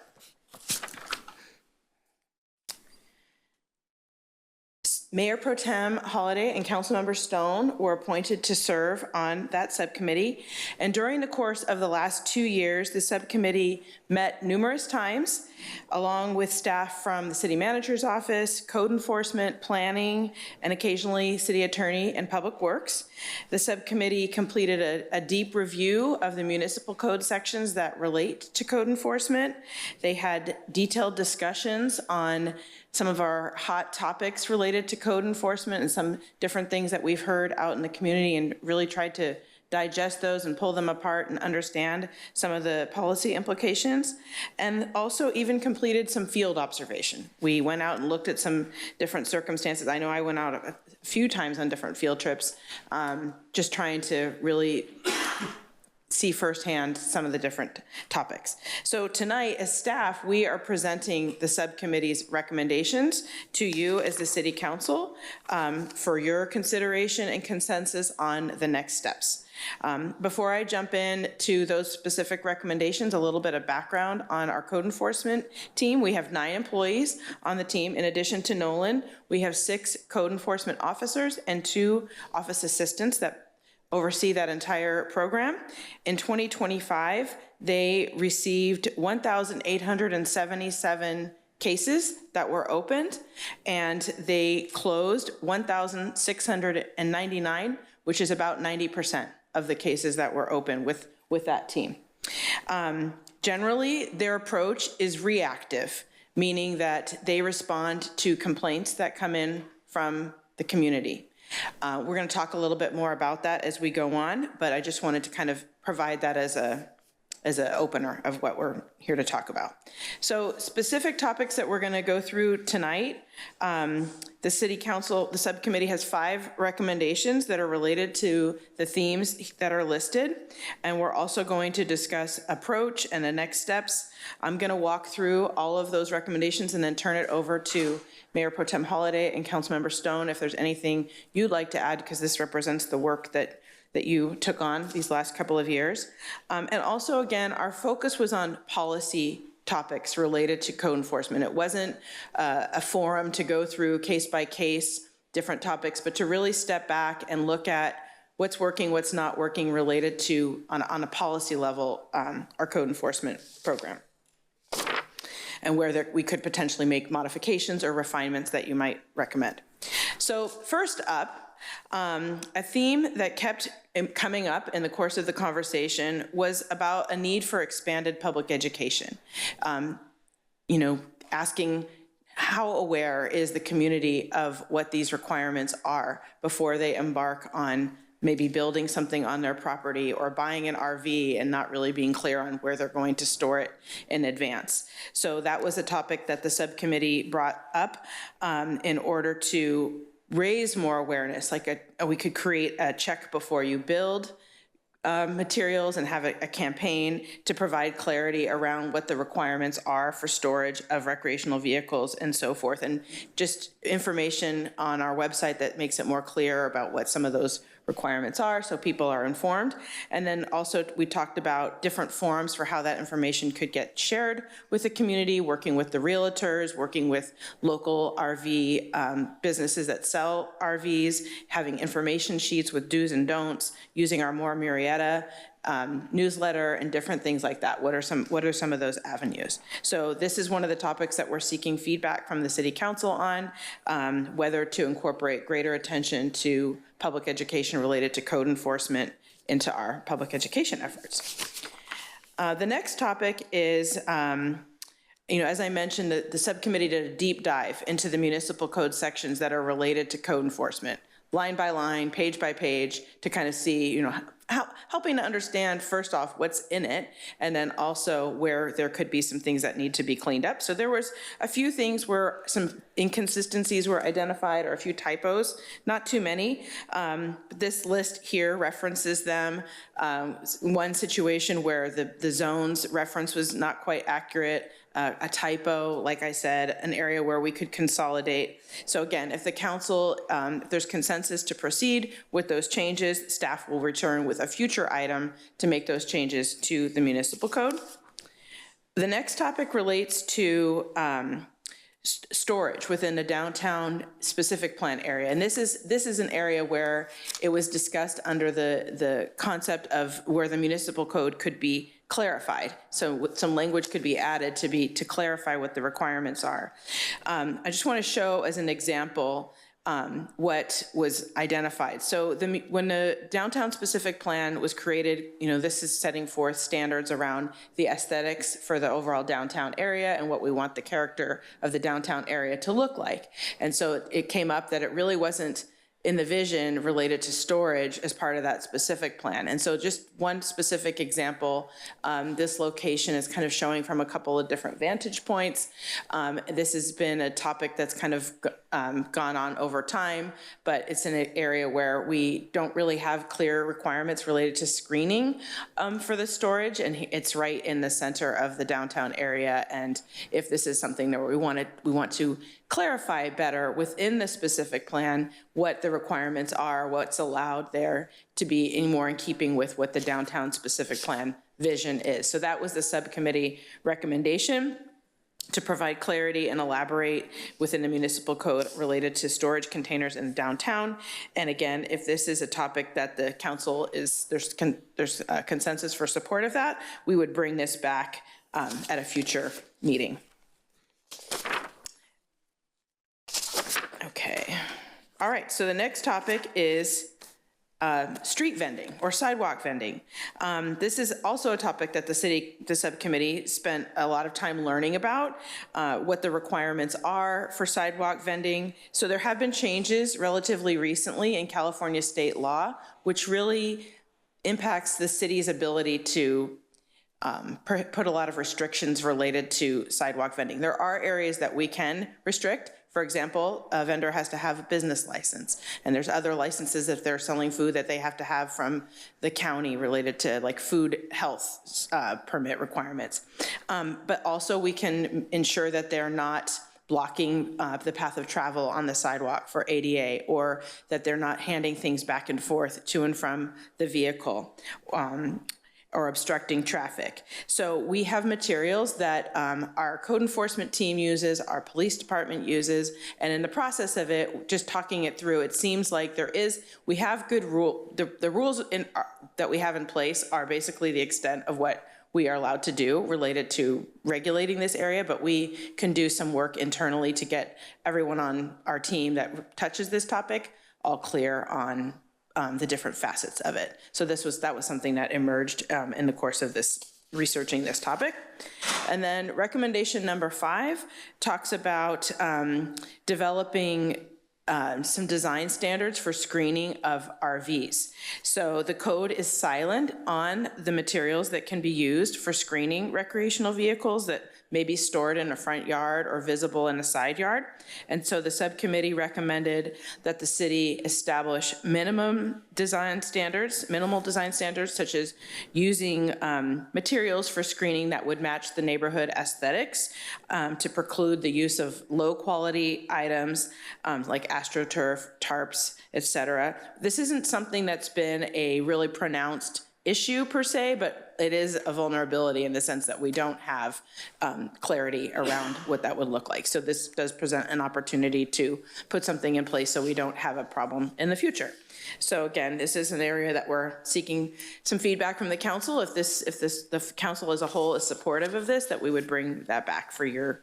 Mayor Pro Tem Holliday and Councilmember Stone were appointed to serve on that subcommittee. And during the course of the last 2 years, the subcommittee met numerous times, along with staff from the city manager's office, code enforcement, planning, and occasionally city attorney and public works. The subcommittee completed a deep review of the municipal code sections that relate to code enforcement. They had detailed discussions on some of our hot topics related to code enforcement and some different things that we've heard out in the community, and really tried to digest those and pull them apart and understand some of the policy implications, and also even completed some field observation. We went out and looked at some different circumstances. I know I went out a few times on different field trips, just trying to really see firsthand some of the different topics. So tonight, as staff, we are presenting the subcommittee's recommendations to you as the City Council for your consideration and consensus on the next steps. Before I jump in to those specific recommendations, a little bit of background on our code enforcement team. We have 9 employees on the team. In addition to Nolan, we have 6 code enforcement officers and 2 office assistants that oversee that entire program. In 2025, they received 1,877 cases that were opened, and they closed 1,699, which is about 90% of the cases that were open with that team. Generally, their approach is reactive, meaning that they respond to complaints that come in from the community. We're going to talk a little bit more about that as we go on, but I just wanted to kind of provide that as an opener of what we're here to talk about. So specific topics that we're going to go through tonight, the City Council, the subcommittee has 5 recommendations that are related to the themes that are listed, and we're also going to discuss approach and the next steps. I'm going to walk through all of those recommendations and then turn it over to Mayor Pro Tem Holliday and Councilmember Stone if there's anything you'd like to add, because this represents the work that you took on these last couple of years. And also, again, our focus was on policy topics related to code enforcement. It wasn't a forum to go through case by case different topics, but to really step back and look at what's working, what's not working related to, on a policy level, our code enforcement program, and where we could potentially make modifications or refinements that you might recommend. So first up, a theme that kept coming up in the course of the conversation was about a need for expanded public education. Asking how aware is the community of what these requirements are before they embark on maybe building something on their property or buying an RV and not really being clear on where they're going to store it in advance. So that was a topic that the subcommittee brought up in order to raise more awareness. We could create a check before you build materials and have a campaign to provide clarity around what the requirements are for storage of recreational vehicles and so forth, and just information on our website that makes it more clear about what some of those requirements are so people are informed. And then also we talked about different forums for how that information could get shared with the community, working with the realtors, working with local RV businesses that sell RVs, having information sheets with do's and don'ts, using our More Murrieta newsletter and different things like that. What are some of those avenues? So this is one of the topics that we're seeking feedback from the City Council on, whether to incorporate greater attention to public education related to code enforcement into our public education efforts. The next topic is, as I mentioned, the subcommittee did a deep dive into the municipal code sections that are related to code enforcement, line by line, page by page, to kind of see, helping to understand, first off, what's in it, and then also where there could be some things that need to be cleaned up. So there was a few things where some inconsistencies were identified, or a few typos, not too many. This list here references them. One situation where the zones reference was not quite accurate, a typo, like I said, an area where we could consolidate. So again, if the council, if there's consensus to proceed with those changes, staff will return with a future item to make those changes to the municipal code. The next topic relates to storage within the downtown specific plan area. And this is an area where it was discussed under the concept of where the municipal code could be clarified. So some language could be added to clarify what the requirements are. I just want to show as an example what was identified. So when the downtown specific plan was created, this is setting forth standards around the aesthetics for the overall downtown area and what we want the character of the downtown area to look like. And so it came up that it really wasn't in the vision related to storage as part of that specific plan. And so just one specific example, this location is kind of showing from a couple of different vantage points. This has been a topic that's kind of gone on over time, but it's in an area where we don't really have clear requirements related to screening for the storage, and it's right in the center of the downtown area. And if this is something that we want to clarify better within the specific plan what the requirements are, what's allowed there to be more in keeping with what the downtown specific plan vision is. So that was the subcommittee recommendation, to provide clarity and elaborate within the municipal code related to storage containers in downtown. And again, if this is a topic that the council there's consensus for support of that, we would bring this back at a future meeting. Okay. All right, so the next topic is street vending or sidewalk vending. This is also a topic that the subcommittee spent a lot of time learning about, what the requirements are for sidewalk vending. So there have been changes relatively recently in California state law, which really impacts the city's ability to put a lot of restrictions related to sidewalk vending. There are areas that we can restrict. For example, a vendor has to have a business license, and there's other licenses if they're selling food that they have to have from the county related to like food health permit requirements. But also we can ensure that they're not blocking the path of travel on the sidewalk for ADA, or that they're not handing things back and forth to and from the vehicle. Or obstructing traffic. So we have materials that our code enforcement team uses, our police department uses, and in the process of it, just talking it through, it seems like we have good the rules that we have in place are basically the extent of what we are allowed to do related to regulating this area, but we can do some work internally to get everyone on our team that touches this topic all clear on the different facets of it. So that was something that emerged in the course of researching this topic. And then recommendation number 5 talks about developing some design standards for screening of RVs. So the code is silent on the materials that can be used for screening recreational vehicles that may be stored in a front yard or visible in a side yard. And so the subcommittee recommended that the city establish minimal design standards, such as using materials for screening that would match the neighborhood aesthetics, to preclude the use of low quality items like AstroTurf, tarps, etc. This isn't something that's been a really pronounced issue per se, but it is a vulnerability in the sense that we don't have clarity around what that would look like. So this does present an opportunity to put something in place so we don't have a problem in the future. So again, this is an area that we're seeking some feedback from the council. If the council as a whole is supportive of this, that we would bring that back for your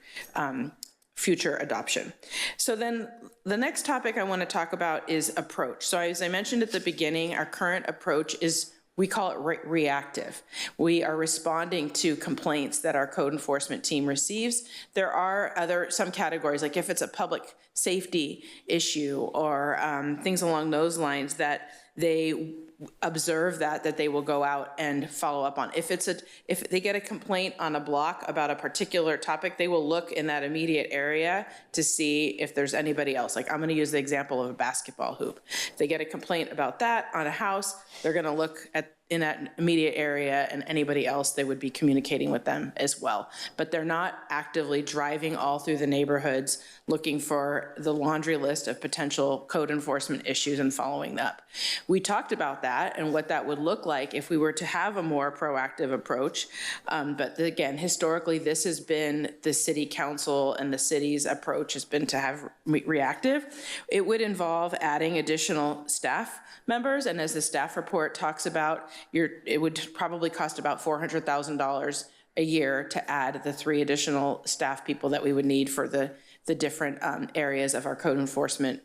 future adoption. So then the next topic I want to talk about is approach. So as I mentioned at the beginning, our current approach is, we call it reactive. We are responding to complaints that our code enforcement team receives. There are some categories, like if it's a public safety issue or things along those lines that they observe that they will go out and follow up on. If they get a complaint on a block about a particular topic, they will look in that immediate area to see if there's anybody else. Like I'm going to use the example of a basketball hoop. If they get a complaint about that on a house, they're going to look in that immediate area, and anybody else, they would be communicating with them as well. But they're not actively driving all through the neighborhoods looking for the laundry list of potential code enforcement issues and following up. We talked about that and what that would look like if we were to have a more proactive approach. But again, historically, this has been the city council and the city's approach has been to have reactive. It would involve adding additional staff members, and as the staff report talks about, it would probably cost about $400,000 a year to add the 3 additional staff people that we would need for the different areas of our code enforcement,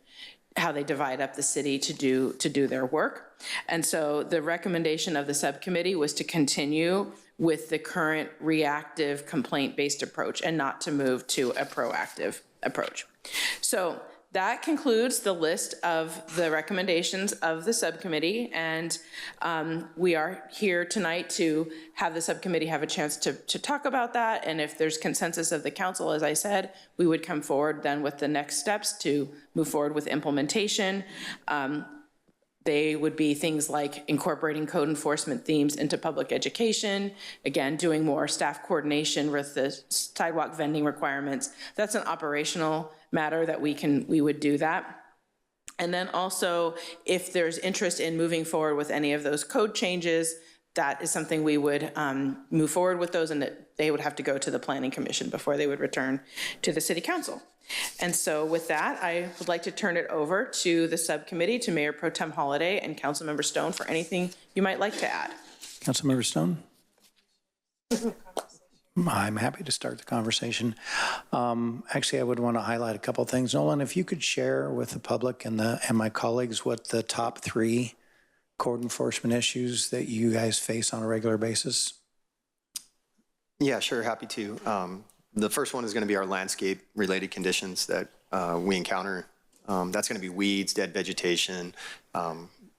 how they divide up the city to do their work. And so the recommendation of the subcommittee was to continue with the current reactive complaint-based approach and not to move to a proactive approach. So that concludes the list of the recommendations of the subcommittee, and we are here tonight to have the subcommittee have a chance to talk about that, and if there's consensus of the council, as I said, we would come forward then with the next steps to move forward with implementation. They would be things like incorporating code enforcement themes into public education, again, doing more staff coordination with the sidewalk vending requirements. That's an operational matter that we would do that. And then also, if there's interest in moving forward with any of those code changes, that is something we would move forward with those, and that they would have to go to the Planning Commission before they would return to the City Council. And so with that, I would like to turn it over to the subcommittee, to Mayor Pro Tem Holliday and Councilmember Stone for anything you might like to add.
Councilmember Stone? I'm happy to start the conversation. Actually, I would want to highlight a couple things. Nolan, if you could share with the public and my colleagues what the top 3 code enforcement issues that you guys face on a regular basis?
Yeah, sure, happy to. The first one is going to be our landscape-related conditions that we encounter. That's going to be weeds, dead vegetation,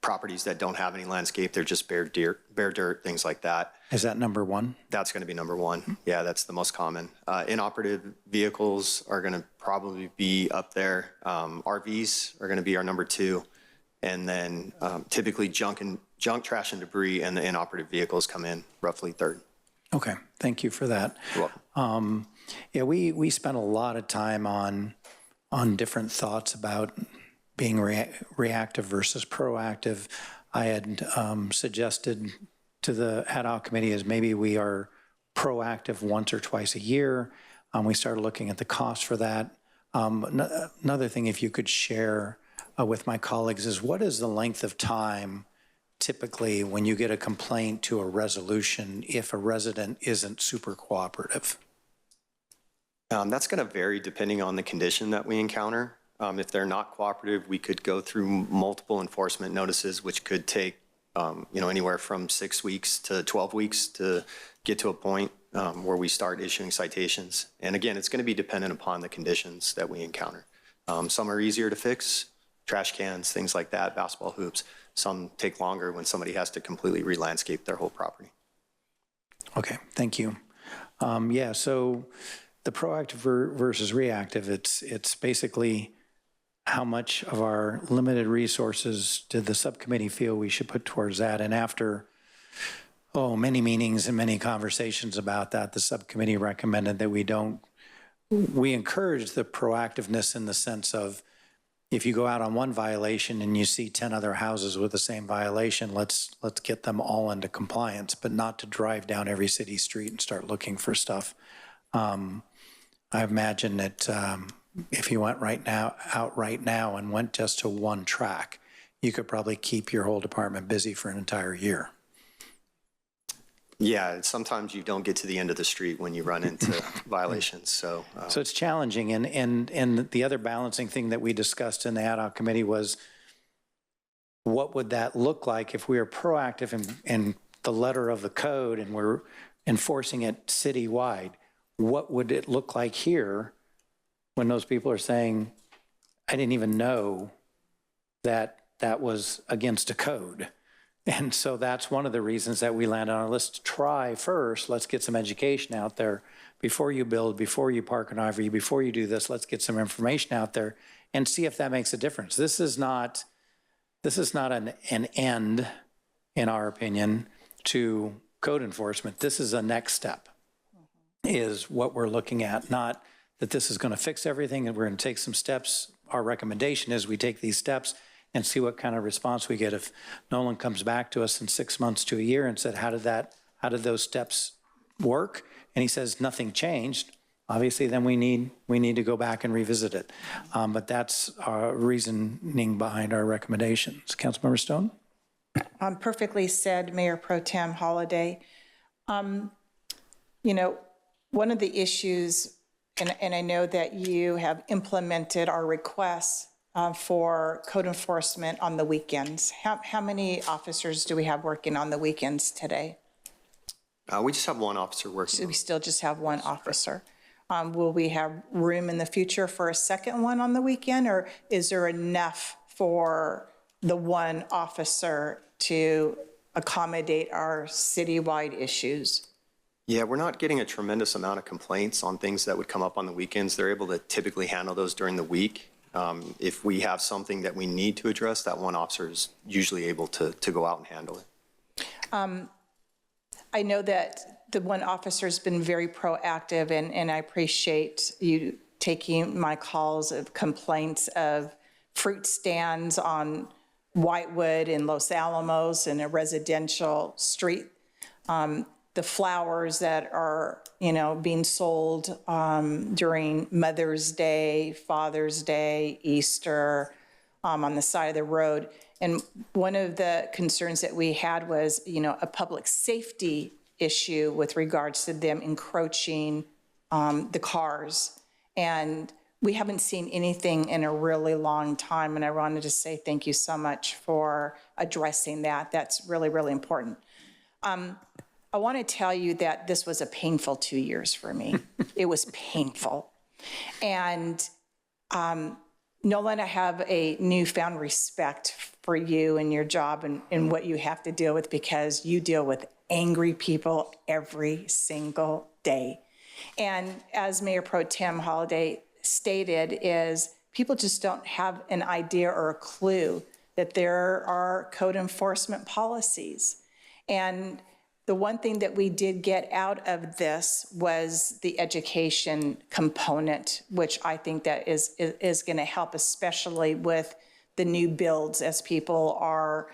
properties that don't have any landscape, they're just bare dirt, things like that.
Is that number one?
That's going to be number one. Yeah, that's the most common. Inoperative vehicles are going to probably be up there. RVs are going to be our number two. And then typically junk, trash, and debris and the inoperative vehicles come in roughly third.
Okay, thank you for that.
You're welcome.
Yeah, we spent a lot of time on different thoughts about being reactive versus proactive. I had suggested to the ad hoc committee is maybe we are proactive once or twice a year. We started looking at the cost for that. Another thing, if you could share with my colleagues, is what is the length of time typically when you get a complaint to a resolution if a resident isn't super cooperative?
That's going to vary depending on the condition that we encounter. If they're not cooperative, we could go through multiple enforcement notices, which could take anywhere from 6 weeks to 12 weeks to get to a point where we start issuing citations. And again, it's going to be dependent upon the conditions that we encounter. Some are easier to fix, trash cans, things like that, basketball hoops. Some take longer when somebody has to completely re-landscape their whole property.
Okay, thank you. Yeah, so the proactive versus reactive, it's basically how much of our limited resources did the subcommittee feel we should put towards that? And after, many meetings and many conversations about that, the subcommittee recommended that we encourage the proactiveness in the sense of, if you go out on one violation and you see 10 other houses with the same violation, let's get them all into compliance, but not to drive down every city street and start looking for stuff. I imagine that if you went out right now and went just to one track, you could probably keep your whole department busy for an entire year.
Yeah, sometimes you don't get to the end of the street when you run into violations. So
it's challenging. And the other balancing thing that we discussed in the ad hoc committee was, what would that look like if we are proactive in the letter of the code and we're enforcing it citywide? What would it look like here when those people are saying, I didn't even know that that was against a code? And so that's one of the reasons that we landed on, let's try first, let's get some education out there before you build, before you park an RV, before you do this, let's get some information out there and see if that makes a difference. This is not an end, in our opinion, to code enforcement. This is a next step, is what we're looking at, not that this is going to fix everything and we're going to take some steps. Our recommendation is we take these steps and see what kind of response we get. If Nolan comes back to us in 6 months to a year and said, how did those steps work? And he says nothing changed, obviously then we need to go back and revisit it. But that's our reasoning behind our recommendations. Councilmember Stone?
Perfectly said, Mayor Pro Tem Holliday. One of the issues, and I know that you have implemented our requests for code enforcement on the weekends. How many officers do we have working on the weekends today?
We just have one officer working.
So we still just have one officer. Will we have room in the future for a second one on the weekend, or is there enough for the one officer to accommodate our citywide issues?
Yeah, we're not getting a tremendous amount of complaints on things that would come up on the weekends. They're able to typically handle those during the week. If we have something that we need to address, that one officer is usually able to go out and handle it.
I know that the one officer has been very proactive, and I appreciate you taking my calls of complaints of fruit stands on Whitewood and Los Alamos in a residential street. The flowers that are, being sold during Mother's Day, Father's Day, Easter, on the side of the road. And one of the concerns that we had was, a public safety issue with regards to them encroaching the cars. And we haven't seen anything in a really long time, and I wanted to say thank you so much for addressing that. That's really, really important. I want to tell you that this was a painful 2 years for me. It was painful. And Nolan, I have a newfound respect for you and your job and what you have to deal with, because you deal with angry people every single day. And as Mayor Pro Tem Holliday stated, is people just don't have an idea or a clue that there are code enforcement policies. And the one thing that we did get out of this was the education component, which I think that is going to help, especially with the new builds, as people are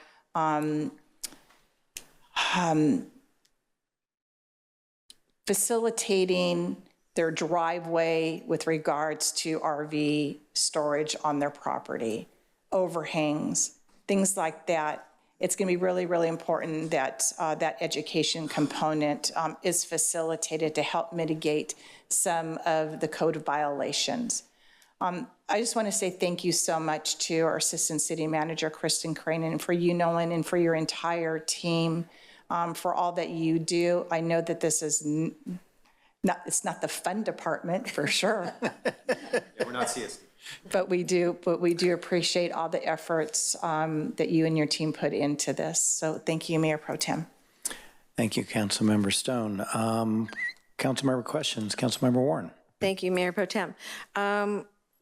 facilitating their driveway with regards to RV storage on their property, overhangs, things like that. It's going to be really, really important that that education component is facilitated to help mitigate some of the code violations. I just want to say thank you so much to our Assistant City Manager, Kristen Crane, and for you, Nolan, and for your entire team for all that you do. I know that this is it's not the fun department for sure.
Yeah, we're not CSD.
But we do appreciate all the efforts that you and your team put into this. So thank you, Mayor Pro Tem.
Thank you, Councilmember Stone. Councilmember questions. Councilmember Warren.
Thank you, Mayor Pro Tem.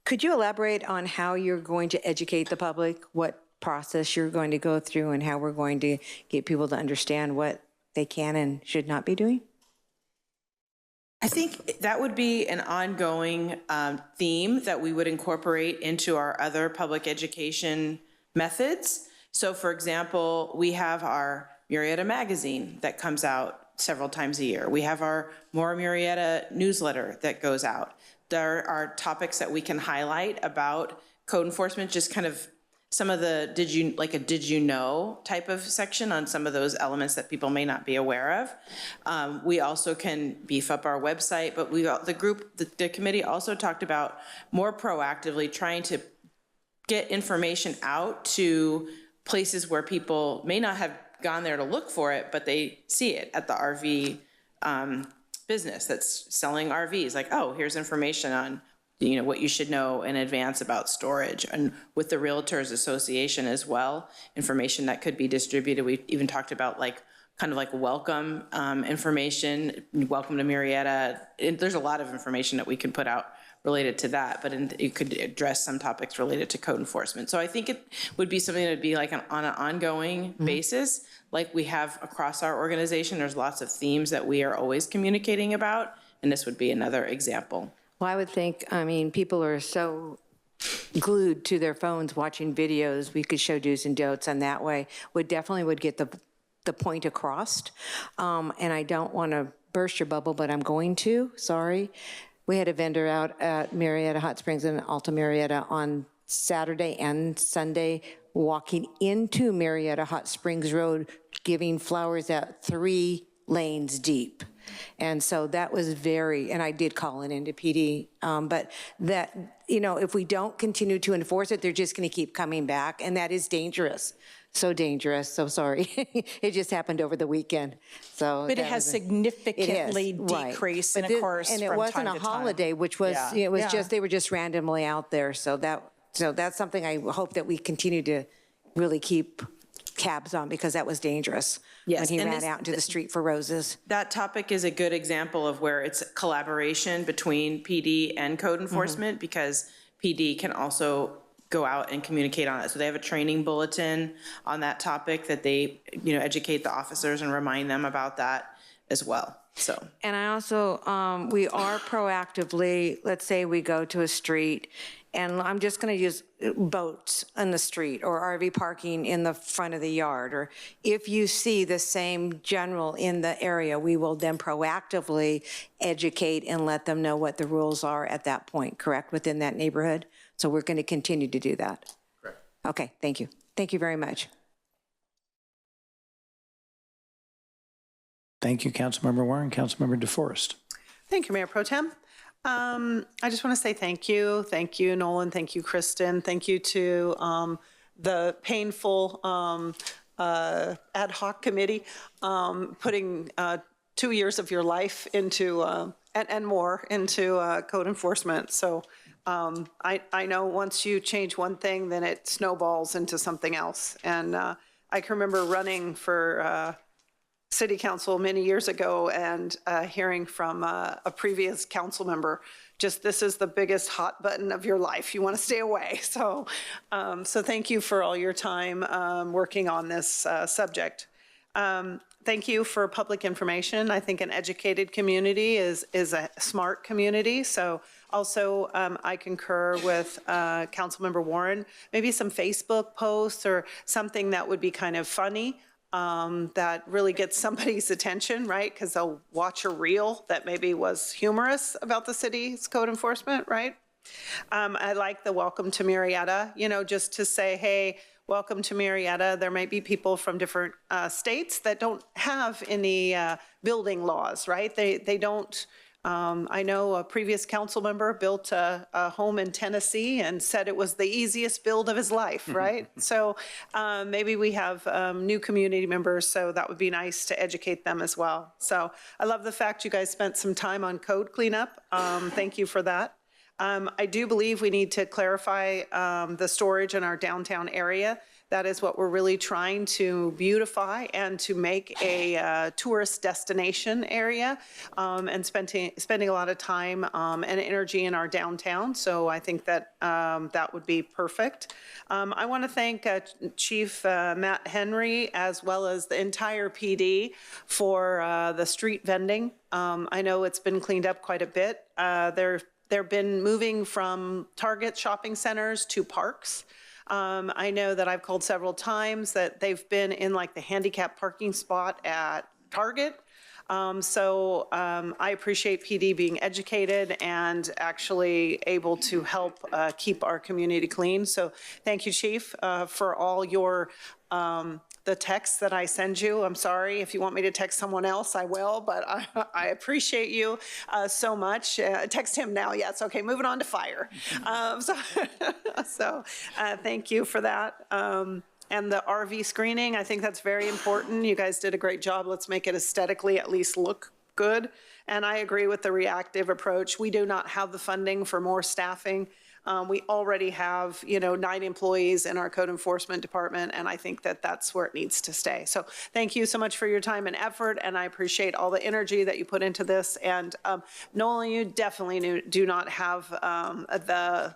Could you elaborate on how you're going to educate the public, what process you're going to go through, and how we're going to get people to understand what they can and should not be doing?
I think that would be an ongoing theme that we would incorporate into our other public education methods. So for example, we have our Murrieta magazine that comes out several times a year. We have our More Murrieta newsletter that goes out. There are topics that we can highlight about code enforcement, just kind of some of the did you know type of section on some of those elements that people may not be aware of. We also can beef up our website, but the committee also talked about more proactively trying to get information out to places where people may not have gone there to look for it, but they see it at the RV business that's selling RVs. Like, oh, here's information on what you should know in advance about storage, and with the Realtors Association as well, information that could be distributed. We even talked about kind of welcome information, welcome to Murrieta. There's a lot of information that we can put out related to that, but it could address some topics related to code enforcement. So I think it would be something that would be on an ongoing basis, like we have across our organization. There's lots of themes that we are always communicating about, and this would be another example.
Well, I would think, people are so glued to their phones watching videos. We could show do's and don'ts, and that way definitely would get the point across. And I don't want to burst your bubble, but I'm going to, sorry. We had a vendor out at Murrieta Hot Springs and Alta Murrieta on Saturday and Sunday, walking into Murrieta Hot Springs Road, giving flowers out 3 lanes deep. And so that was and I did call it into PD, but that, if we don't continue to enforce it, they're just going to keep coming back, and that is dangerous. So dangerous, so sorry. It just happened over the weekend. But
it has significantly decreased, and of course,
and it wasn't a holiday, which was, it was just, they were just randomly out there. So that's something I hope that we continue to really keep tabs on, because that was dangerous.
Yes,
when he ran out into the street for roses.
That topic is a good example of where it's collaboration between PD and code enforcement, because PD can also go out and communicate on it. So they have a training bulletin on that topic that they, educate the officers and remind them about that as well. So.
And I also, we are proactively, let's say we go to a street, and I'm just going to use boats on the street or RV parking in the front of the yard, or if you see the same general in the area, we will then proactively educate and let them know what the rules are at that point, correct, within that neighborhood? So we're going to continue to do that.
Correct.
Okay, thank you. Thank you very much.
Thank you, Councilmember Warren. Councilmember DeForest.
Thank you, Mayor Pro Tem. I just want to say thank you. Thank you, Nolan. Thank you, Kristen. Thank you to the painful ad hoc committee putting 2 years of your life into, and more, into code enforcement. So I know once you change one thing, then it snowballs into something else. And I can remember running for city council many years ago and hearing from a previous council member, just this is the biggest hot button of your life. You want to stay away. So, so thank you for all your time working on this subject. Thank you for public information. I think an educated community is a smart community. So also I concur with Councilmember Warren, maybe some Facebook posts or something that would be kind of funny. That really gets somebody's attention, right? Because they'll watch a reel that maybe was humorous about the city's code enforcement, right? I like the welcome to Murrieta, you know, just to say, hey, welcome to Murrieta. There may be people from different states that don't have any building laws, right? They don't. I know a previous council member built a home in Tennessee and said it was the easiest build of his life, right? So maybe we have new community members, so that would be nice to educate them as well. So I love the fact you guys spent some time on code cleanup. Thank you for that. I do believe we need to clarify the storage in our downtown area. That is what we're really trying to beautify and to make a tourist destination area and spending a lot of time and energy in our downtown. So I think that that would be perfect. I want to thank Chief Matt Henry as well as the entire PD for the street vending. I know it's been cleaned up quite a bit. They've been moving from Target shopping centers to parks. I know that I've called several times that they've been in like the handicap parking spot at Target. So I appreciate PD being educated and actually able to help keep our community clean. So thank you, Chief, for all your the text that I send you. I'm sorry, if you want me to text someone else, I will, but I appreciate you so much. Text him now, yes, okay, moving on to fire. So thank you for that. And the RV screening, I think that's very important. You guys did a great job. Let's make it aesthetically at least look good. And I agree with the reactive approach. We do not have the funding for more staffing. We already have, 9 employees in our code enforcement department, and I think that that's where it needs to stay. So thank you so much for your time and effort, and I appreciate all the energy that you put into this. And Nolan, you definitely do not have the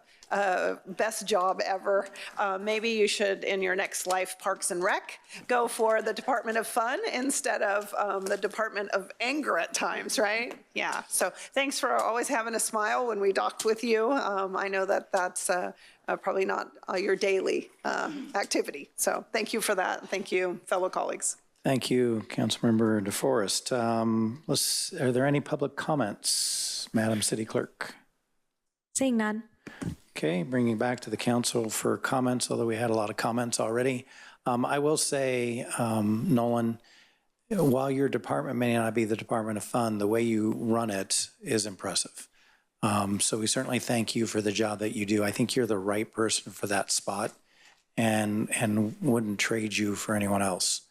best job ever. Maybe you should, in your next life, Parks and Rec, go for the Department of Fun instead of the Department of Anger at times, right? Yeah, so thanks for always having a smile when we docked with you. I know that that's probably not your daily activity. So thank you for that. Thank you, fellow colleagues.
Thank you, Councilmember DeForest. Are there any public comments, Madam City Clerk?
Seeing none.
Okay, bringing back to the council for comments, although we had a lot of comments already. I will say, Nolan, while your department may not be the Department of Fun, the way you run it is impressive. So we certainly thank you for the job that you do. I think you're the right person for that spot and wouldn't trade you for anyone else.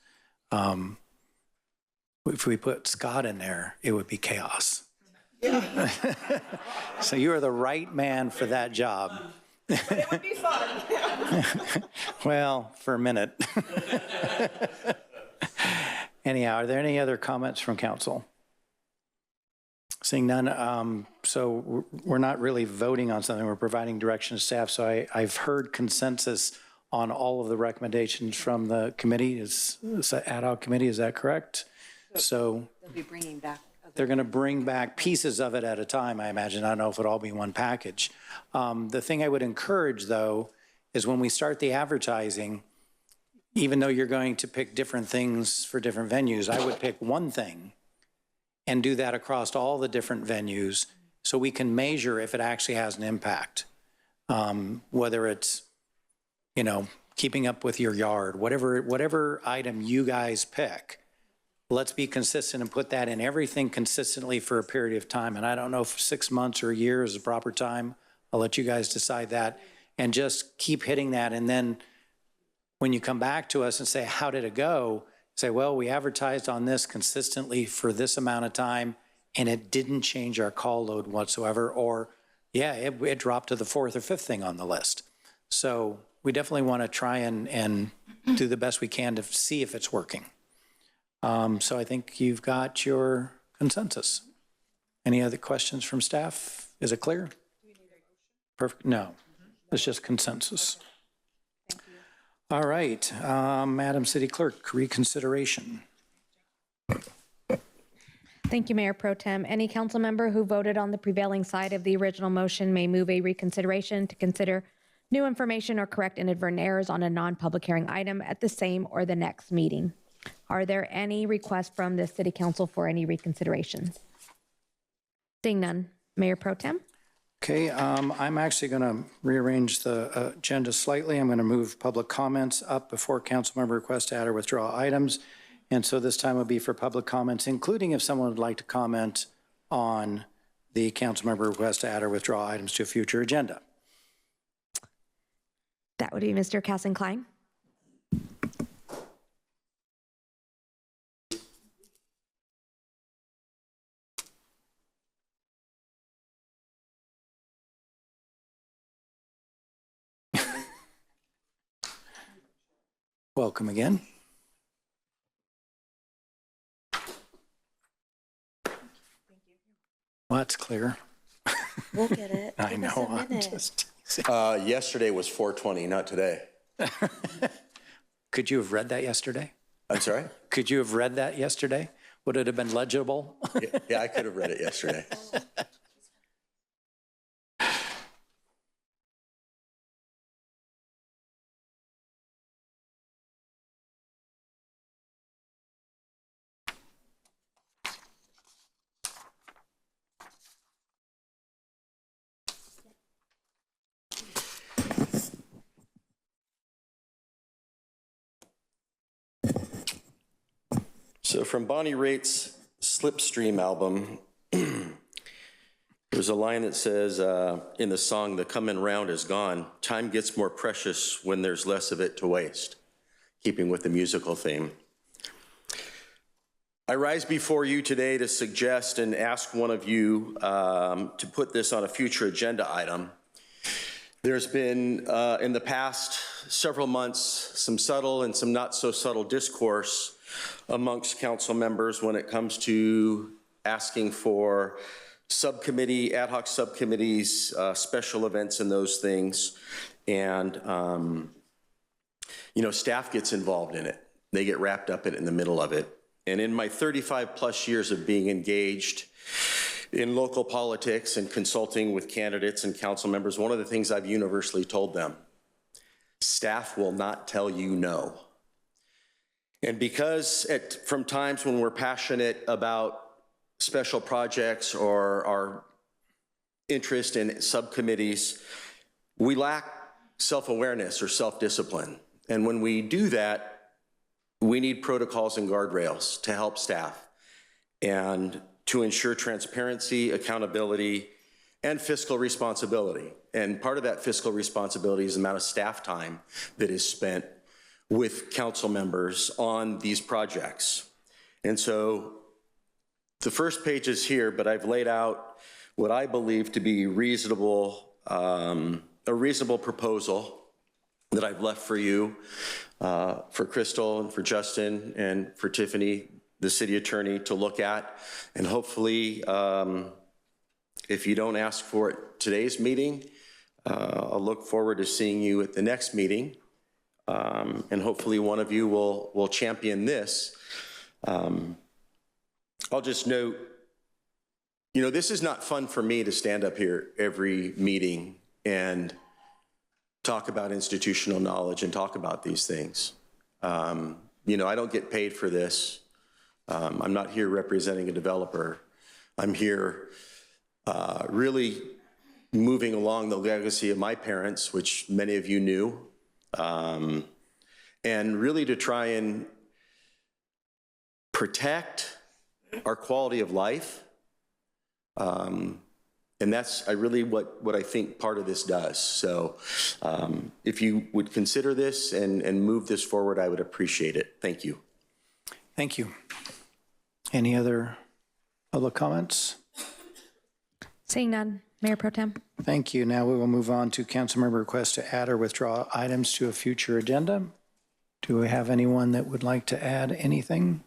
If we put Scott in there, it would be chaos. Yeah. So you are the right man for that job.
But it would be fun.
Well, for a minute. Anyhow, are there any other comments from council? Seeing none, so we're not really voting on something. We're providing direction to staff. So I've heard consensus on all of the recommendations from the committee. Is ad hoc committee, is that correct? So
they'll be bringing back.
They're going to bring back pieces of it at a time, I imagine. I don't know if it'll all be one package. The thing I would encourage, though, is when we start the advertising, even though you're going to pick different things for different venues, I would pick one thing and do that across all the different venues so we can measure if it actually has an impact. Whether it's, keeping up with your yard, whatever item you guys pick, let's be consistent and put that in everything consistently for a period of time. And I don't know if 6 months or a year is the proper time. I'll let you guys decide that. And just keep hitting that. And then when you come back to us and say, how did it go? Say, well, we advertised on this consistently for this amount of time, and it didn't change our call load whatsoever. Or, yeah, it dropped to the 4th or 5th thing on the list. So we definitely want to try and do the best we can to see if it's working. So I think you've got your consensus. Any other questions from staff? Is it clear? Perfect. No, it's just consensus. All right, Madam City Clerk, reconsideration.
Thank you, Mayor Pro Tem. Any council member who voted on the prevailing side of the original motion may move a reconsideration to consider new information or correct inadvertent errors on a non-public hearing item at the same or the next meeting. Are there any requests from the City Council for any reconsiderations? Seeing none, Mayor Pro Tem.
Okay, I'm actually going to rearrange the agenda slightly. I'm going to move public comments up before council member requests to add or withdraw items. And so this time will be for public comments, including if someone would like to comment on the council member request to add or withdraw items to a future agenda.
That would be Mr. Kassan-Klein.
Welcome again. Well, that's clear.
We'll get it.
I know, I'm just
Yesterday was 420, not today.
Could you have read that yesterday?
I'm sorry?
Could you have read that yesterday? Would it have been legible?
Yeah, I could have read it yesterday. So from Bonnie Raitt's Slipstream album, there's a line that says in the song, "The coming round is gone. Time gets more precious when there's less of it to waste," keeping with the musical theme. I rise before you today to suggest and ask one of you to put this on a future agenda item. There's been, in the past several months, some subtle and some not so subtle discourse amongst council members when it comes to asking for subcommittee, ad hoc subcommittees, special events and those things. And, you know, staff gets involved in it. They get wrapped up in the middle of it. And in my 35 plus years of being engaged in local politics and consulting with candidates and council members, one of the things I've universally told them, staff will not tell you no. And because from times when we're passionate about special projects or our interest in subcommittees, we lack self-awareness or self-discipline. And when we do that, we need protocols and guardrails to help staff and to ensure transparency, accountability, and fiscal responsibility. And part of that fiscal responsibility is the amount of staff time that is spent with council members on these projects. And so the first page is here, but I've laid out what I believe to be reasonable, a reasonable proposal that I've left for you, for Crystal and for Justin and for Tiffany, the city attorney, to look at. And hopefully, if you don't ask for it today's meeting, I'll look forward to seeing you at the next meeting. And hopefully one of you will champion this. I'll just note, you know, this is not fun for me to stand up here every meeting and talk about institutional knowledge and talk about these things. You know, I don't get paid for this. I'm not here representing a developer. I'm here really moving along the legacy of my parents, which many of you knew, and really to try and protect our quality of life. And that's really what I think part of this does. So if you would consider this and move this forward, I would appreciate it. Thank you.
Thank you. Any other public comments?
Seeing none, Mayor Pro Tem.
Thank you. Now we will move on to councilmember requests to add or withdraw items to a future agenda. Do we have anyone that would like to add anything?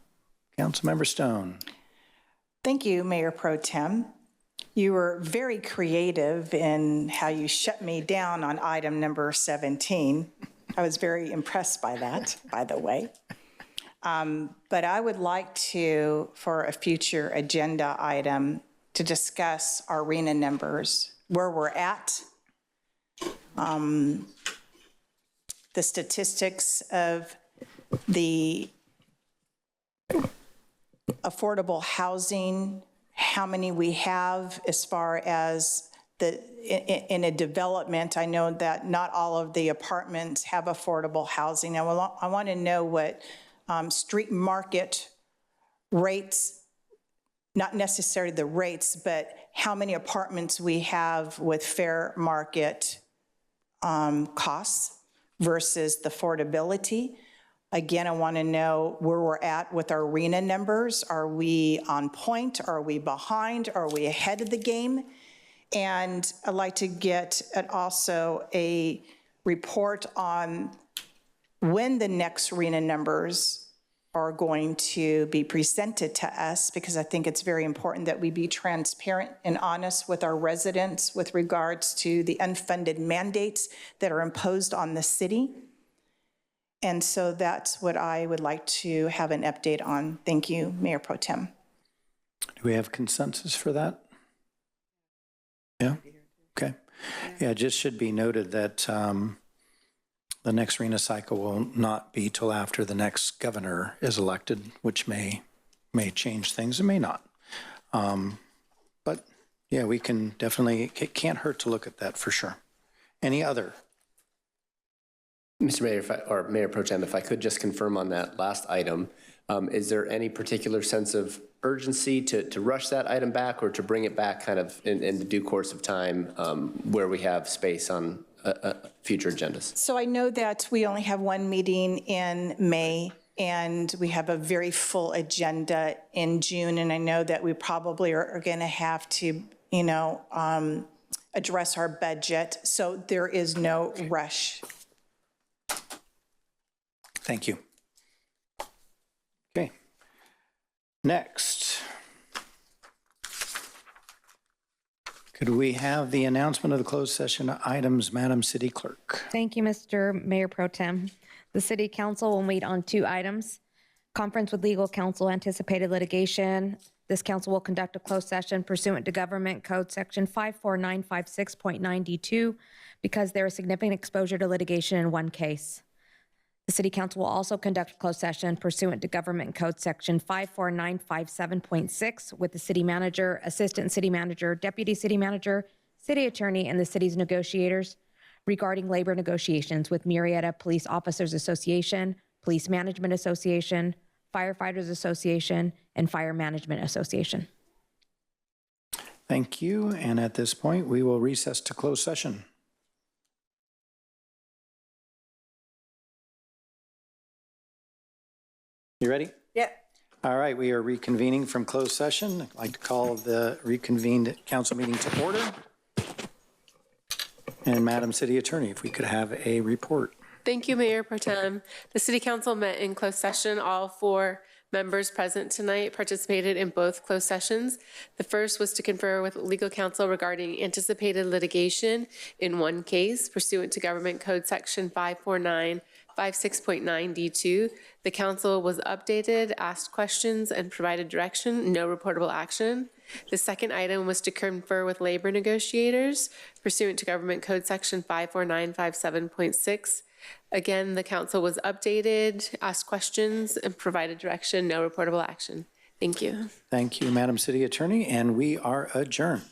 Councilmember Stone.
Thank you, Mayor Pro Tem. You were very creative in how you shut me down on item number 17. I was very impressed by that, by the way. But I would like to, for a future agenda item, to discuss our RENA numbers, where we're at, the statistics of the affordable housing, how many we have as far as in a development. I know that not all of the apartments have affordable housing. I want to know what street market rates, not necessarily the rates, but how many apartments we have with fair market costs versus the affordability. Again, I want to know where we're at with our RENA numbers. Are we on point? Are we behind? Are we ahead of the game? And I'd like to get also a report on when the next RENA numbers are going to be presented to us, because I think it's very important that we be transparent and honest with our residents with regards to the unfunded mandates that are imposed on the city. And so that's what I would like to have an update on. Thank you, Mayor Pro Tem.
Do we have consensus for that? Yeah? Okay. Yeah, it just should be noted that the next RENA cycle will not be till after the next governor is elected, which may change things, it may not. But yeah, we can definitely, it can't hurt to look at that for sure. Any other?
Mr. Mayor, or Mayor Pro Tem, if I could just confirm on that last item, is there any particular sense of urgency to rush that item back, or to bring it back kind of in the due course of time where we have space on future agendas?
So I know that we only have one meeting in May, and we have a very full agenda in June, and I know that we probably are going to have to, address our budget. So there is no rush.
Thank you. Okay. Next. Could we have the announcement of the closed session items, Madam City Clerk?
Thank you, Mr. Mayor Pro Tem. The City Council will meet on 2 items. Conference with legal counsel, anticipated litigation. This council will conduct a closed session pursuant to Government Code Section 54956.9D2 because there is significant exposure to litigation in one case. The City Council will also conduct a closed session pursuant to Government Code Section 54957.6 with the City Manager, Assistant City Manager, Deputy City Manager, City Attorney, and the city's negotiators regarding labor negotiations with Murrieta Police Officers Association, Police Management Association, Firefighters Association, and Fire Management Association.
Thank you. And at this point, we will recess to closed session. You ready?
Yeah.
All right, we are reconvening from closed session. I'd like to call the reconvened council meeting to order. And Madam City Attorney, if we could have a report.
Thank you, Mayor Pro Tem. The City Council met in closed session. All 4 members present tonight participated in both closed sessions. The first was to confer with legal counsel regarding anticipated litigation in one case pursuant to Government Code Section 54956.9D2. The council was updated, asked questions, and provided direction, no reportable action. The second item was to confer with labor negotiators pursuant to Government Code Section 54957.6. Again, the council was updated, asked questions, and provided direction, no reportable action. Thank you.
Thank you, Madam City Attorney, and we are adjourned.